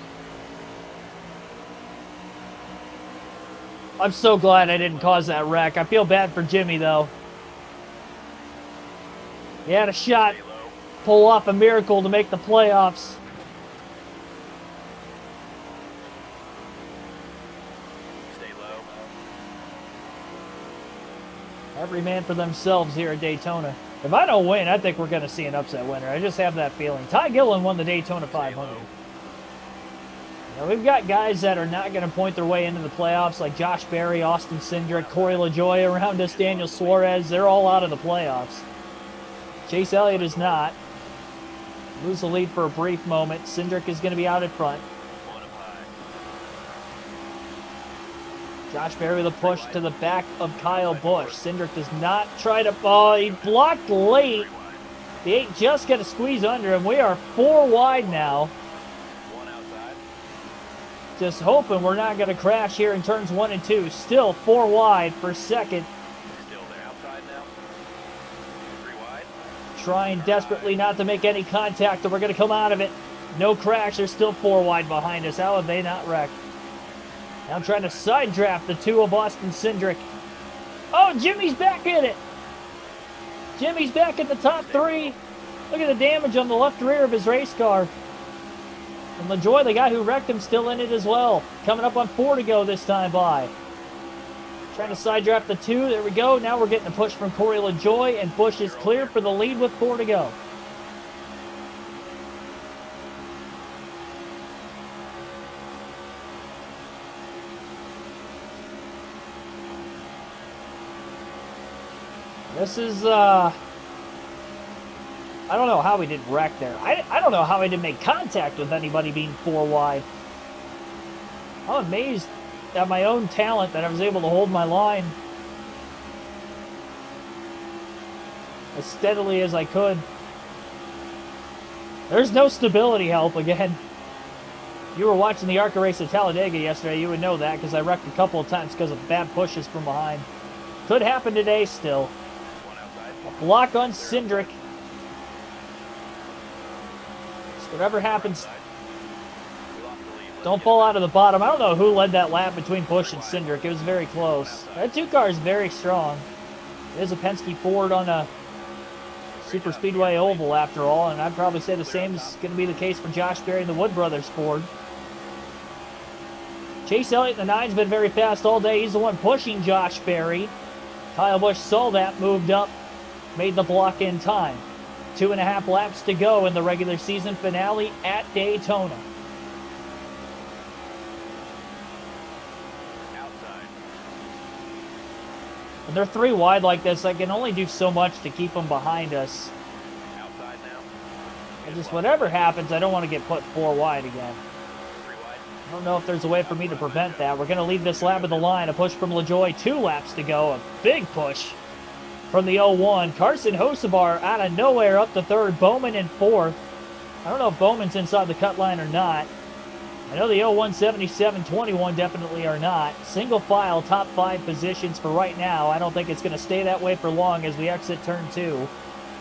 Speaker 1: I'm so glad I didn't cause that wreck. I feel bad for Jimmy, though. He had a shot,
Speaker 2: Stay low.
Speaker 1: pull off a miracle to make the playoffs.
Speaker 2: Stay low.
Speaker 1: Every man for themselves here at Daytona. If I don't win, I think we're going to see an upset winner. I just have that feeling. Ty Gillen won the Daytona 500. Now, we've got guys that are not going to point their way into the playoffs, like Josh Berry, Austin Cindric, Corey LaJoie around us, Daniel Suarez. They're all out of the playoffs. Chase Elliott is not. Lose the lead for a brief moment. Cindric is going to be out in front.
Speaker 2: One up high.
Speaker 1: Josh Berry with a push to the back of Kyle Busch. Cindric does not try to... Oh, he blocked late.
Speaker 2: 3 wide.
Speaker 1: He ain't just going to squeeze under him. We are 4 wide now.
Speaker 2: 1 outside.
Speaker 1: Just hoping we're not going to crash here in turns 1 and 2. Still 4 wide for second.
Speaker 2: Still there. Outside now. 3 wide.
Speaker 1: Trying desperately not to make any contact, or we're going to come out of it. No crash. They're still 4 wide behind us. How have they not wrecked? Now I'm trying to side draft the 2 of Austin Cindric. Oh, Jimmy's back in it. Jimmy's back in the top 3. Look at the damage on the left rear of his race car. And LaJoie, the guy who wrecked him, still in it as well. Coming up on 4 to go this time by. Trying to side draft the 2. There we go. Now we're getting a push from Corey LaJoie, and Busch is clear for the lead with 4 to go. This is, I don't know how we didn't wreck there. I don't know how I didn't make contact with anybody being 4 wide. I'm amazed at my own talent that I was able to hold my line as steadily as I could. There's no stability help again. If you were watching the ARCA race at Talladega yesterday, you would know that, because I wrecked a couple of times because of bad pushes from behind. Could happen today still.
Speaker 2: 1 outside.
Speaker 1: A block on Cindric. So whatever happens,
Speaker 2: Outside. We lost the lead. Let's
Speaker 1: don't
Speaker 2: get
Speaker 1: fall
Speaker 2: it
Speaker 1: out of the bottom. I don't know who led that lap between Busch and Cindric. It was very close. That 2 car is very strong. It is a Penske Ford on a Super Speedway oval after all, and I'd probably say the same is going to be the case for Josh Berry and the Wood Brothers Ford. Chase Elliott in the 9's been very fast all day. He's the one pushing Josh Berry. Kyle Busch saw that, moved up, made the block in time. 2.5 laps to go in the regular season finale at Daytona.
Speaker 2: outside.
Speaker 1: When they're 3 wide like this, I can only do so much to keep them behind us.
Speaker 2: Outside now.
Speaker 1: And just whatever happens, I don't want to get put 4 wide again.
Speaker 2: 3 wide.
Speaker 1: I don't know if there's a way for me to prevent that. We're going to leave this lap of the line. A push from LaJoie. 2 laps to go. A big push from the 0-1. Carson Hocevar out of nowhere up to third. Bowman in fourth. I don't know if Bowman's inside the cut line or not. I know the 0-1, 77-21 definitely are not. Single file, top 5 positions for right now. I don't think it's going to stay that way for long as we exit turn 2.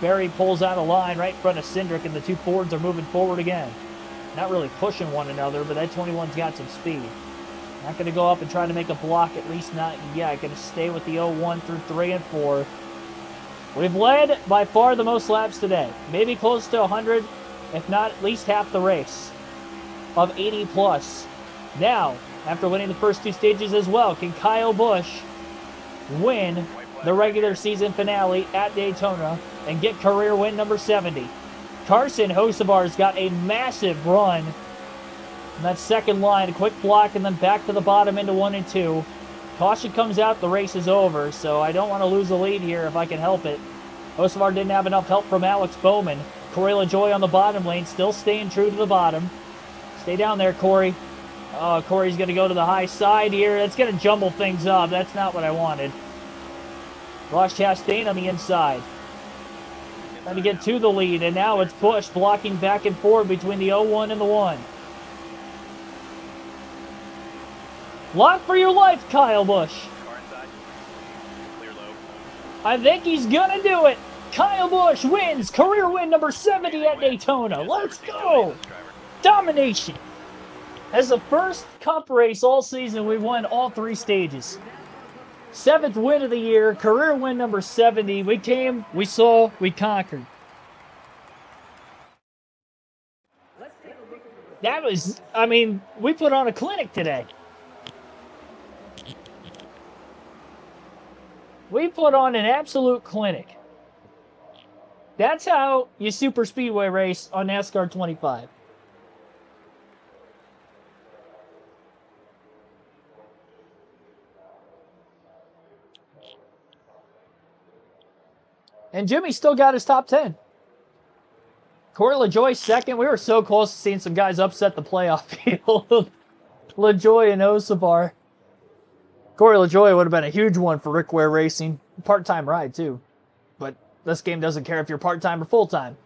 Speaker 1: Barry pulls out a line right in front of Cindric, and the two Fords are moving forward again. Not really pushing one another, but that 21's got some speed. Not going to go up and try to make a block, at least not yet. Going to stay with the 0-1 through 3 and 4. We've led by far the most laps today. Maybe close to 100, if not at least half the race of 80 plus. Now, after winning the first 2 stages as well, can Kyle Busch win the regular season finale at Daytona and get career win number 70? Carson Hocevar's got a massive run in that second line, a quick block, and then back to the bottom into 1 and 2. Caution comes out, the race is over, so I don't want to lose the lead here if I can help it. Hocevar didn't have enough help from Alex Bowman. Corey LaJoie on the bottom lane, still staying true to the bottom. Stay down there, Corey. Oh, Corey's going to go to the high side here. That's going to jumble things up. That's not what I wanted. Ross Chastain on the inside. Trying to get to the lead, and now it's Busch blocking back and forth between the 0-1 and the 1. Lock for your life, Kyle Busch.
Speaker 2: Car inside. Clear low.
Speaker 1: I think he's going to do it. Kyle Busch wins career win number 70 at Daytona. Let's go. Domination. As the first Cup race all season, we won all 3 stages. 7th win of the year, career win number 70. We came, we saw, we conquered. That was, I mean, we put on a clinic today. We put on an absolute clinic. That's how you super speedway race on NASCAR 25. And Jimmy still got his top 10. Corey LaJoie second. We were so close to seeing some guys upset the playoff field. LaJoie and Hocevar. Corey LaJoie would have been a huge one for Rick Ware Racing. Part-time ride, too. But this game doesn't care if you're part-time or full-time.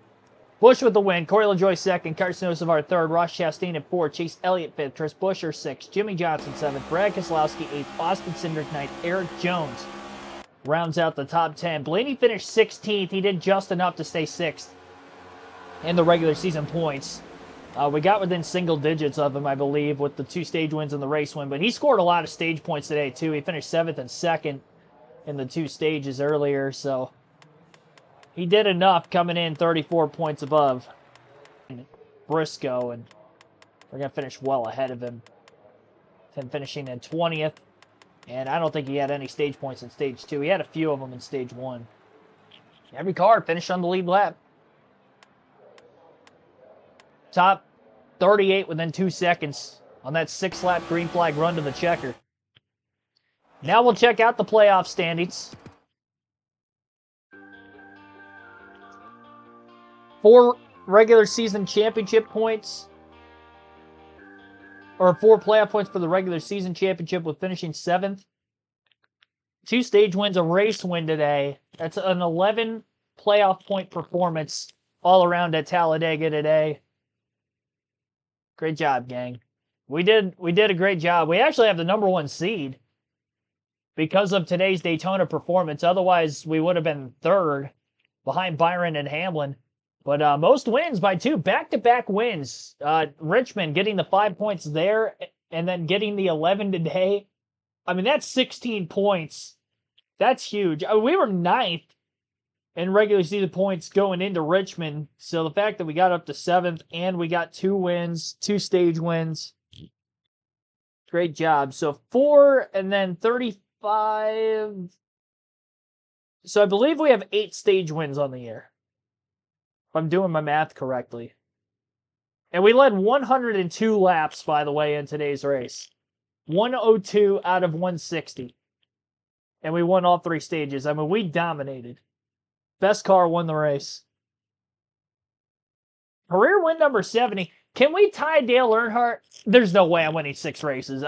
Speaker 1: Busch with the win. Corey LaJoie second. Carson Hocevar third. Ross Chastain at 4. Chase Elliott fifth. Tris Busher sixth. Jimmy Johnson 7th. Brad Keselowski 8th. Austin Cindric 9th. Eric Jones rounds out the top 10. Blaney finished 16th. He did just enough to stay 6th in the regular season points. We got within single digits of him, I believe, with the 2 stage wins and the race win. But he scored a lot of stage points today, too. He finished 7th and 2nd in the 2 stages earlier. So he did enough coming in 34 points above Briscoe. And we're going to finish well ahead of him. Him finishing in 20th. And I don't think he had any stage points in Stage 2. He had a few of them in Stage 1. Every car finished on the lead lap. Top 38 within 2 seconds on that 6-lap green flag run to the checker. Now we'll check out the playoff standings. 4 regular season championship points. Or 4 playoff points for the regular season championship with finishing 7th. 2 stage wins, a race win today. That's an 11 playoff point performance all around at Talladega today. Great job, gang. We did a great job. We actually have the number 1 seed because of today's Daytona performance. Otherwise, we would have been 3rd behind Byron and Hamlin. But most wins by 2, back-to-back wins. Richmond getting the 5 points there and then getting the 11 today. I mean, that's 16 points. That's huge. We were 9th in regular season points going into Richmond. So the fact that we got up to 7th and we got 2 wins, 2 stage wins. Great job. So 4 and then 35. So I believe we have 8 stage wins on the year, if I'm doing my math correctly. And we led 102 laps, by the way, in today's race. 102 out of 160. And we won all 3 stages. I mean, we dominated. Best car won the race. Career win number 70. Can we tie Dale Earnhardt? There's no way I'm winning 6 races.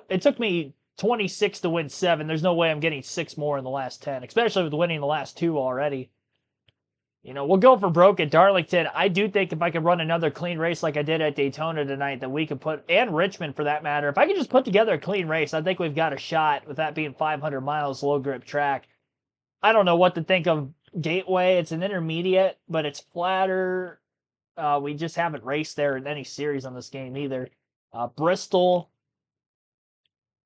Speaker 1: It took me 26 to win 7. There's no way I'm getting 6 more in the last 10, especially with winning the last 2 already. You know, we'll go for broke at Darlington. I do think if I could run another clean race like I did at Daytona tonight, that we could put, and Richmond for that matter, if I could just put together a clean race, I think we've got a shot with that being 500 miles, low grip track. I don't know what to think of Gateway. It's an intermediate, but it's flatter. We just haven't raced there in any series on this game either. Bristol.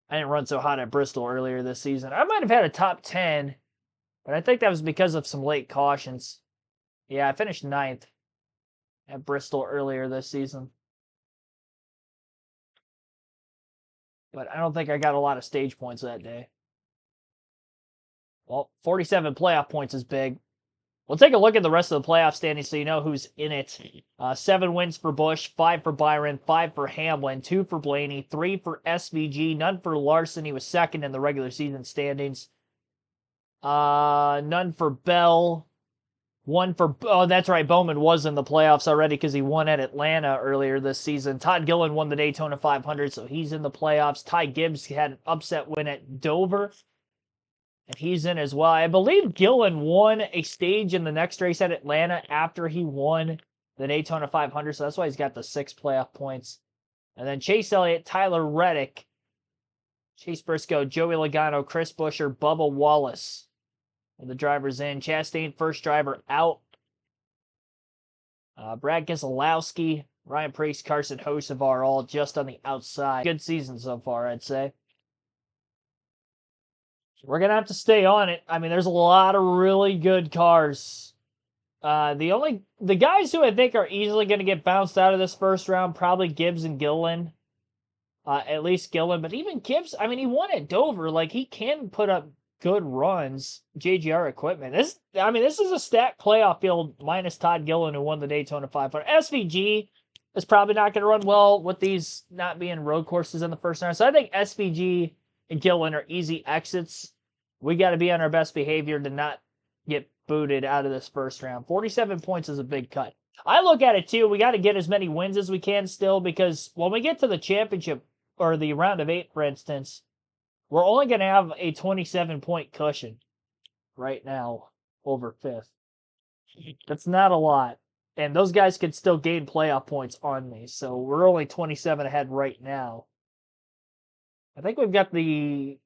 Speaker 1: I didn't run so hot at Bristol earlier this season. I might have had a top 10, but I think that was because of some late cautions. Yeah, I finished 9th at Bristol earlier this season. But I don't think I got a lot of stage points that day. Well, 47 playoff points is big. We'll take a look at the rest of the playoff standings so you know who's in it. 7 wins for Busch, 5 for Byron, 5 for Hamlin, 2 for Blaney, 3 for SVG, none for Larson. He was second in the regular season standings. None for Bell. 1 for, oh, that's right, Bowman was in the playoffs already because he won at Atlanta earlier this season. Todd Gillen won the Daytona 500, so he's in the playoffs. Ty Gibbs had an upset win at Dover. And he's in as well. I believe Gillen won a stage in the next race at Atlanta after he won the Daytona 500, so that's why he's got the 6 playoff points. And then Chase Elliott, Tyler Reddick, Chase Briscoe, Joey Logano, Chris Buescher, Bubba Wallace are the drivers in. Chastain, first driver out. Brad Keselowski, Ryan Preece, Carson Hocevar all just on the outside. Good season so far, I'd say. We're going to have to stay on it. I mean, there's a lot of really good cars. The guys who I think are easily going to get bounced out of this first round, probably Gibbs and Gillen. At least Gillen. But even Gibbs, I mean, he won at Dover. Like, he can put up good runs. JGR equipment. This is a stacked playoff field minus Todd Gillen, who won the Daytona 500. SVG is probably not going to run well with these not being road courses in the first round. So I think SVG and Gillen are easy exits. We got to be on our best behavior to not get booted out of this first round. 47 points is a big cut. I look at it too. We got to get as many wins as we can still, because when we get to the championship or the round of 8, for instance, we're only going to have a 27-point cushion right now over 5th. That's not a lot. And those guys could still gain playoff points on me. So we're only 27 ahead right now. I think we've got 2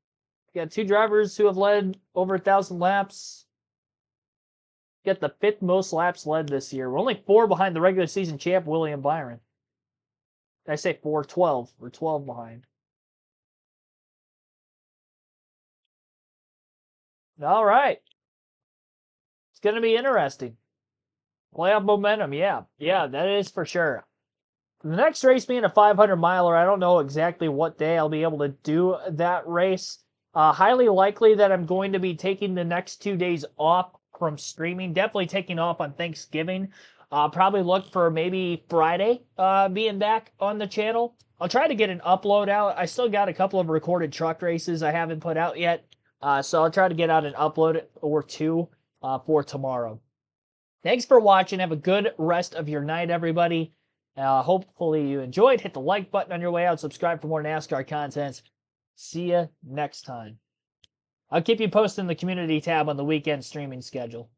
Speaker 1: drivers who have led over 1,000 laps. Got the 5th most laps led this year. We're only 4 behind the regular season champ, William Byron. Did I say 4? 12. We're 12 behind. All right. It's going to be interesting. Playoff momentum, yeah. Yeah, that is for sure. The next race being a 500 miler, I don't know exactly what day I'll be able to do that race. Highly likely that I'm going to be taking the next 2 days off from streaming. Definitely taking off on Thanksgiving. Probably look for maybe Friday being back on the channel. I'll try to get an upload out. I still got a couple of recorded truck races I haven't put out yet. So I'll try to get out an upload or 2 for tomorrow. Thanks for watching. Have a good rest of your night, everybody. Hopefully you enjoyed. Hit the like button on your way out. Subscribe for more NASCAR content. See ya next time. I'll keep you posted in the community tab on the weekend streaming schedule.